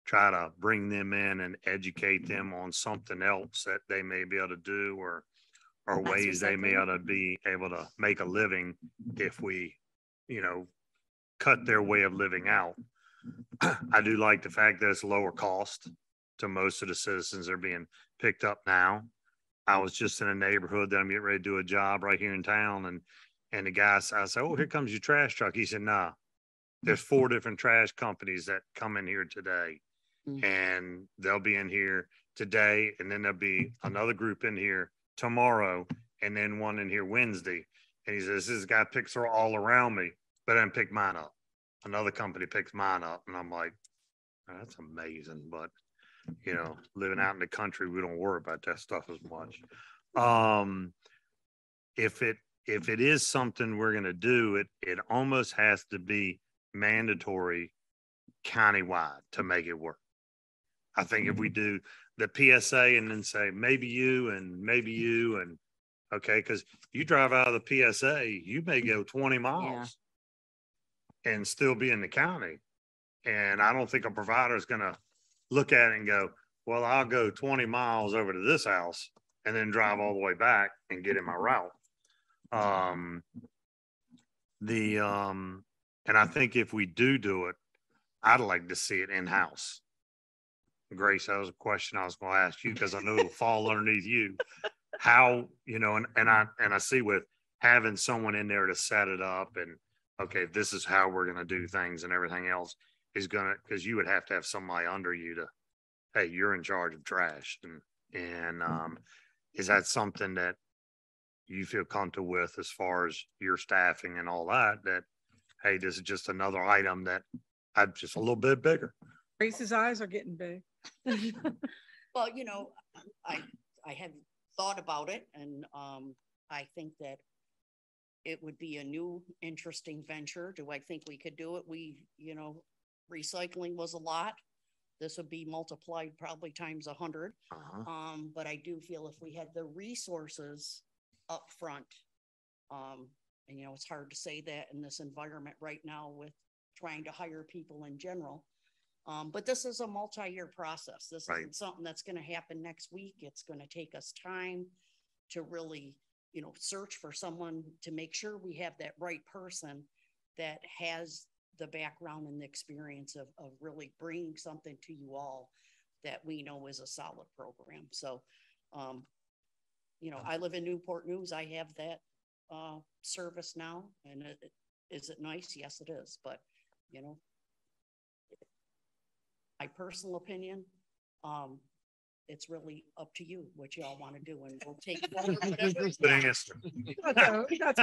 try to bring them in and educate them on something else that they may be able to do, or ways they may be able to make a living if we, cut their way of living out. I do like the fact that it's lower cost to most of the citizens that are being picked up now. I was just in a neighborhood that I'm getting ready to do a job right here in town, and the guy, I said, "Oh, here comes your trash truck." He said, "Nah, there's 4 different trash companies that come in here today, and they'll be in here today, and then there'll be another group in here tomorrow, and then one in here Wednesday." And he says, "This guy picks her all around me." but then pick mine up. Another company picks mine up, and I'm like, oh, that's amazing. But you know, living out in the country, we don't worry about that stuff as much. If it is something we're going to do, it almost has to be mandatory countywide to make it work. I think if we do the PSA and then say maybe you and okay, because you drive out of the PSA, you may go 20 miles and still be in the county. And I don't think a provider is going to look at it and go, well, I'll go 20 miles over to this house and then drive all the way back and get in my route. And I think if we do it, I'd like to see it in-house. Grace, that was a question I was going to ask you because I know it'll fall underneath you. How, you know, and I see with having someone in there to set it up and, okay, this is how we're going to do things and everything else is going to, because you would have to have somebody under you to, hey, you're in charge of trash. And is that something that you feel comfortable with as far as your staffing and all that, hey, this is just another item that I'm just a little bit bigger. Grace's eyes are getting big. Well, you know, I have thought about it, and I think that it would be a new, interesting venture. Do I think we could do it? You know, recycling was a lot. This would be multiplied probably times 100. But I do feel if we had the resources up front, and you know, it's hard to say that in this environment right now with trying to hire people in general. But this is a multi-year process. This isn't something that's going to happen next week. It's going to take us time to really, you know, search for someone to make sure we have that right person that has the background and the experience of really bringing something to you all that we know is a solid program. So, you know, I live in Newport News. I have that service now. And is it nice? Yes, it is. But, you know, my personal opinion, it's really up to you what y'all want to do, and we'll take that's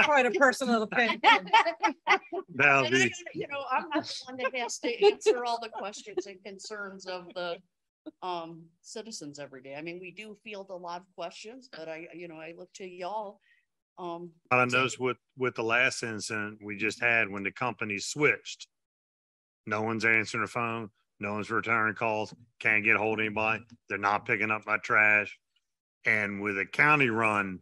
quite a personal opinion. You know, I'm not the one that has to answer all the questions and concerns of the citizens every day. I mean, we do field a lot of questions, but I look to y'all. I noticed with the last incident we just had when the company switched, no one's answering the phone. No one's returning calls, can't get a hold of anybody. They're not picking up my trash. And with a county run,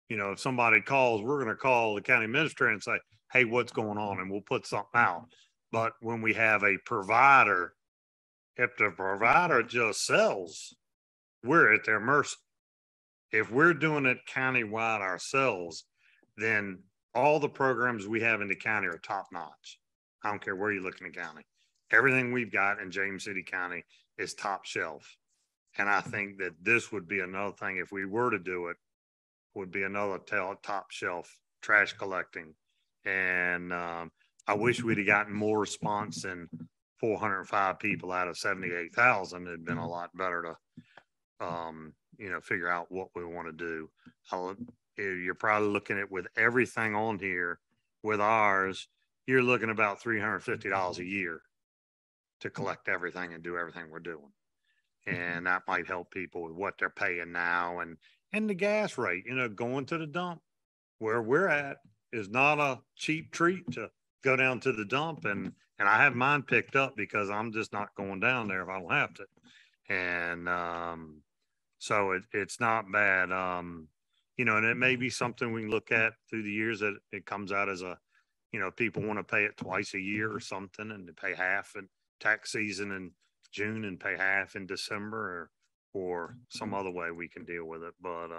you know, if somebody calls, we're going to call the county administrator and say, hey, what's going on? And we'll put something out. But when we have a provider, if the provider just sells, we're at their mercy. If we're doing it countywide ourselves, then all the programs we have in the county are top notch. I don't care where you look in the county. Everything we've got in James City County is top shelf. And I think that this would be another thing, if we were to do it, would be another top shelf trash collecting. And I wish we'd have gotten more response than 405 people out of 78,000. It'd been a lot better to, you know, figure out what we want to do. You're probably looking at, with everything on here, with ours, you're looking about $350 a year to collect everything and do everything we're doing. And that might help people with what they're paying now and the gas rate, you know, going to the dump where we're at is not a cheap treat to go down to the dump. And I have mine picked up because I'm just not going down there if I don't have to. And so it's not bad. You know, and it may be something we can look at through the years that it comes out as a, you know, people want to pay it twice a year or something and they pay half in tax season in June and pay half in December or some other way we can deal with it. But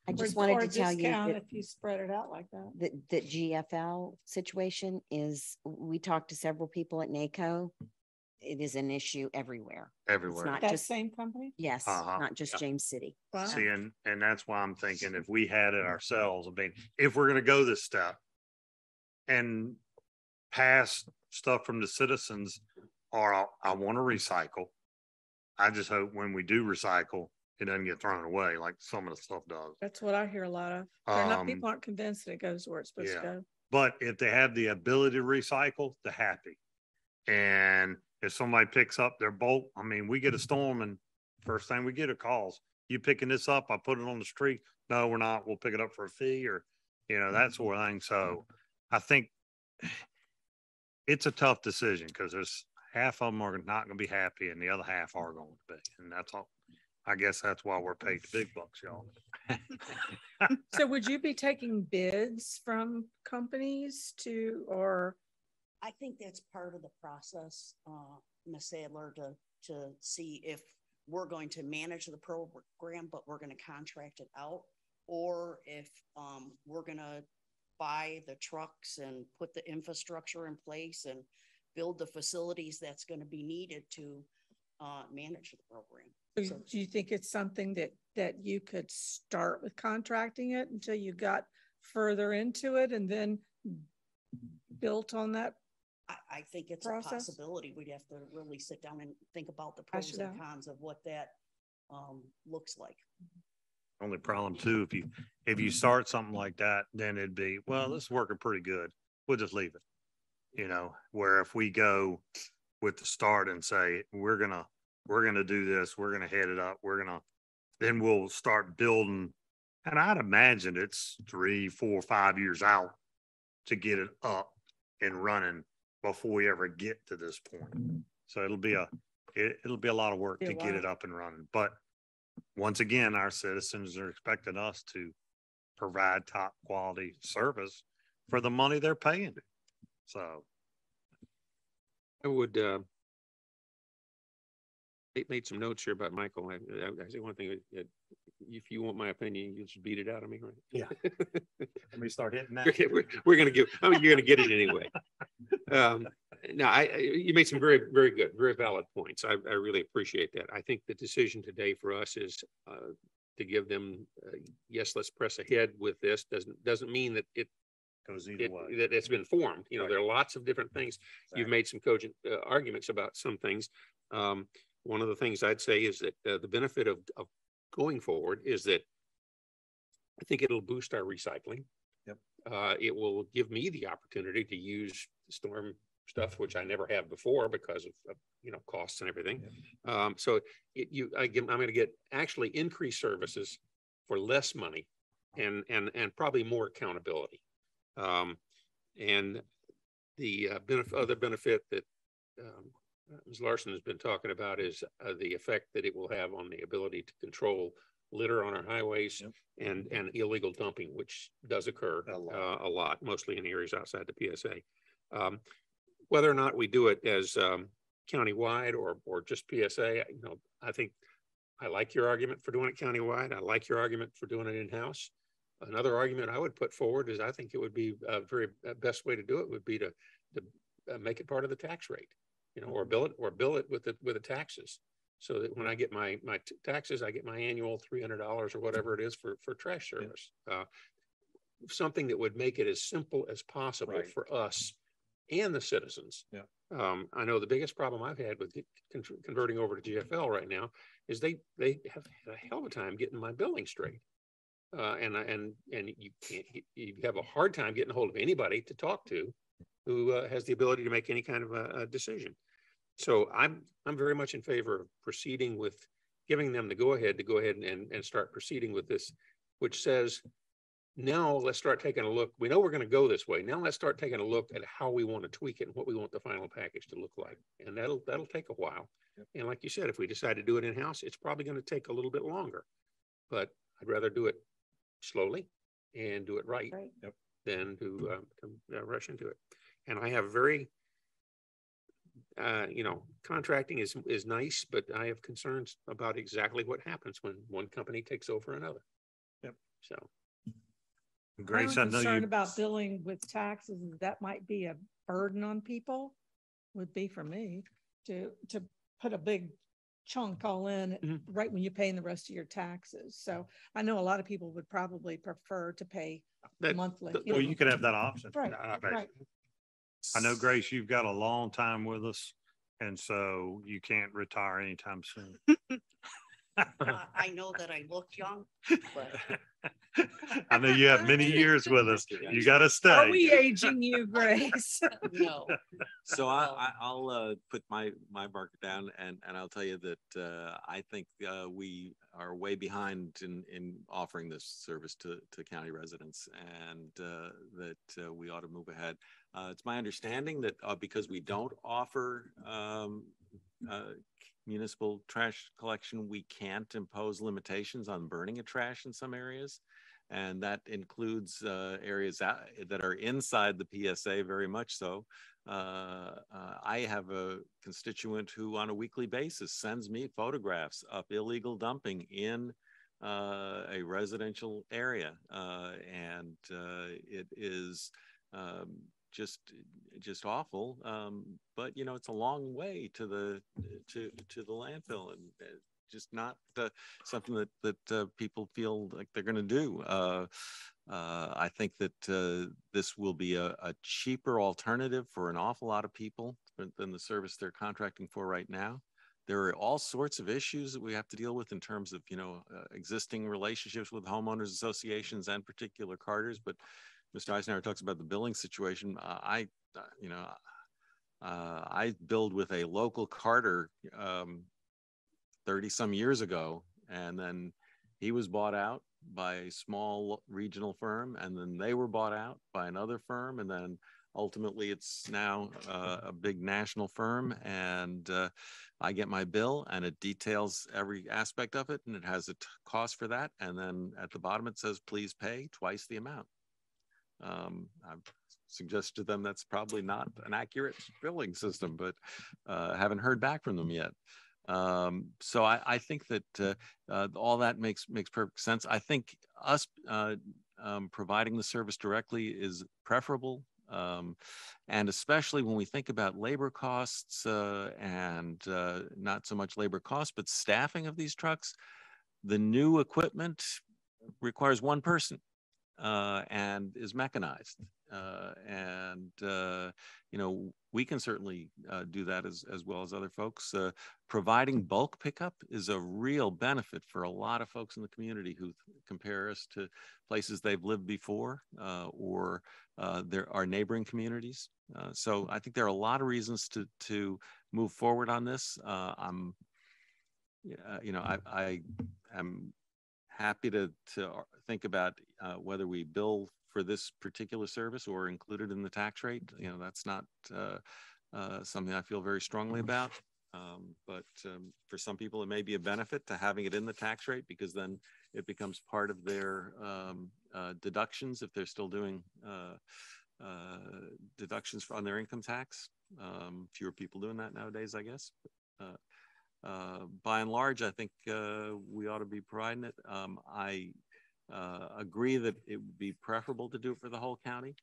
I just wanted to tell you that if you spread it out like that. That GFL situation is, we talked to several people at NACO. It is an issue everywhere. Everywhere. It's not that just same company. Yes, not just James City. Wow. See, and that's why I'm thinking if we had it ourselves, I mean, if we're going to go this step and pass stuff from the citizens, or I want to recycle. I just hope when we do recycle, it doesn't get thrown away like some of the stuff does. That's what I hear a lot of. People aren't convinced that it goes where it's supposed to go. But if they have the ability to recycle, they're happy. And if somebody picks up their bolt, I mean, we get a storm and first thing we get are calls. You picking this up? I put it on the street. No, we're not. We'll pick it up for a fee or, you know, that sort of thing. So I think it's a tough decision because there's half of them are not going to be happy and the other half are going to be. And that's all. I guess that's why we're paid the big bucks, y'all. So would you be taking bids from companies or? I think that's part of the process, Ms. Sadler, to see if we're going to manage the program, but we're going to contract it out, or if we're going to buy the trucks and put the infrastructure in place and build the facilities that's going to be needed to manage the program. So do you think it's something that you could start with contracting it until you got further into it and then built on that? I think it's a possibility. We'd have to really sit down and think about the pros and cons of what that looks like. Only problem too, if you start something like that, then it'd be, well, this is working pretty good. We'll just leave it. You know, where if we go with the start and say, we're gonna do this, we're gonna head it up, then we'll start building. And I'd imagine it's 3, 4, 5 years out to get it up and running before we ever get to this point. So it'll be a lot of work to get it up and running. But once again, our citizens are expecting us to provide top quality service for the money they're paying. So I would made some notes here about Michael. I say one thing, if you want my opinion, you just beat it out of me, right? Yeah. Let me start hitting that. We're going to give, I mean, you're going to get it anyway. No, you made some very, very good, very valid points. I really appreciate that. I think the decision today for us is to give them, yes, let's press ahead with this. Doesn't mean that it goes either way. That it's been formed. You know, there are lots of different things. Exactly. You've made some cogent arguments about some things. One of the things I'd say is that the benefit of going forward is that I think it'll boost our recycling. Yep. It will give me the opportunity to use storm stuff, which I never have before because of you know, costs and everything. Yep. So I'm going to get actually increased services for less money and probably more accountability. And the other benefit that Ms. Larson has been talking about is the effect that it will have on the ability to control litter on our highways. Yep. and illegal dumping, which does occur a lot, mostly in areas outside the PSA. Whether or not we do it as countywide or just PSA, you know, I think I like your argument for doing it countywide. I like your argument for doing it in-house. Another argument I would put forward is I think it would be a very best way to do it would be to make it part of the tax rate. You know, or bill it with the taxes, so that when I get my taxes, I get my annual $300 or whatever it is for trash service. Yeah. Something that would make it as simple as possible for us and the citizens. Yeah. I know the biggest problem I've had with converting over to GFL right now is they have had a hell of a time getting my billing straight, and you have a hard time getting a hold of anybody to talk to who has the ability to make any kind of a decision. So I'm very much in favor of proceeding with giving them the go ahead and start proceeding with this, which says, now let's start taking a look. We know we're going to go this way. Now let's start taking a look at how we want to tweak it and what we want the final package to look like. And that'll take a while. Yep. And like you said, if we decide to do it in-house, it's probably going to take a little bit longer, but I'd rather do it slowly and do it right. Yep. Than to rush into it. And I have very, you know, contracting is nice, but I have concerns about exactly what happens when one company takes over another. Yep. So, Grace, I'm concerned about billing with taxes. That might be a burden on people. Would be for me to put a big chunk all in right when you're paying the rest of your taxes. So I know a lot of people would probably prefer to pay monthly. Well, you could have that option. Right. Right. I know, Grace, you've got a long time with us, and so you can't retire anytime soon. I know that I look young, but I know you have many years with us. You got to stay. Are we aging you, Grace? No. So I'll put my marker down, and I'll tell you that I think we are way behind in offering this service to county residents, and that we ought to move ahead. It's my understanding that because we don't offer municipal trash collection, we can't impose limitations on burning of trash in some areas. And that includes areas that are inside the PSA, very much so. I have a constituent who on a weekly basis sends me photographs of illegal dumping in a residential area. And it is just awful. But you know, it's a long way to the landfill, and just not something that people feel like they're going to do. I think that this will be a cheaper alternative for an awful lot of people than the service they're contracting for right now. There are all sorts of issues that we have to deal with in terms of, you know, existing relationships with homeowners associations and particular carters. But Mr. Eisenhower talks about the billing situation. I billed with a local carter 30 some years ago, and then he was bought out by a small regional firm, and then they were bought out by another firm, and then ultimately it's now a big national firm. And I get my bill, and it details every aspect of it, and it has a cost for that, and then at the bottom it says please pay twice the amount. I've suggested to them that's probably not an accurate billing system, but haven't heard back from them yet. So I think that all that makes perfect sense. I think us providing the service directly is preferable, and especially when we think about labor costs and not so much labor costs, but staffing of these trucks. The new equipment requires one person and is mechanized. You know, we can certainly do that as well as other folks. Providing bulk pickup is a real benefit for a lot of folks in the community who compare us to places they've lived before or there are neighboring communities. So I think there are a lot of reasons to move forward on this. You know, I am happy to think about whether we bill for this particular service or include it in the tax rate. You know, that's not something I feel very strongly about. But for some people, it may be a benefit to having it in the tax rate, because then it becomes part of their deductions if they're still doing deductions on their income tax. Fewer people doing that nowadays, I guess. By and large, I think we ought to be providing it. I agree that it would be preferable to do it for the whole county.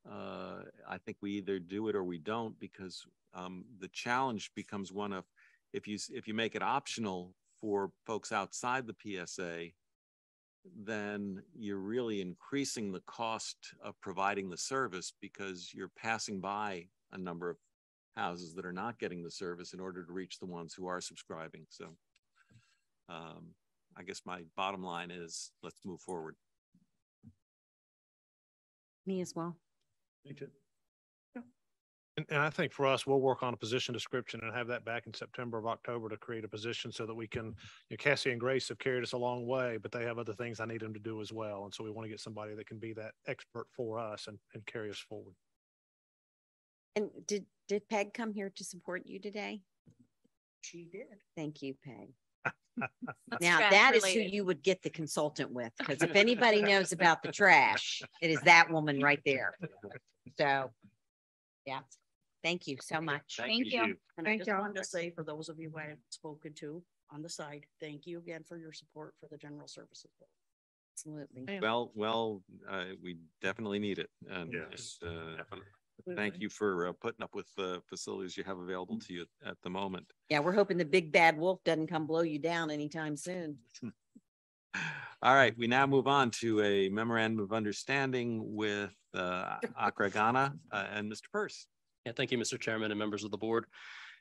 I think we either do it or we don't, because the challenge becomes one of, if you make it optional for folks outside the PSA, then you're really increasing the cost of providing the service, because you're passing by a number of houses that are not getting the service in order to reach the ones who are subscribing. So I guess my bottom line is, let's move forward. Me as well. Me too. And I think for us, we'll work on a position description and have that back in September or October to create a position so that we can, you know, Cassie and Grace have carried us a long way, but they have other things I need them to do as well. And so we want to get somebody that can be that expert for us and carry us forward. And did Peg come here to support you today? She did. Thank you, Peg. Now that is who you would get the consultant with, because if anybody knows about the trash, it is that woman right there. So yeah, thank you so much. Thank you. And I just wanted to say, for those of you who I haven't spoken to on the side, thank you again for your support for the general services bill. Absolutely. Well, we definitely need it. And yes, thank you for putting up with the facilities you have available to you at the moment. Yeah, we're hoping the big bad wolf doesn't come blow you down anytime soon. All right, we now move on to a memorandum of understanding with Accra, Ghana, and Mr. Purse. Yeah, thank you, Mr. Chairman and members of the board.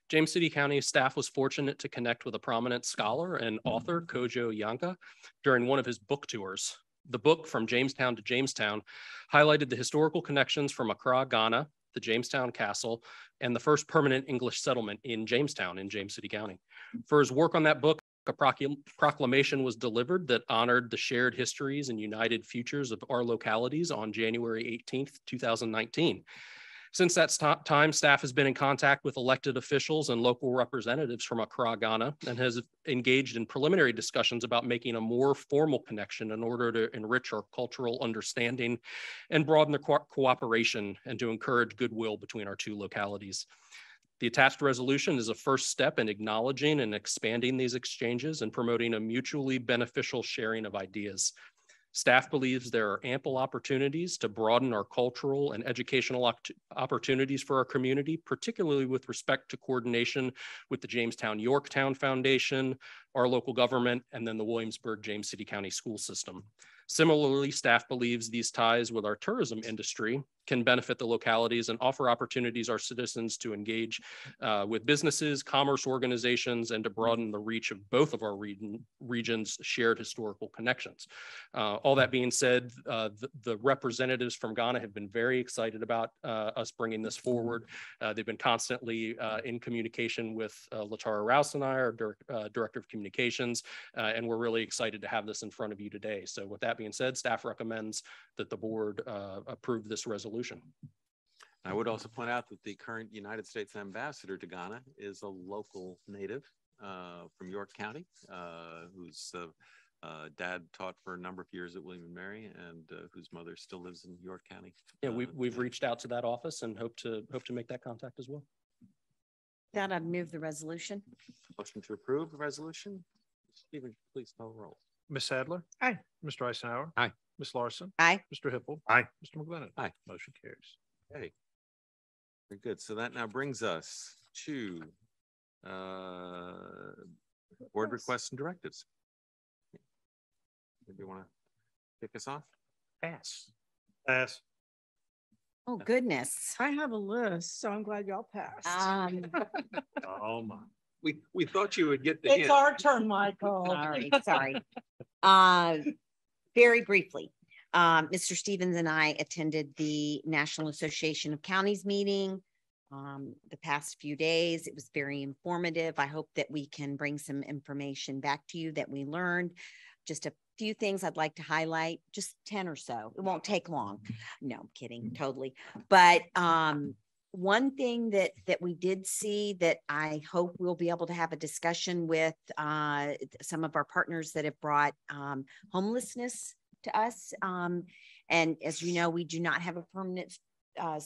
James City County staff was fortunate to connect with a prominent scholar and author, Kojo Yanka, during one of his book tours. The book, From Jamestown to Jamestown, highlighted the historical connections from Accra, Ghana, the Jamestown Castle, and the first permanent English settlement in Jamestown in James City County. For his work on that book, a proclamation was delivered that honored the shared histories and united futures of our localities on January 18th, 2019. Since that time, staff has been in contact with elected officials and local representatives from Accra, Ghana, and has engaged in preliminary discussions about making a more formal connection in order to enrich our cultural understanding and broaden the cooperation and to encourage goodwill between our two localities. The attached resolution is a first step in acknowledging and expanding these exchanges and promoting a mutually beneficial sharing of ideas. Staff believes there are ample opportunities to broaden our cultural and educational opportunities for our community, particularly with respect to coordination with the Jamestown Yorktown Foundation, our local government, and then the Williamsburg James City County school system. Similarly, staff believes these ties with our tourism industry can benefit the localities and offer opportunities our citizens to engage with businesses, commerce organizations, and to broaden the reach of both of our regions' shared historical connections. All that being said, the representatives from Ghana have been very excited about us bringing this forward. They've been constantly in communication with Latara Rouse and I, our Director of Communications, and we're really excited to have this in front of you today. So with that being said, staff recommends that the board approve this resolution. I would also point out that the current United States ambassador to Ghana is a local native from York County, whose dad taught for a number of years at William & Mary, and whose mother still lives in York County. Yeah, we've reached out to that office and hope to make that contact as well. That I'd move the resolution. Motion to approve the resolution. Stephen, please call the roll. Ms. Sadler? Aye. Mr. Eisenhower? Aye. Ms. Larson? Aye. Mr. Hippel? Aye. Mr. McGlinnan? Aye. Motion carries. Okay. Very good. So that now brings us to board requests and directives. Maybe you want to kick us off? Pass. Pass. Oh, goodness. I have a list, so I'm glad y'all passed. Oh, my. We thought you would get the It's hint. our turn, Michael. Sorry. Very briefly, Mr. Stevens and I attended the National Association of Counties meeting the past few days. It was very informative. I hope that we can bring some information back to you that we learned. Just a few things I'd like to highlight, just 10 or so. It won't take long. No, I'm kidding, totally. But one thing that we did see that I hope we'll be able to have a discussion with some of our partners that have brought homelessness to us. And as you know, we do not have a permanent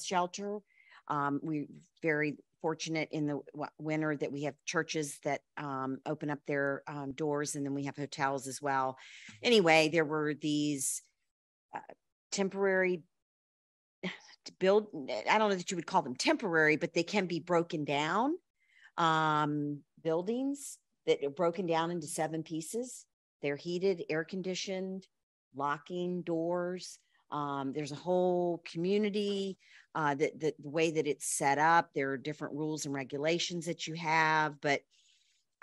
shelter. We're very fortunate in the winter that we have churches that open up their doors, and then we have hotels as well. Anyway, there were these temporary I don't know that you would call them temporary, but they can be broken down buildings that are broken down into 7 pieces. They're heated, air conditioned, locking doors. There's a whole community the way that it's set up. There are different rules and regulations that you have, but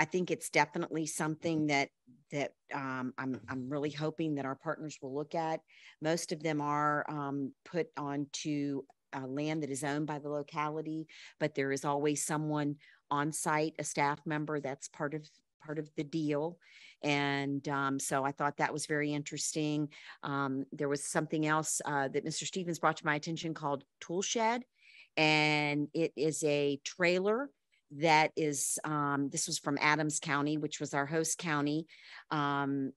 I think it's definitely something that I'm really hoping that our partners will look at. Most of them are put onto land that is owned by the locality, but there is always someone on site, a staff member that's part of the deal. And so I thought that was very interesting. There was something else that Mr. Stevens brought to my attention called Tool Shed, and it is a trailer that is, this was from Adams County, which was our host county. Mr.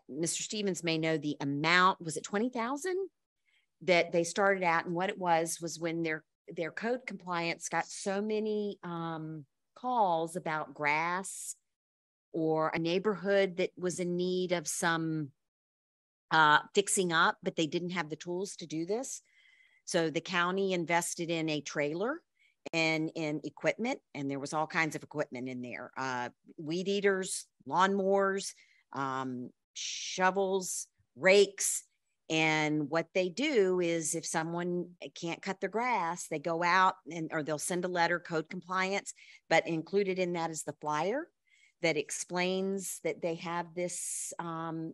Stevens may know the amount, was it 20,000 that they started out? And what it was when their code compliance got so many calls about grass or a neighborhood that was in need of some fixing up, but they didn't have the tools to do this. So the county invested in a trailer and in equipment, and there was all kinds of equipment in there. Weed eaters, lawnmowers, shovels, rakes, And what they do is if someone can't cut their grass, they go out or they'll send a letter, code compliance, but included in that is the flyer that explains that they have this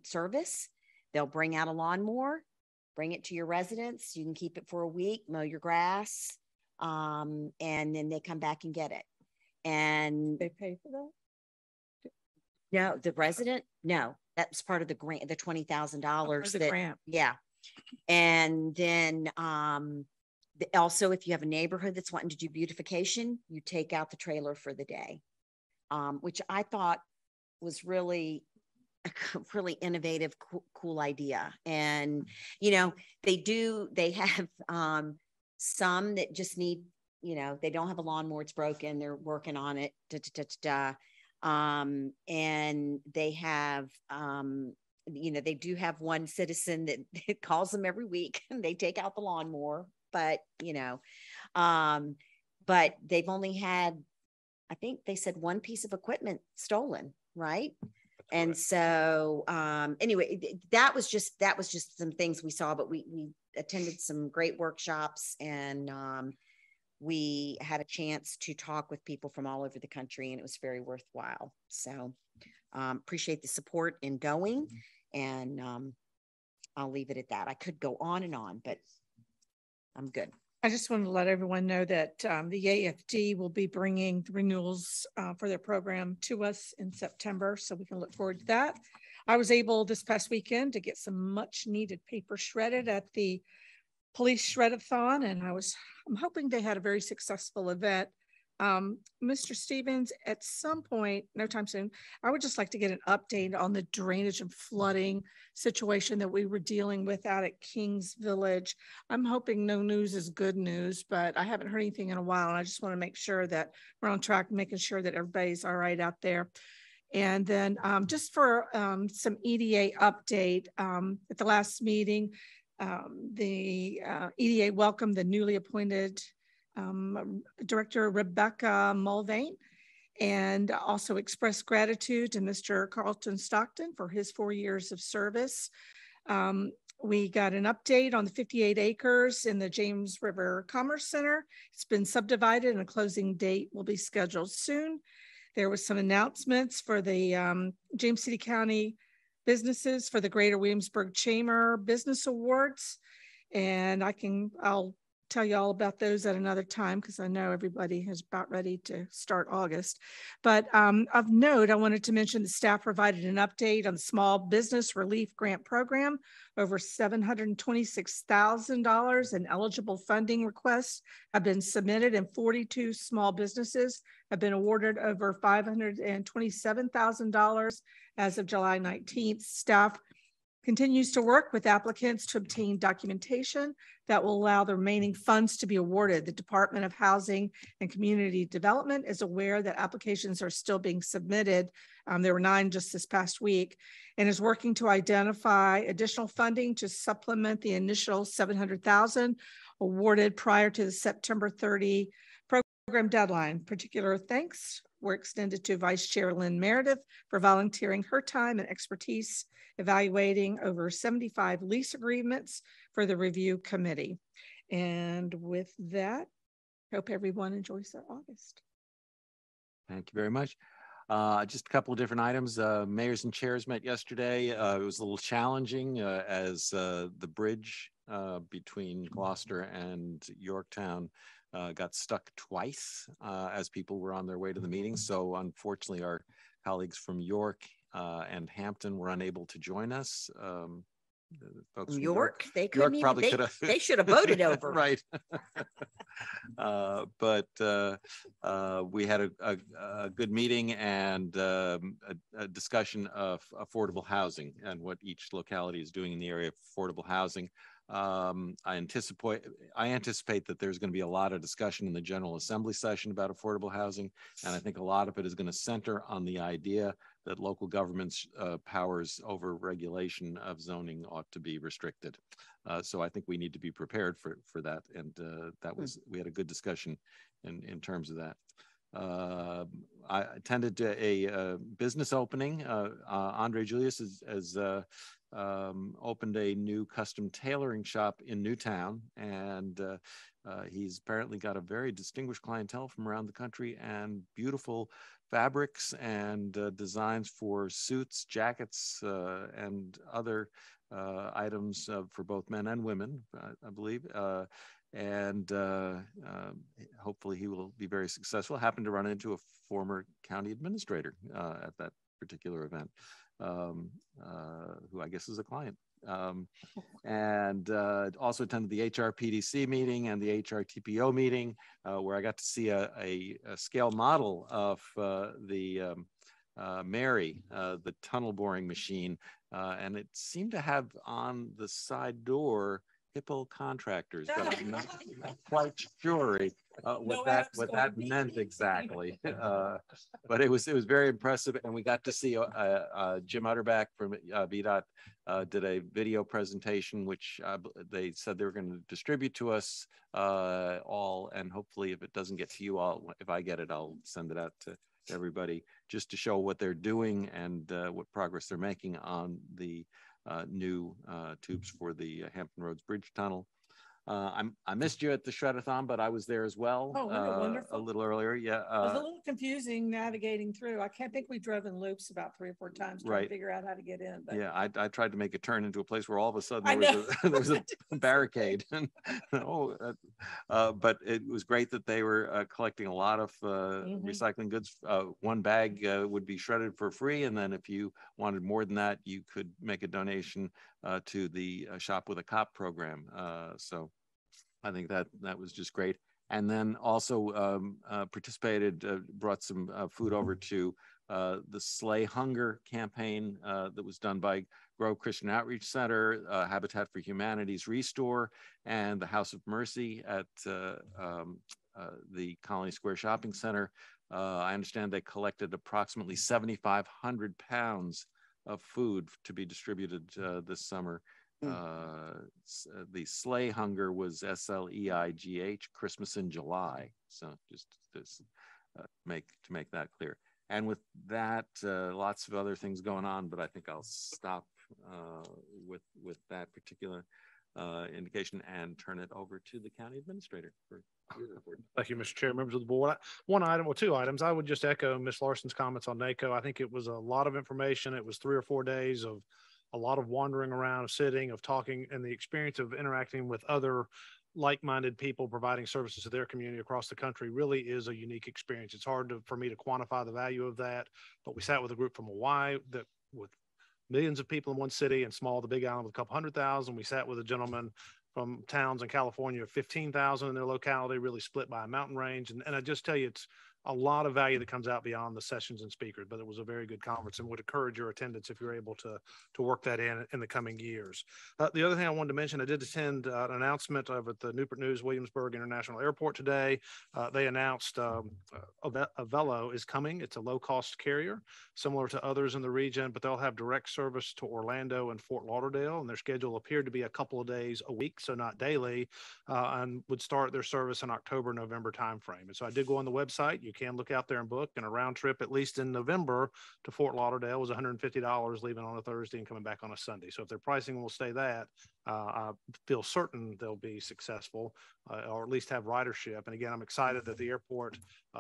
service. They'll bring out a lawnmower, bring it to your residence. You can keep it for a week, mow your grass, and then they come back and get it. And they pay for that? No, the resident, no, that's part of the grant, the $20,000. The grant. Yeah. And then also, if you have a neighborhood that's wanting to do beautification, you take out the trailer for the day, which I thought was really a really innovative, cool idea. And, you know, they have some that just need, you know, they don't have a lawnmower, it's broken, they're working on it, and they have, you know, they do have one citizen that calls them every week and they take out the lawnmower, but, you know, but they've only had, I think they said one piece of equipment stolen, right? And so, anyway, that was just some things we saw, but we attended some great workshops, and we had a chance to talk with people from all over the country, and it was very worthwhile. So appreciate the support in going, and I'll leave it at that. I could go on and on, but I'm good. I just wanted to let everyone know that the AFD will be bringing the renewals for their program to us in September, so we can look forward to that. I was able this past weekend to get some much needed paper shredded at the police shred-a-thon, and I'm hoping they had a very successful event. Mr. Stevens, at some point, no time soon, I would just like to get an update on the drainage and flooding situation that we were dealing with out at Kings Village. I'm hoping no news is good news, but I haven't heard anything in a while, and I just want to make sure that we're on track, making sure that everybody's all right out there. And then just for some EDA update, at the last meeting, the EDA welcomed the newly appointed Director Rebecca Mulvane, and also expressed gratitude to Mr. Carlton Stockton for his 4 years of service. We got an update on the 58 acres in the James River Commerce Center. It's been subdivided and a closing date will be scheduled soon. There was some announcements for the James City County businesses for the Greater Williamsburg Chamber Business Awards. And I'll tell you all about those at another time, because I know everybody is about ready to start August. But of note, I wanted to mention the staff provided an update on the Small Business Relief Grant Program. Over $726,000 in eligible funding requests have been submitted, and 42 small businesses have been awarded over $527,000 as of July 19th. Staff continues to work with applicants to obtain documentation that will allow the remaining funds to be awarded. The Department of Housing and Community Development is aware that applications are still being submitted. There were 9 just this past week, and is working to identify additional funding to supplement the initial $700,000 awarded prior to the September 30 program deadline. Particular thanks were extended to Vice Chair Lynn Meredith for volunteering her time and expertise evaluating over 75 lease agreements for the review committee. And with that, I hope everyone enjoys their August. Thank you very much. Just a couple of different items. Mayors and chairs met yesterday. It was a little challenging as the bridge between Gloucester and Yorktown got stuck twice as people were on their way to the meeting. So unfortunately, our colleagues from York and Hampton were unable to join us. Folks from York, they couldn't even, they should have voted over. Right. But we had a good meeting and a discussion of affordable housing and what each locality is doing in the area of affordable housing. I anticipate that there's going to be a lot of discussion in the General Assembly session about affordable housing, and I think a lot of it is going to center on the idea that local government's powers over regulation of zoning ought to be restricted. So I think we need to be prepared for that, and we had a good discussion in terms of that. I attended a business opening. Andre Julius has opened a new custom tailoring shop in Newtown, and he's apparently got a very distinguished clientele from around the country and beautiful fabrics and designs for suits, jackets, and other items for both men and women, I believe. And hopefully he will be very successful. I happened to run into a former county administrator at that particular event, who I guess is a client. And also attended the HRPDC meeting and the HRTPO meeting, where I got to see a scale model of the Mary, the tunnel boring machine, and it seemed to have on the side door Hippo Contractors, but I'm not quite sure what that meant exactly. But it was very impressive, and we got to see Jim Utterback from VDOT did a video presentation, which they said they were going to distribute to us all, and hopefully, if it doesn't get to you all, if I get it, I'll send it out to everybody, just to show what they're doing and what progress they're making on the new tubes for the Hampton Roads Bridge Tunnel. I missed you at the Shredathon, but I was there as well. Oh, wonderful. A little earlier, yeah. It was a little confusing navigating through. I can't think we drove in loops about 3 or 4 times trying to figure out how to get in. But. Yeah, I tried to make a turn into a place where all of a sudden there was a barricade. But it was great that they were collecting a lot of recycling goods. One bag would be shredded for free, and then if you wanted more than that, you could make a donation to the Shop with a Cop program. So I think that was just great. And then also participated, brought some food over to the Slay Hunger campaign that was done by Grove Christian Outreach Center, Habitat for Humanity's Restore, and the House of Mercy at the Colony Square Shopping Center. I understand they collected approximately 7,500 pounds of food to be distributed this summer. The Slay Hunger was SLEIGH, Christmas in July. So just to make that clear. And with that, lots of other things going on, but I think I'll stop with that particular indication and turn it over to the county administrator for your report. Thank you, Mr. Chair, members of the board. One item or 2 items, I would just echo Ms. Larson's comments on NACO. I think it was a lot of information. It was 3 or 4 days of a lot of wandering around, of sitting, of talking, and the experience of interacting with other like-minded people providing services to their community across the country really is a unique experience. It's hard for me to quantify the value of that, but we sat with a group from Hawaii that with millions of people in one city and small to Big Island with a couple 100,000. We sat with a gentleman from towns in California of 15,000 in their locality, really split by a mountain range. And I just tell you, it's a lot of value that comes out beyond the sessions and speakers, but it was a very good conference and would encourage your attendance if you're able to work that in the coming years. The other thing I wanted to mention, I did attend an announcement of at the Newport News Williamsburg International Airport today. They announced Avelo is coming. It's a low-cost carrier, similar to others in the region, but they'll have direct service to Orlando and Fort Lauderdale, and their schedule appeared to be a couple of days a week, so not daily, and would start their service in October, November timeframe. And so I did go on the website. You can look out there and book, and a round trip, at least in November, to Fort Lauderdale was $150 leaving on a Thursday and coming back on a Sunday. So if their pricing will stay that, I feel certain they'll be successful, or at least have ridership. And again, I'm excited that the airport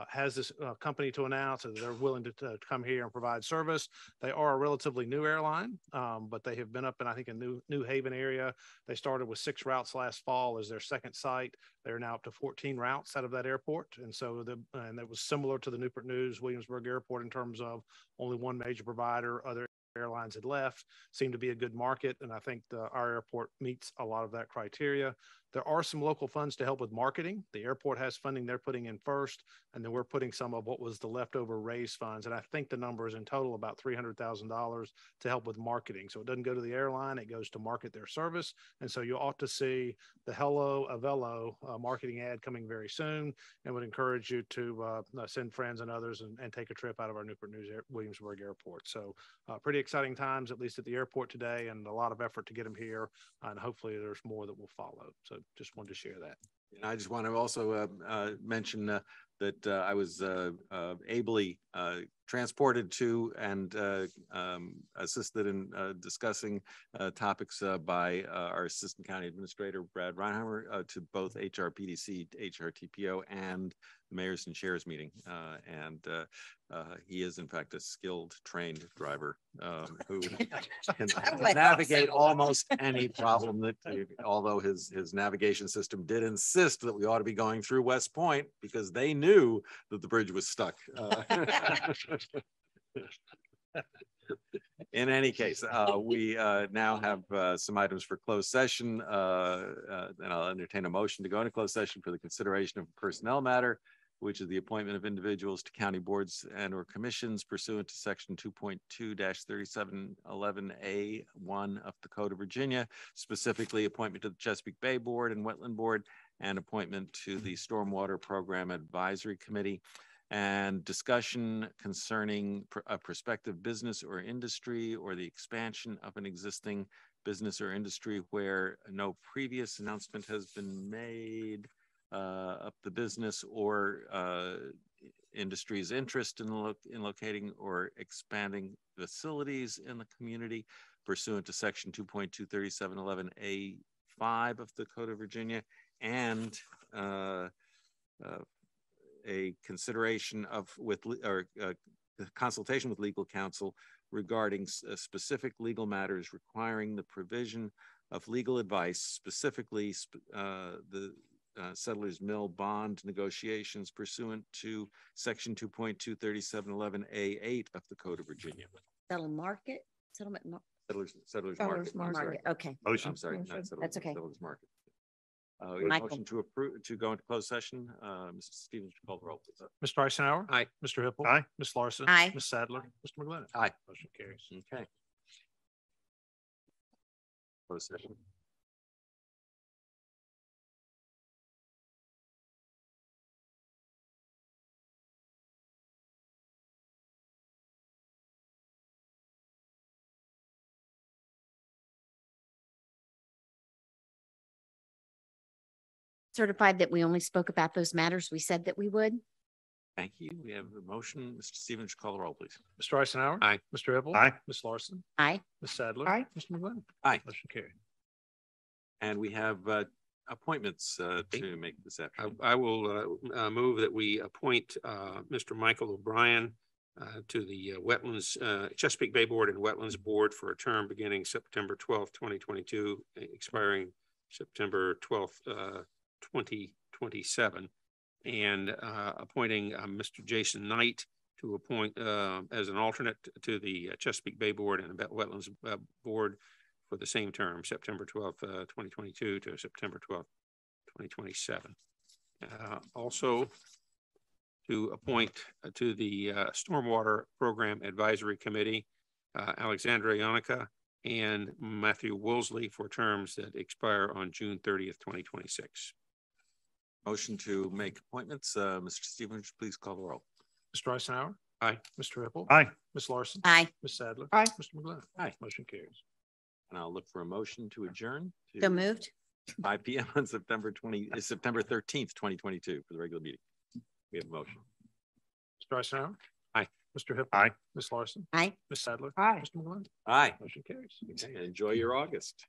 has this company to announce that they're willing to come here and provide service. They are a relatively new airline, but they have been up in, I think, a New Haven area. They started with 6 routes last fall as their second site. They're now up to 14 routes out of that airport. And so and it was similar to the Newport News Williamsburg Airport in terms of only one major provider. Other airlines had left, seemed to be a good market. And I think our airport meets a lot of that criteria. There are some local funds to help with marketing. The airport has funding they're putting in first, and then we're putting some of what was the leftover raise funds. And I think the number is in total about $300,000 to help with marketing. So it doesn't go to the airline, it goes to market their service. And so you ought to see the Hello Avelo marketing ad coming very soon, and would encourage you to send friends and others and take a trip out of our Newport News Williamsburg Airport. So pretty exciting times, at least at the airport today, and a lot of effort to get them here. And hopefully there's more that will follow. So just wanted to share that. And I just want to also mention that I was ably transported to and assisted in discussing topics by our Assistant County Administrator, Brad Reinheimer, to both HRPDC, HRTPO, and the Mayors and Chairs meeting. He is, in fact, a skilled, trained driver who can navigate almost any problem that, although his navigation system did insist that we ought to be going through West Point because they knew that the bridge was stuck. In any case, we now have some items for closed session, and I'll entertain a motion to go into closed session for the consideration of a personnel matter, which is the appointment of individuals to county boards and or commissions pursuant to section 2.2-3711A1 of the Code of Virginia, specifically appointment to the Chesapeake Bay Board and Wetland Board, and appointment to the Stormwater Program Advisory Committee, and discussion concerning a prospective business or industry or the expansion of an existing business or industry where no previous announcement has been made of the business or industry's interest in locating or expanding facilities in the community pursuant to section 2.2-3711A5 of the Code of Virginia, and a consideration of consultation with legal counsel regarding specific legal matters requiring the provision of legal advice, specifically the Settlers Mill bond negotiations pursuant to section 2.2-3711A8 of the Code of Virginia. Settlers Market. Okay. Motion. I'm sorry, not Settlers. That's okay. Settlers Market. Motion to approve to go into closed session. Mr. Stevens, call the roll, please. Mr. Eisenhower. Aye. Mr. Hippel. Aye. Ms. Larson. Aye. Ms. Sadler. Mr. McGlinnan. Aye. Motion carries. Okay. Closed session. Certified that we only spoke about those matters we said that we would. Thank you. We have a motion. Mr. Stevens, call the roll, please. Mr. Eisenhower. Aye. Mr. Hippel. Aye. Ms. Larson. Aye. Ms. Sadler. Aye. Mr. McGlinnan. Aye. Motion carried. And we have appointments to make this afternoon. I will move that we appoint Mr. Michael O'Brien to the Wetlands, Chesapeake Bay Board and Wetlands Board for a term beginning September 12th, 2022, expiring September 12th, 2027, and appointing Mr. Jason Knight to appoint as an alternate to the Chesapeake Bay Board and Wetlands Board for the same term, September 12th, 2022 to September 12th, 2027. Also to appoint to the Stormwater Program Advisory Committee, Alexandra Yonica and Matthew Woolsey for terms that expire on June 30th, 2026. Motion to make appointments. Mr. Stevens, please call the roll. Mr. Eisenhower. Aye. Mr. Hippel. Aye. Ms. Larson. Aye. Ms. Sadler. Aye. Mr. McGlinnan. Aye. Motion carries. And I'll look for a motion to adjourn to So moved. 5 p.m. on September 13th, 2022 for the regular meeting. We have a motion. Mr. Eisenhower. Aye. Mr. Hippel. Aye. Ms. Larson. Aye. Ms. Sadler. Aye. Mr. McGlinnan. Aye. Motion carries. Okay, enjoy your August.